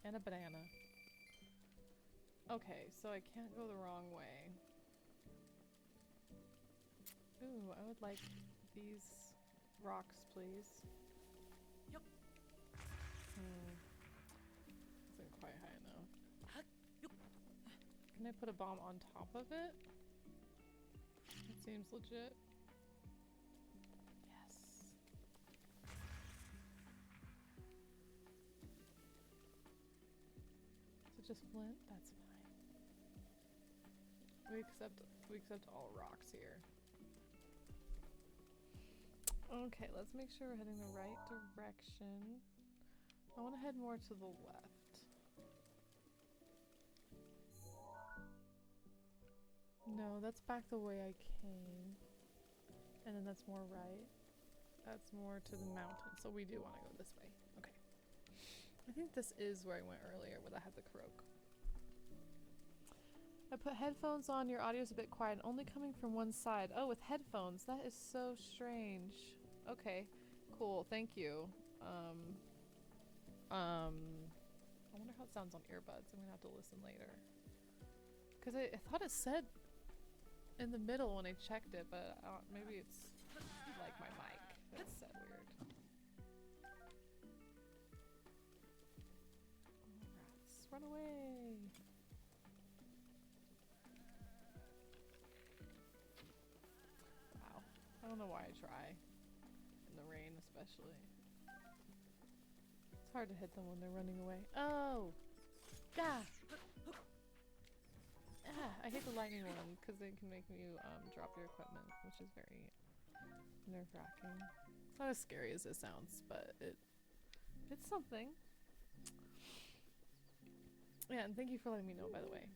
And a banana. Okay, so I can't go the wrong way. Ooh, I would like these rocks, please. Yep. Isn't quite high enough. Can I put a bomb on top of it? It seems legit. Yes. Is it just flint? That's fine. We accept all rocks here. Okay, let's make sure we're heading the right direction. I want to head more to the left. No, that's back the way I came. And then that's more right. That's more to the mountain. So we do want to go this way. Okay. I think this is where I went earlier, where I had the korok. I put headphones on, your audio's a bit quiet, only coming from one side. Oh, with headphones, that is so strange. Okay, cool, thank you. I wonder how it sounds on earbuds. I'm gonna have to listen later. Cause I thought it said in the middle when I checked it, but maybe it's like my mic that it said weird. Oh, rats, run away! Wow, I don't know why I try. In the rain especially. It's hard to hit them when they're running away. Oh! Gah! Ah, I hate the lightning one because they can make you drop your equipment, which is very nerve-wracking. It's not as scary as it sounds, but it's something. Yeah, and thank you for letting me know, by the way.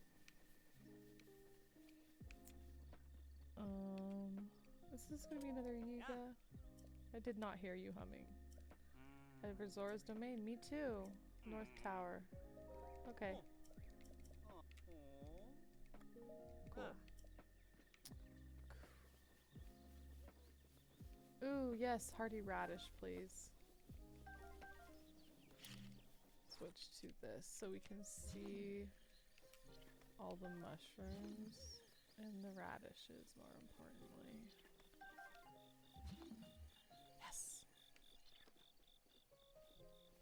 Is this gonna be another Yiga? I did not hear you humming. Over Zora's domain, me too. North Tower. Okay. Cool. Ooh, yes, hearty radish, please. Switch to this so we can see all the mushrooms and the radishes, more importantly. Yes!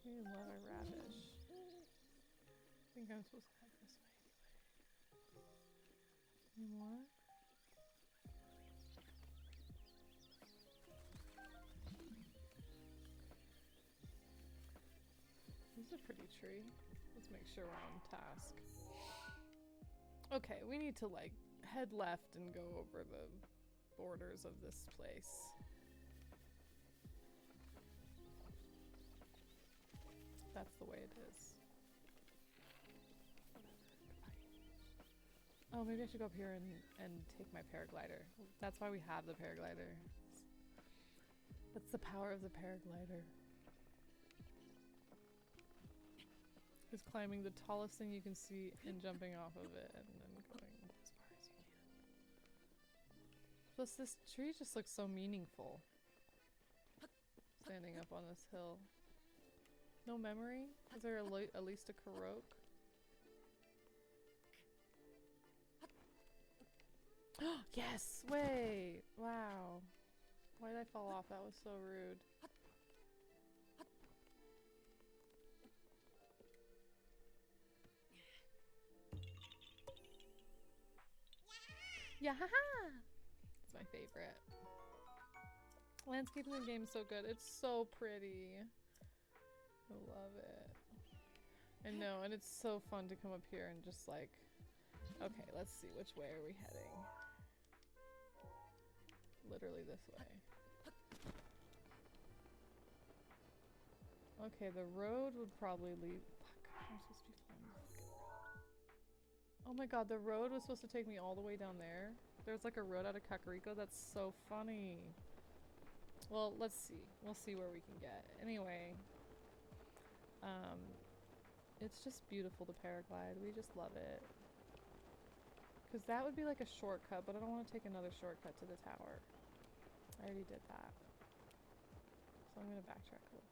We love our radish. I think I'm supposed to head this way anyway. Any more? This is a pretty tree. Let's make sure we're on task. Okay, we need to like head left and go over the borders of this place. That's the way it is. Oh, maybe I should go up here and take my paraglider. That's why we have the paraglider. That's the power of the paraglider. Is climbing the tallest thing you can see and jumping off of it and then going as far as you can. Plus this tree just looks so meaningful. Standing up on this hill. No memory? Is there at least a korok? Yes! Wait! Wow. Why did I fall off? That was so rude. Yeah, haha! It's my favorite. Landscaping in the game is so good. It's so pretty. I love it. I know, and it's so fun to come up here and just like, okay, let's see, which way are we heading? Literally this way. Okay, the road would probably lead. Fuck, I'm supposed to be following the fucking road. Oh my god, the road was supposed to take me all the way down there. There's like a road out of Kakariko. That's so funny. Well, let's see. We'll see where we can get. Anyway, it's just beautiful to paraglide. We just love it. Because that would be like a shortcut, but I don't want to take another shortcut to the tower. I already did that. So I'm going to backtrack a little.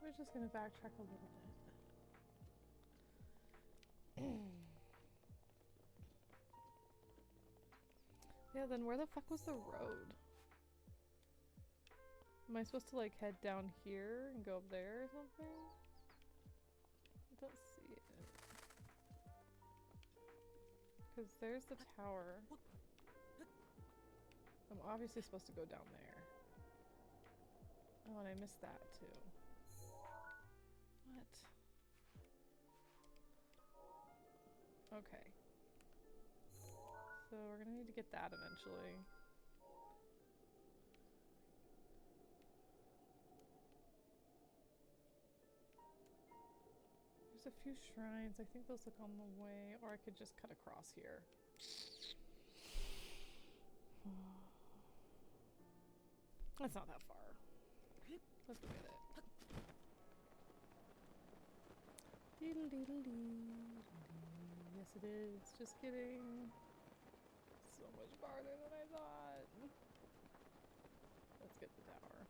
We're just going to backtrack a little bit. Yeah, then where the fuck was the road? Am I supposed to like head down here and go up there or something? I don't see it. Because there's the tower. I'm obviously supposed to go down there. Oh, and I missed that too. What? Okay. So we're gonna need to get that eventually. There's a few shrines. I think those look on the way, or I could just cut across here. That's not that far. Let's go get it. Deedle deedle dee. Yes it is. Just kidding. So much farther than I thought. Let's get the tower.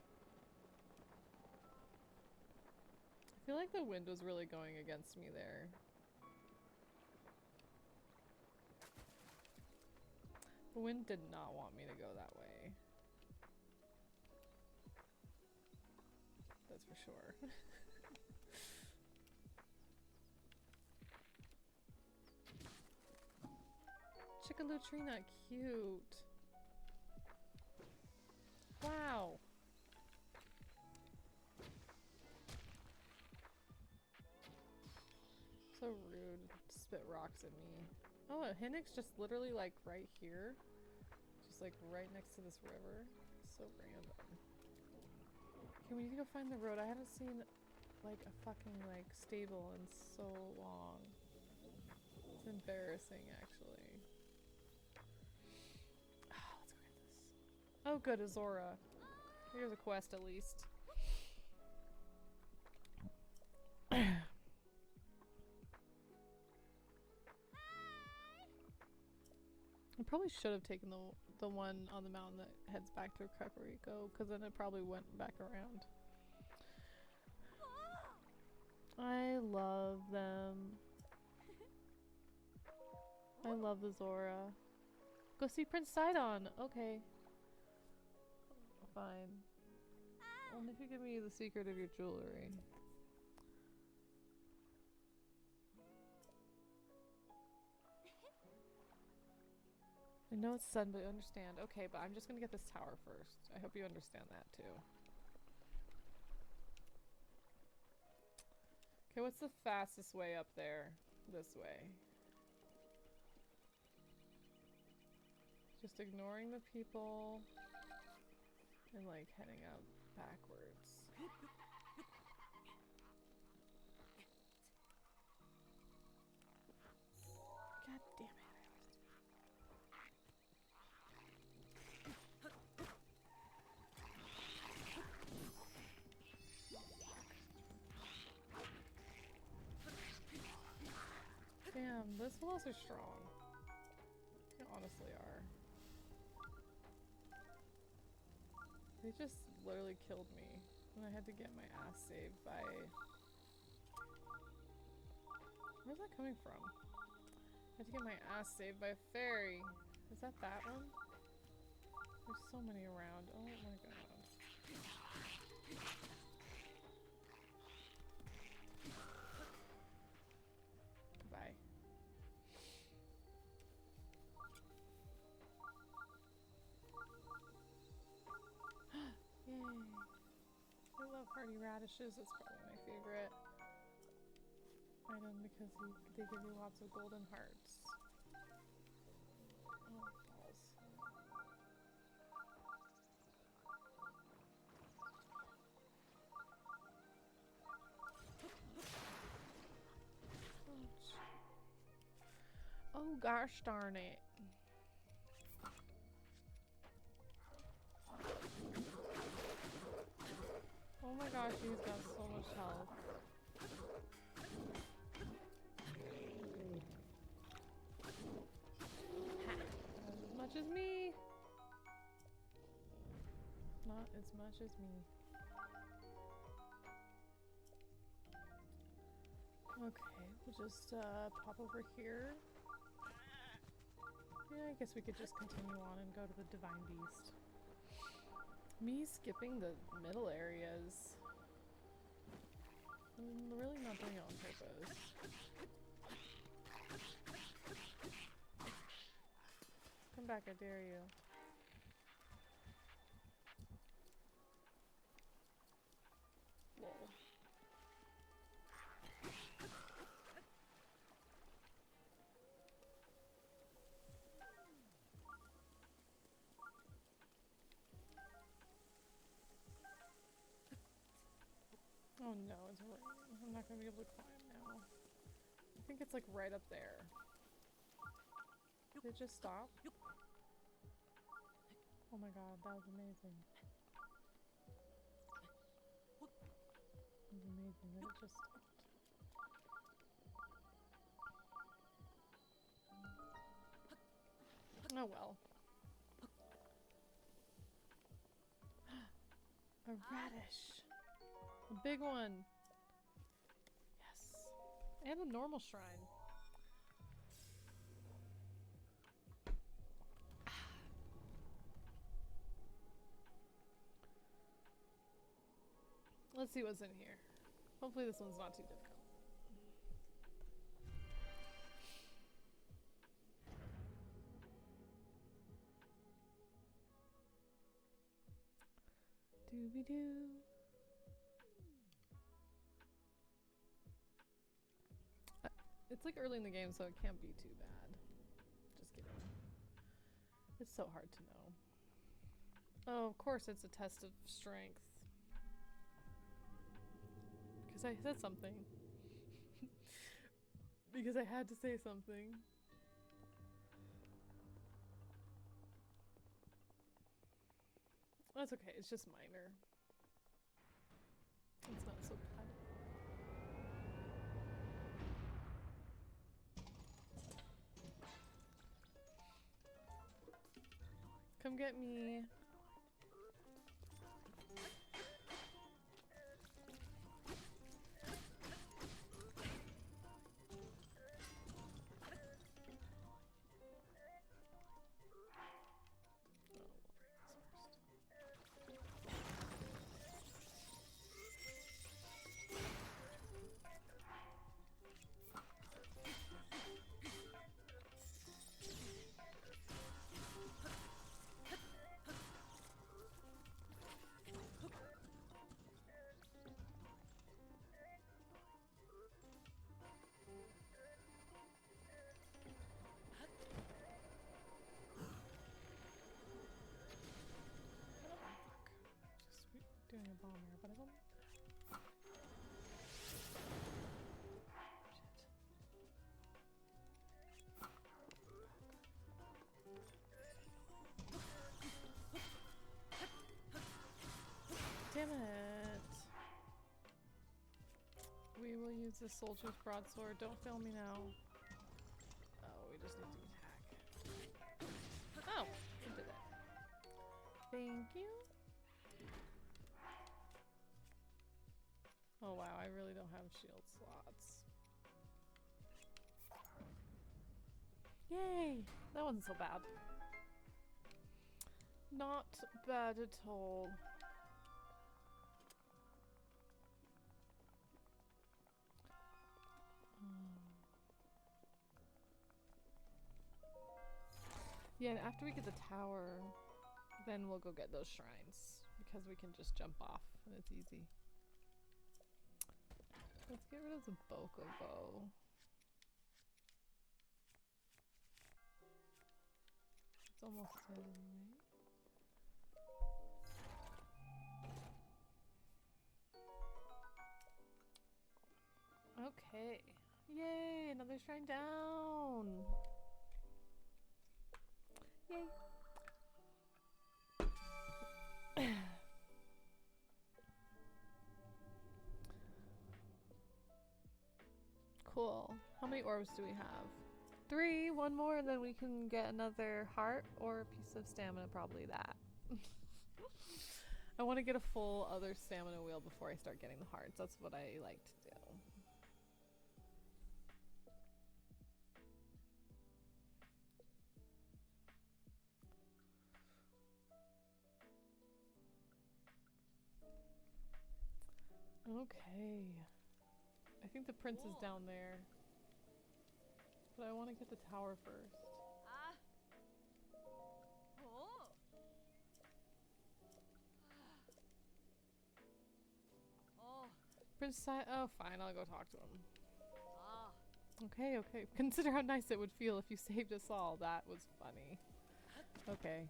I feel like the wind was really going against me there. The wind did not want me to go that way. That's for sure. Chickalutrina, cute. Wow. So rude to spit rocks at me. Oh, Hinnick's just literally like right here. Just like right next to this river. So random. Okay, we need to go find the road. I haven't seen like a fucking like stable in so long. It's embarrassing actually. Oh, let's go get this. Oh good, Azora. Here's a quest at least. I probably should have taken the one on the mountain that heads back to Kakariko, because then it probably went back around. I love them. I love the Zora. Go see Prince Sidon! Okay. Fine. Only if you give me the secret of your jewelry. I know it's sudden, but I understand. Okay, but I'm just gonna get this tower first. I hope you understand that too. Okay, what's the fastest way up there? This way. Just ignoring the people and like heading up backwards. God damn it. Damn, those walls are strong. They honestly are. They just literally killed me. And I had to get my ass saved by... Where's that coming from? I had to get my ass saved by a fairy. Is that one? There's so many around. Oh my god. Goodbye. Yay. I love hardy radishes. It's probably my favorite item because they give you lots of golden hearts. Oh, balls. Oh gosh darn it. Oh my gosh, he's got so much health. Not as much as me. Not as much as me. Okay, we'll just pop over here. Yeah, I guess we could just continue on and go to the Divine Beast. Me skipping the middle areas. I'm really not doing it on purpose. Come back, I dare you. Lol. Oh no, it's raining. I'm not gonna be able to climb now. I think it's like right up there. Did it just stop? Oh my god, that was amazing. something that it just stopped. Oh well. A radish. A big one. Yes. And a normal shrine. Let's see what's in here. Hopefully this one's not too difficult. Dooby-doo. It's like early in the game, so it can't be too bad. Just kidding. It's so hard to know. Oh, of course it's a test of strength. Because I said something. Because I had to say something. That's okay, it's just minor. It's not so bad. Come get me. Doing a bomb here, but I don't. Shit. Damn it. We will use the soldier's broadsword. Don't fail me now. Oh, we just need to attack. Oh, we did it. Thank you. Oh wow, I really don't have shield slots. Yay! That wasn't so bad. Not bad at all. Yeah, and after we get the tower, then we'll go get those shrines. Because we can just jump off and it's easy. Let's get rid of the Bokobo. It's almost dead anyway. Okay. Yay! Another shrine down! Yay! Cool. How many orbs do we have? 3. One more and then we can get another heart or a piece of stamina, probably that. I want to get a full other stamina wheel before I start getting the hearts. That's what I like to do. Okay. I think the prince is down there. But I want to get the tower first. Prince Sidon. Oh, fine. I'll go talk to him. Okay, okay. Consider how nice it would feel if you saved us all. That was funny. Okay.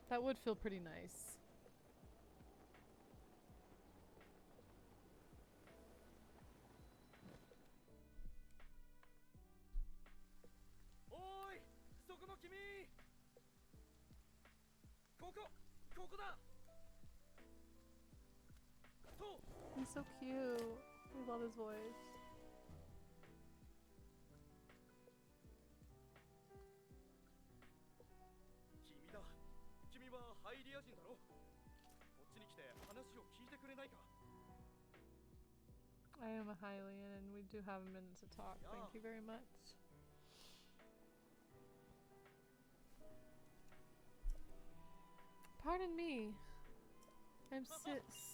That would feel pretty nice. He's so cute. I love his voice. I am a Hylian and we do have a minute to talk. Thank you very much. Pardon me. I'm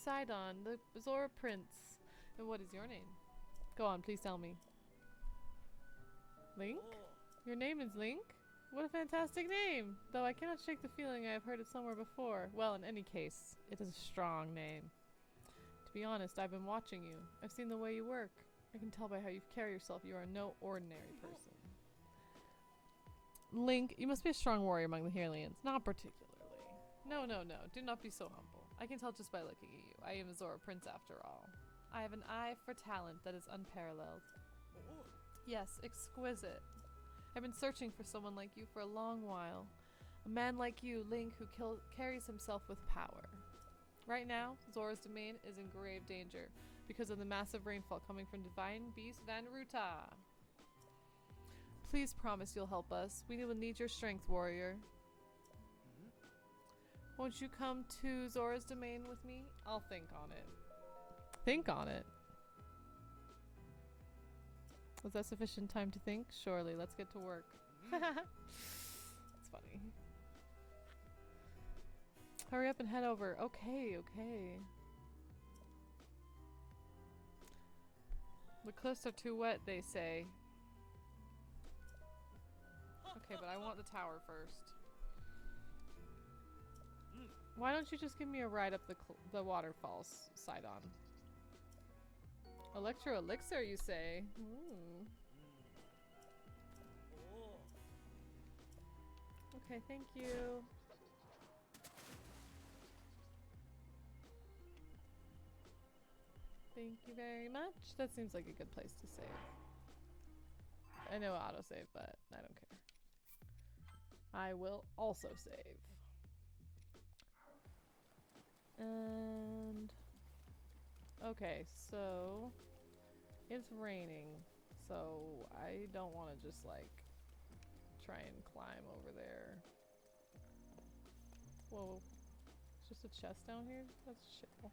Sidon, the Zora Prince. And what is your name? Go on, please tell me. Link? Your name is Link? What a fantastic name! Though I cannot shake the feeling I have heard it somewhere before. Well, in any case, it is a strong name. To be honest, I've been watching you. I've seen the way you work. I can tell by how you carry yourself you are no ordinary person. Link, you must be a strong warrior among the Hylians. Not particularly. No. Do not be so humble. I can tell just by looking at you. I am a Zora Prince after all. I have an eye for talent that is unparalleled. Yes, exquisite. I've been searching for someone like you for a long while. A man like you, Link, who carries himself with power. Right now, Zora's domain is in grave danger because of the massive rainfall coming from Divine Beast Van Ruta. Please promise you'll help us. We will need your strength, warrior. Won't you come to Zora's domain with me? I'll think on it. Think on it? Was that sufficient time to think? Surely. Let's get to work. It's funny. Hurry up and head over. Okay. The cliffs are too wet, they say. Okay, but I want the tower first. Why don't you just give me a ride up the waterfalls, Sidon? Electro elixir, you say? Okay, thank you. Thank you very much. That seems like a good place to save. I know autosave, but I don't care. I will also save. And okay, so it's raining, so I don't want to just like try and climb over there. Whoa, it's just a chest down here? That's chill.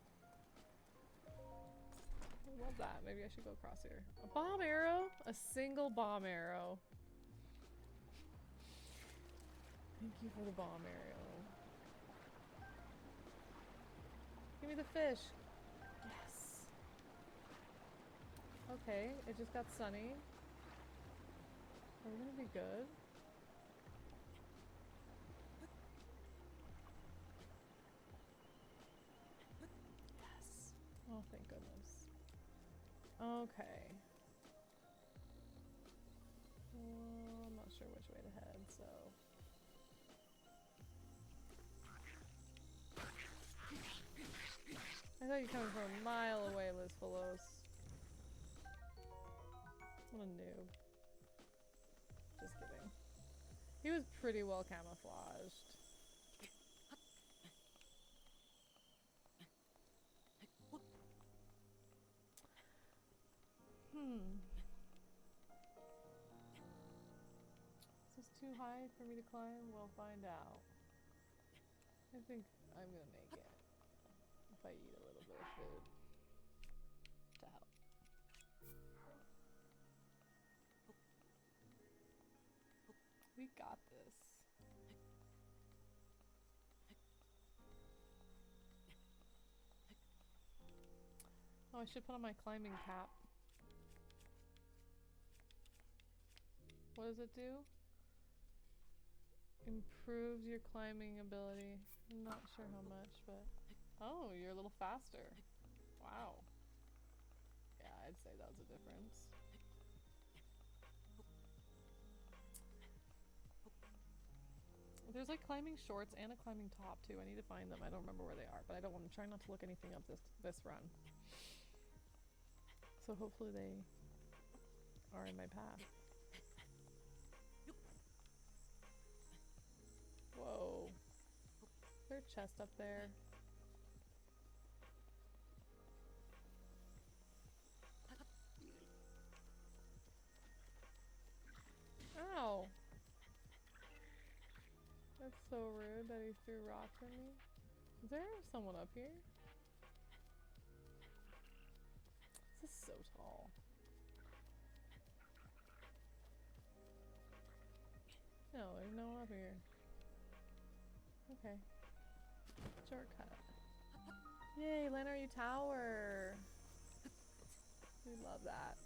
I love that. Maybe I should go across here. A bomb arrow? A single bomb arrow. Thank you for the bomb arrow. Give me the fish. Yes. Okay, it just got sunny. Are we gonna be good? Yes. Oh, thank goodness. Okay. Well, I'm not sure which way to head, so... I thought you were coming from a mile away, Liz Pelos. What a noob. Just kidding. He was pretty well camouflaged. Is this too high for me to climb? We'll find out. I think I'm gonna make it. If I eat a little bit of food to help. We got this. Oh, I should put on my climbing cap. What does it do? Improves your climbing ability. I'm not sure how much, but... Oh, you're a little faster. Wow. Yeah, I'd say that was a difference. There's like climbing shorts and a climbing top too. I need to find them. I don't remember where they are, but I don't want to try not to look anything up this run. So hopefully they are in my path. Whoa. Is there a chest up there? So rude that he threw rocks at me. Is there someone up here? This is so tall. No, there's no one up here. Okay. Shortcut. Yay, Lanaryu Tower! We love that.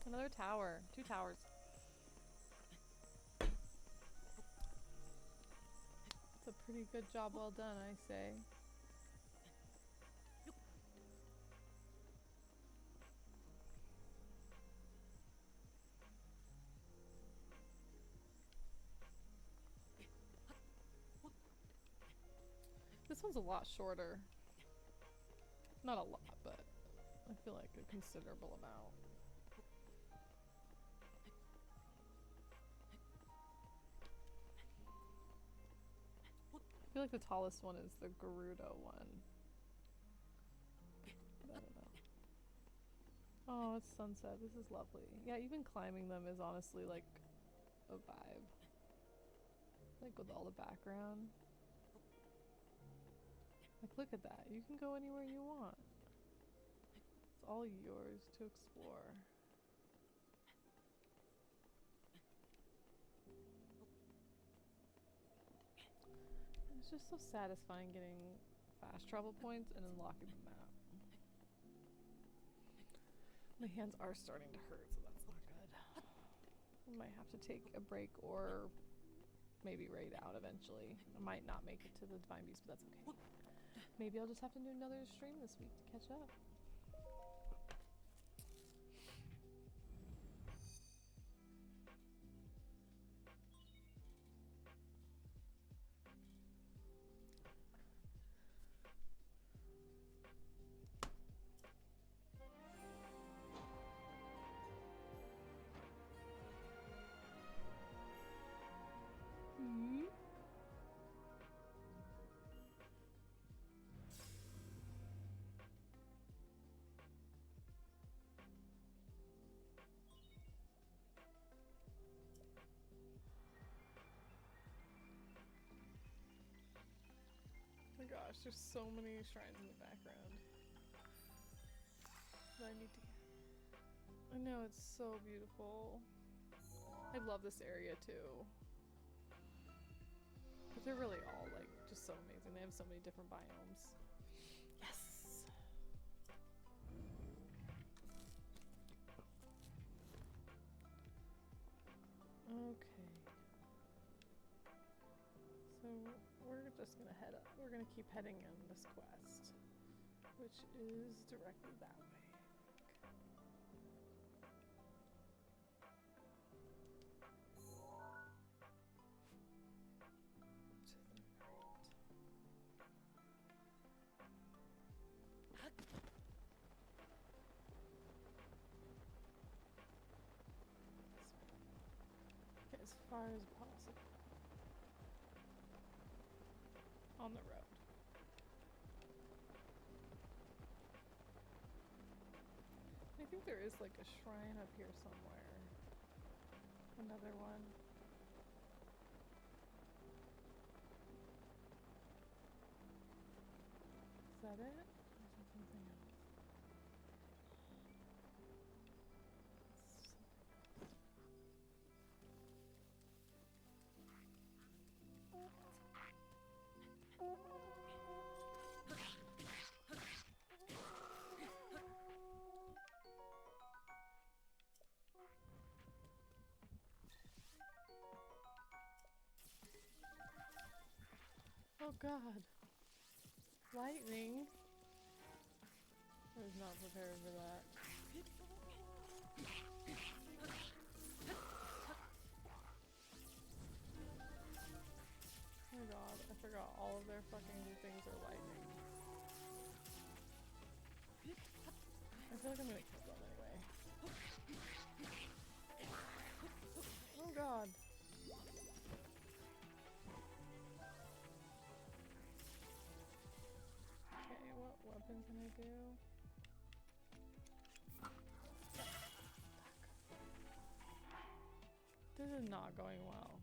Another tower. 2 towers. It's a pretty good job well done, I say. This one's a lot shorter. Not a lot, but I feel like a considerable amount. I feel like the tallest one is the Gerudo one. I don't know. Oh, it's sunset. This is lovely. Yeah, even climbing them is honestly like a vibe. Like with all the background. Like, look at that. You can go anywhere you want. It's all yours to explore. It's just so satisfying getting fast travel points and unlocking the map. My hands are starting to hurt, so that's not good. I might have to take a break or maybe raid out eventually. I might not make it to the Divine Beast, but that's okay. Maybe I'll just have to do another stream this week to catch up. Oh my gosh, there's so many shrines in the background that I need to get. I know, it's so beautiful. I love this area too. But they're really all like just so amazing. They have so many different biomes. Yes! Okay. So we're just gonna head up. We're gonna keep heading in this quest, which is directly that way. Get as far as possible on the road. I think there is like a shrine up here somewhere. Another one. Is that it? Or is that something else? Oh god. Lightning? I was not prepared for that. Oh my god, I forgot all of their fucking things are lightning. I feel like I'm gonna kill them anyway. Oh god. Okay, what weapon can I do? This is not going well.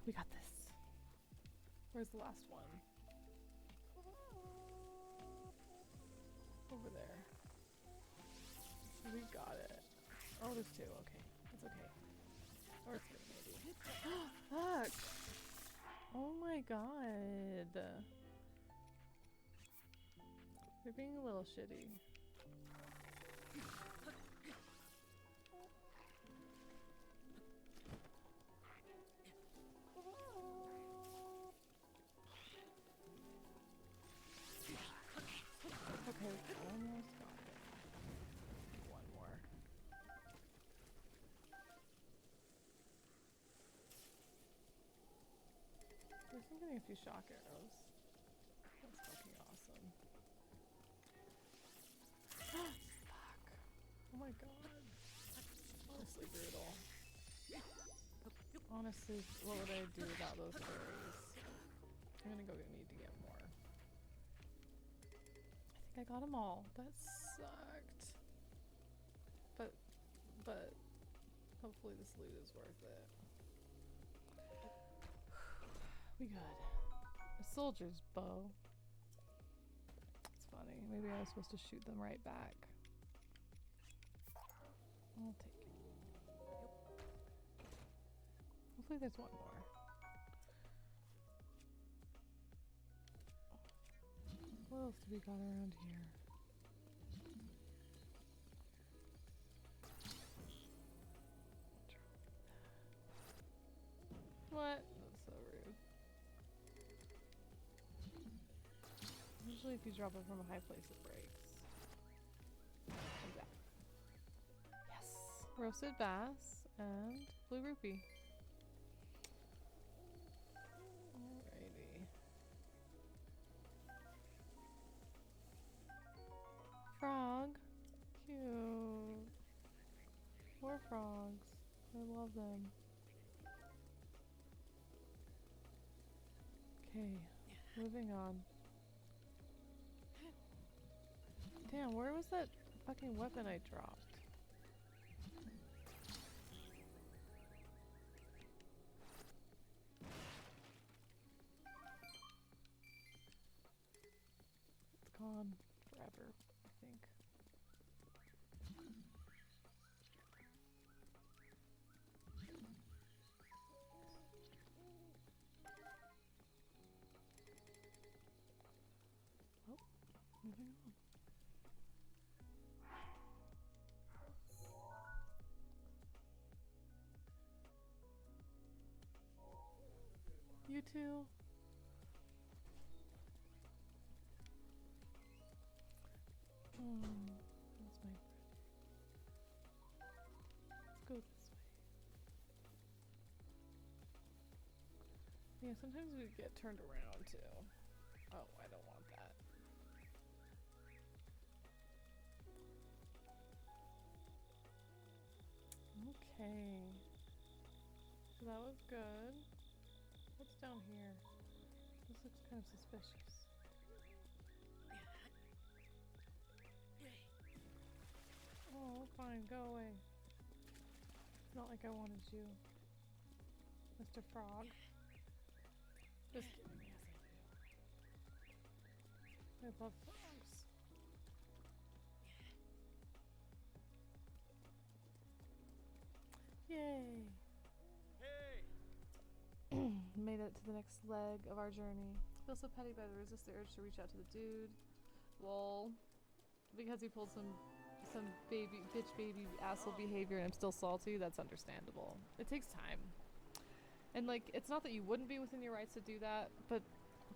we got this. Where's the last one? Over there. We got it. Oh, there's two. Okay. It's okay. Or three, maybe. Fuck! Oh my god. They're being a little shitty. Okay, almost got it. One more. At least I'm getting a few shock arrows. That's fucking awesome. Fuck. Oh my god. Honestly brutal. Honestly, what would I do without those berries? I'm gonna go need to get more. I think I got them all. That sucked. But hopefully this loot is worth it. We got a soldier's bow. It's funny. Maybe I was supposed to shoot them right back. I'll take it. Hopefully there's one more. What else do we got around here? What? That's so rude. Usually if you drop it from a high place, it breaks. Exactly. Yes! Roasted bass and blue rupee. Alrighty. Frog. Cute. More frogs. I love them. Okay, moving on. Damn, where was that fucking weapon I dropped? It's gone forever, I think. Oh, moving on. You too. That's my bread. Let's go this way. Yeah, sometimes we get turned around too. Oh, I don't want that. Okay. So that was good. What's down here? This looks kind of suspicious. Oh, fine, go away. It's not like I wanted you, Mr. Frog. Just kidding, yes I do. I love frogs. Yay! Made it to the next leg of our journey. Feel so petty, but I resist the urge to reach out to the dude. Lol. Because he pulled some bitch baby asshole behavior and I'm still salty, that's understandable. It takes time. And like, it's not that you wouldn't be within your rights to do that, but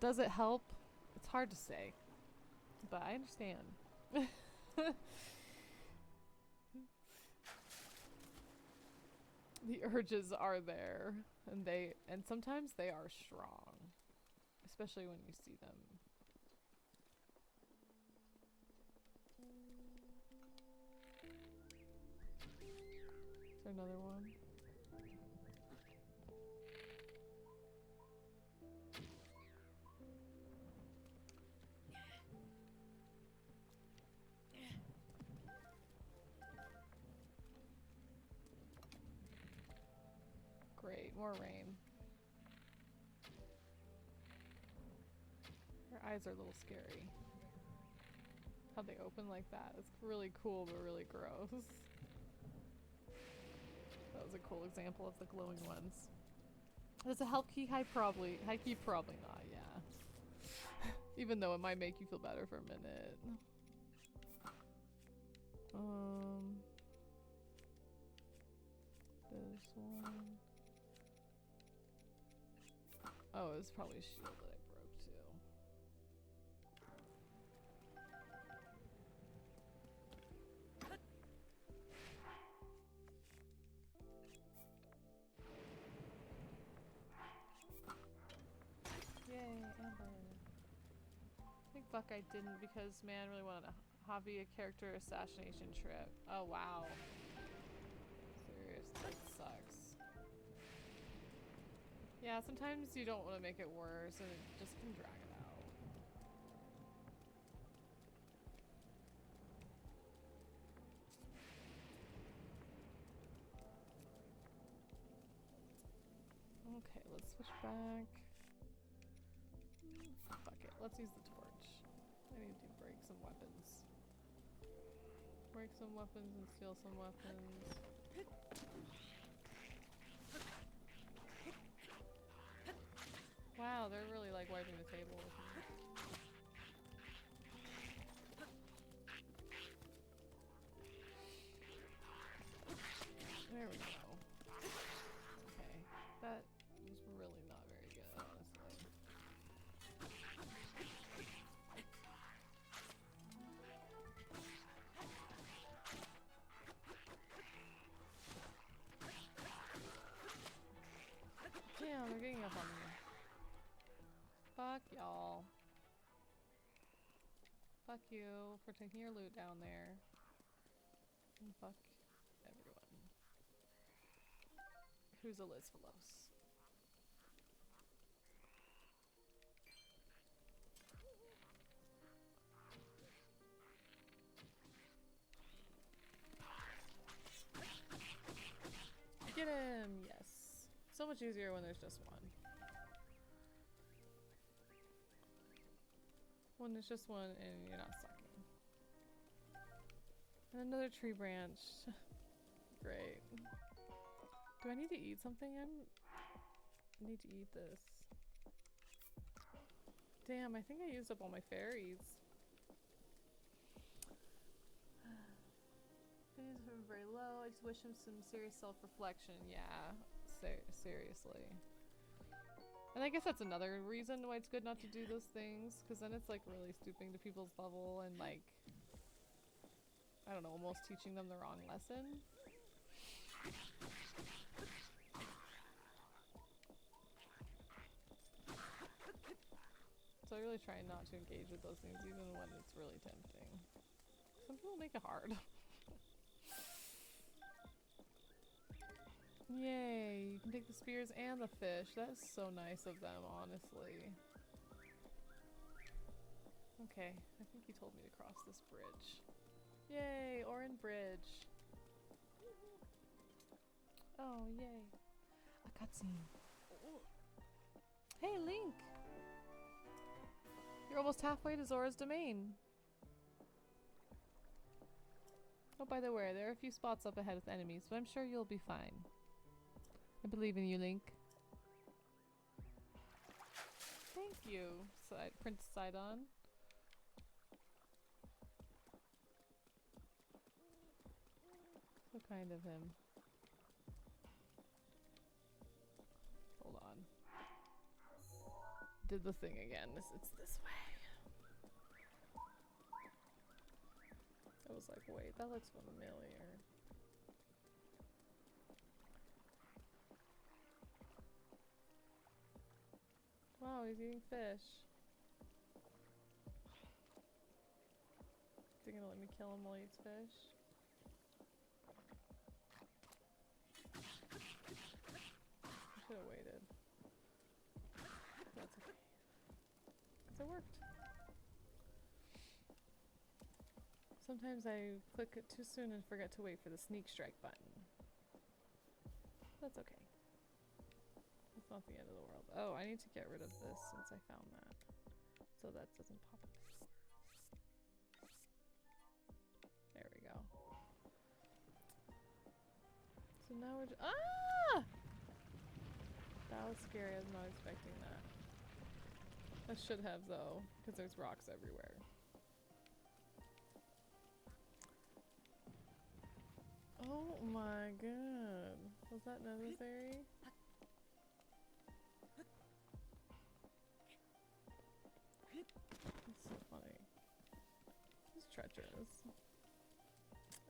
does it help? It's hard to say. But I understand. The urges are there, and sometimes they are strong, especially when you see them. Is there another one? Great, more rain. eyes are a little scary. How they open like that. It's really cool, but really gross. That was a cool example of the glowing ones. Does it help key high? Probably. High key? Probably not, yeah. Even though it might make you feel better for a minute. This one. Oh, it was probably a shield that I broke too. Yay, Amber. I think fuck I didn't because man really wanted a hobby a character assassination trip. Oh wow. Serious, that sucks. Yeah, sometimes you don't want to make it worse and it just can drag it out. Okay, let's switch back. Fuck it, let's use the torch. I need to break some weapons. Break some weapons and steal some weapons. Wow, they're really like wiping the table with me. There we go. Okay, that was really not very good, honestly. Damn, they're getting up on me. Fuck y'all. Fuck you for taking your loot down there. And fuck everyone. Who's a Lisvalos? Get him! Yes. So much easier when there's just one. When there's just one and you're not sucking. And another tree branch. Great. Do I need to eat something? I need to eat this. Damn, I think I used up all my fairies. Things are very low. I just wish him some serious self-reflection. Yeah, seriously. And I guess that's another reason why it's good not to do those things, because then it's like really stooping to people's level and like, I don't know, almost teaching them the wrong lesson. So I really try not to engage with those things even when it's really tempting. Some people make it hard. Yay, you can take the spears and the fish. That is so nice of them, honestly. Okay, I think he told me to cross this bridge. Yay, Orin Bridge. Oh, yay. A cutscene. Hey, Link! You're almost halfway to Zora's domain. Oh, by the way, there are a few spots up ahead with enemies, but I'm sure you'll be fine. I believe in you, Link. Thank you, Prince Sidon. So kind of him. Hold on. Did the thing again. It's this way. I was like, wait, that looks familiar. Wow, he's eating fish. Is he gonna let me kill him while he eats fish? I should have waited. That's okay. 'Cause it worked. Sometimes I click it too soon and forget to wait for the sneak strike button. That's okay. It's not the end of the world. Oh, I need to get rid of this since I found that. so that doesn't pop up anymore. There we go. So now we're ah! That was scary. I was not expecting that. I should have though, because there's rocks everywhere. Oh my god. Was that necessary? That's so funny. It's treacherous.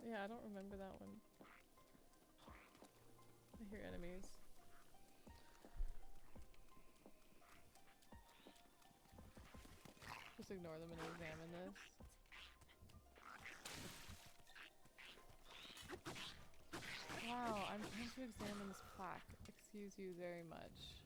Yeah, I don't remember that one. I hear enemies. Just ignore them and examine this. Wow, I'm trying to examine this plaque. Excuse you very much.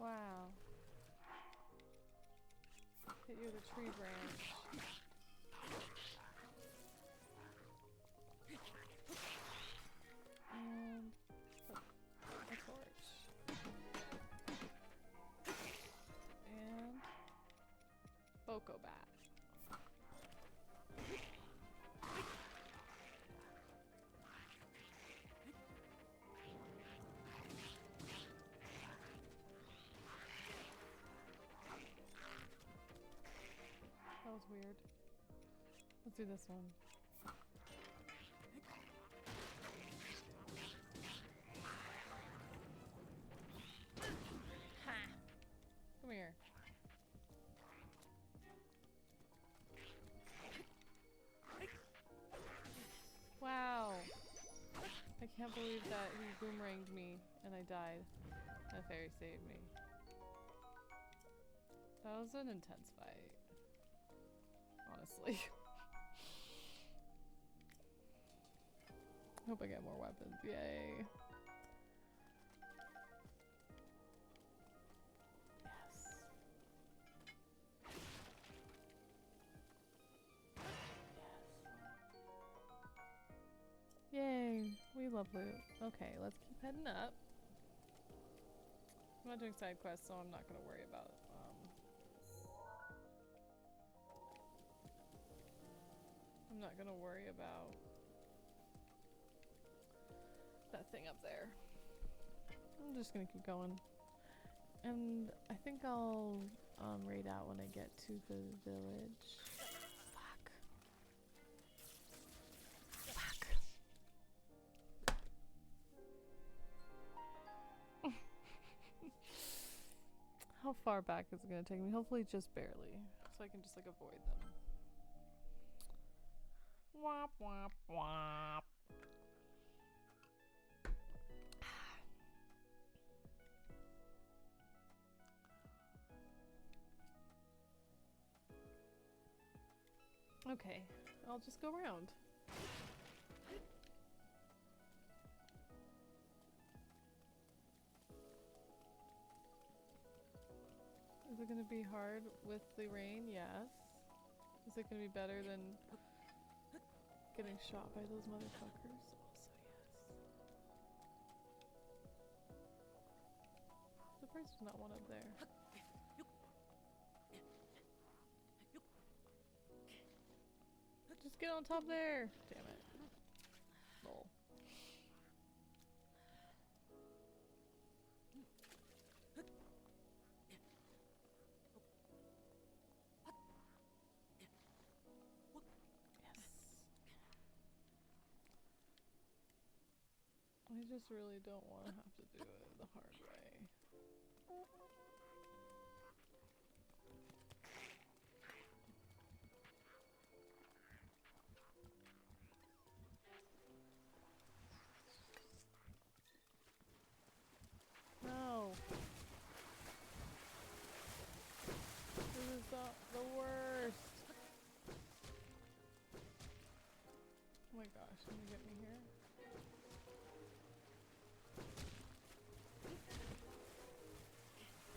Wow. Hit you with a tree branch. And a torch. And Boko bat. That was weird. Let's do this one. Ha! Come here. Wow. I can't believe that he boomeranged me and I died. That fairy saved me. That was an intense fight. Honestly. Hope I get more weapons. Yay. Yes. Yes. Yay. We love loot. Okay, let's keep heading up. I'm not doing side quests, so I'm not gonna worry about it. I'm not gonna worry about that thing up there. I'm just gonna keep going. And I think I'll raid out when I get to the village. Fuck. Fuck. How far back is it gonna take me? Hopefully just barely. So I can just like avoid them. Womp womp womp. Okay, I'll just go around. Is it gonna be hard with the rain? Yes. Is it gonna be better than getting shot by those motherfuckers? Also, yes. Surprised there's not one up there. Just get on top there! Damn it. Lol. I just really don't want to have to do it the hard way. No! This is the worst! Oh my gosh, can you get me here?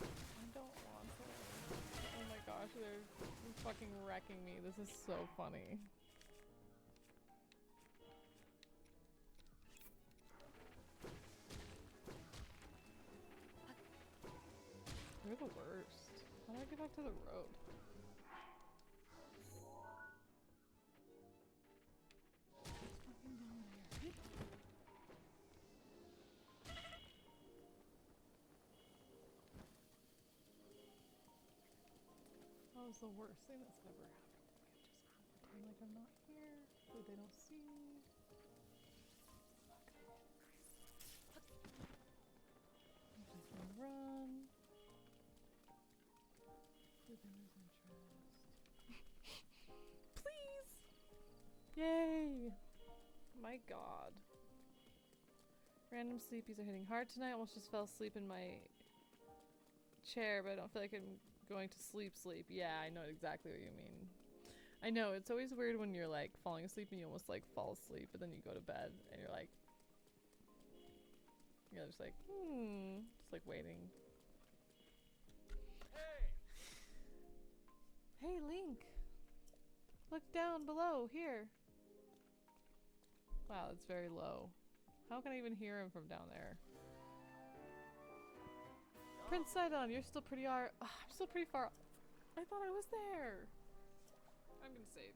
I don't want to. Oh my gosh, They're fucking wrecking me. This is so funny. You're the worst. How do I get back to the road? That was the worst thing that's ever happened to me. Just pretend like I'm not here, so they don't see me. I'm just gonna run. So they lose interest. Please! Yay! My god. Random sleepies are hitting hard tonight. Almost just fell asleep in my chair, but I don't feel like I'm going to sleep. Yeah, I know exactly what you mean. I know, it's always weird when you're like falling asleep and you almost like fall asleep, but then you go to bed and you're like just like just like waiting. Hey Link, look down below here. Wow, it's very low. How can I even hear him from down there? Prince Sidon, you're still pretty I'm still pretty far. I thought I was there. I'm gonna save.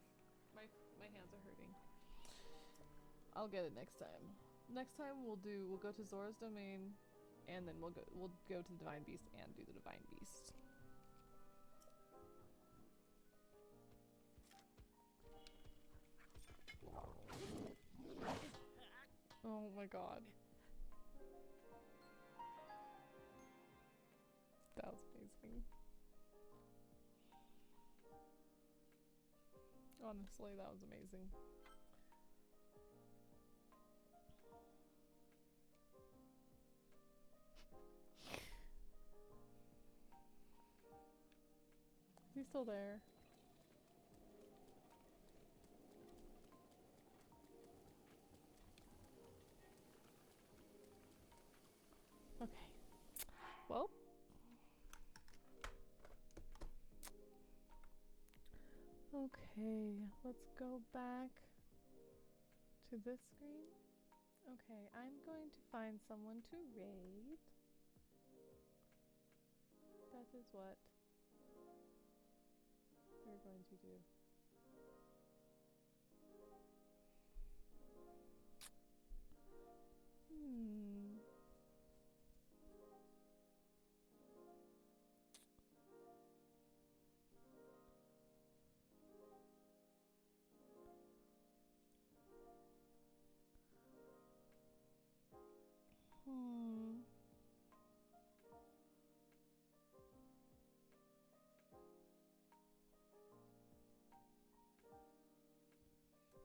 My hands are hurting. I'll get it next time. Next time we'll go to Zora's domain, and then we'll go to the Divine Beast and do the Divine Beast. Oh my god. That was amazing. Honestly, that was amazing. He's still there. Okay. Well. Okay, let's go back to this screen. Okay, I'm going to find someone to raid. That is what we're going to do.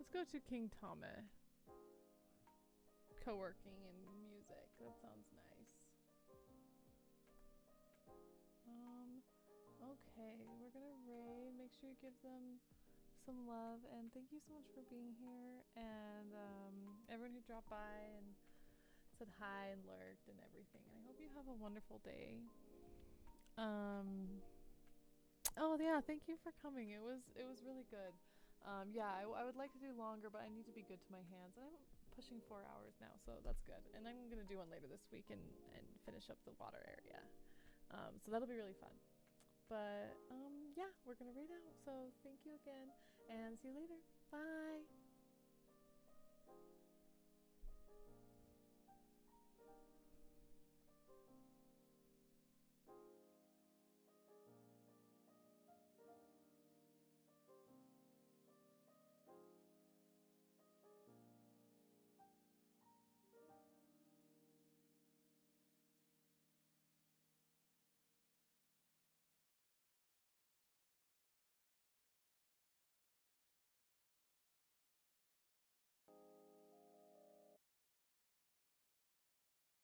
Let's go to King Tame. Co-working and music. That sounds nice. Okay, we're gonna raid. Make sure you give them some love, and thank you so much for being here, and everyone who dropped by and said hi and lurked and everything. And I hope you have a wonderful day. Oh yeah, thank you for coming. It was really good. Yeah, I would like to do longer, but I need to be good to my hands, and I'm pushing 4 hours now, so that's good. And I'm gonna do one later this week and finish up the water area. So that'll be really fun. But yeah, we're gonna read out. So thank you again, and see you later. Bye.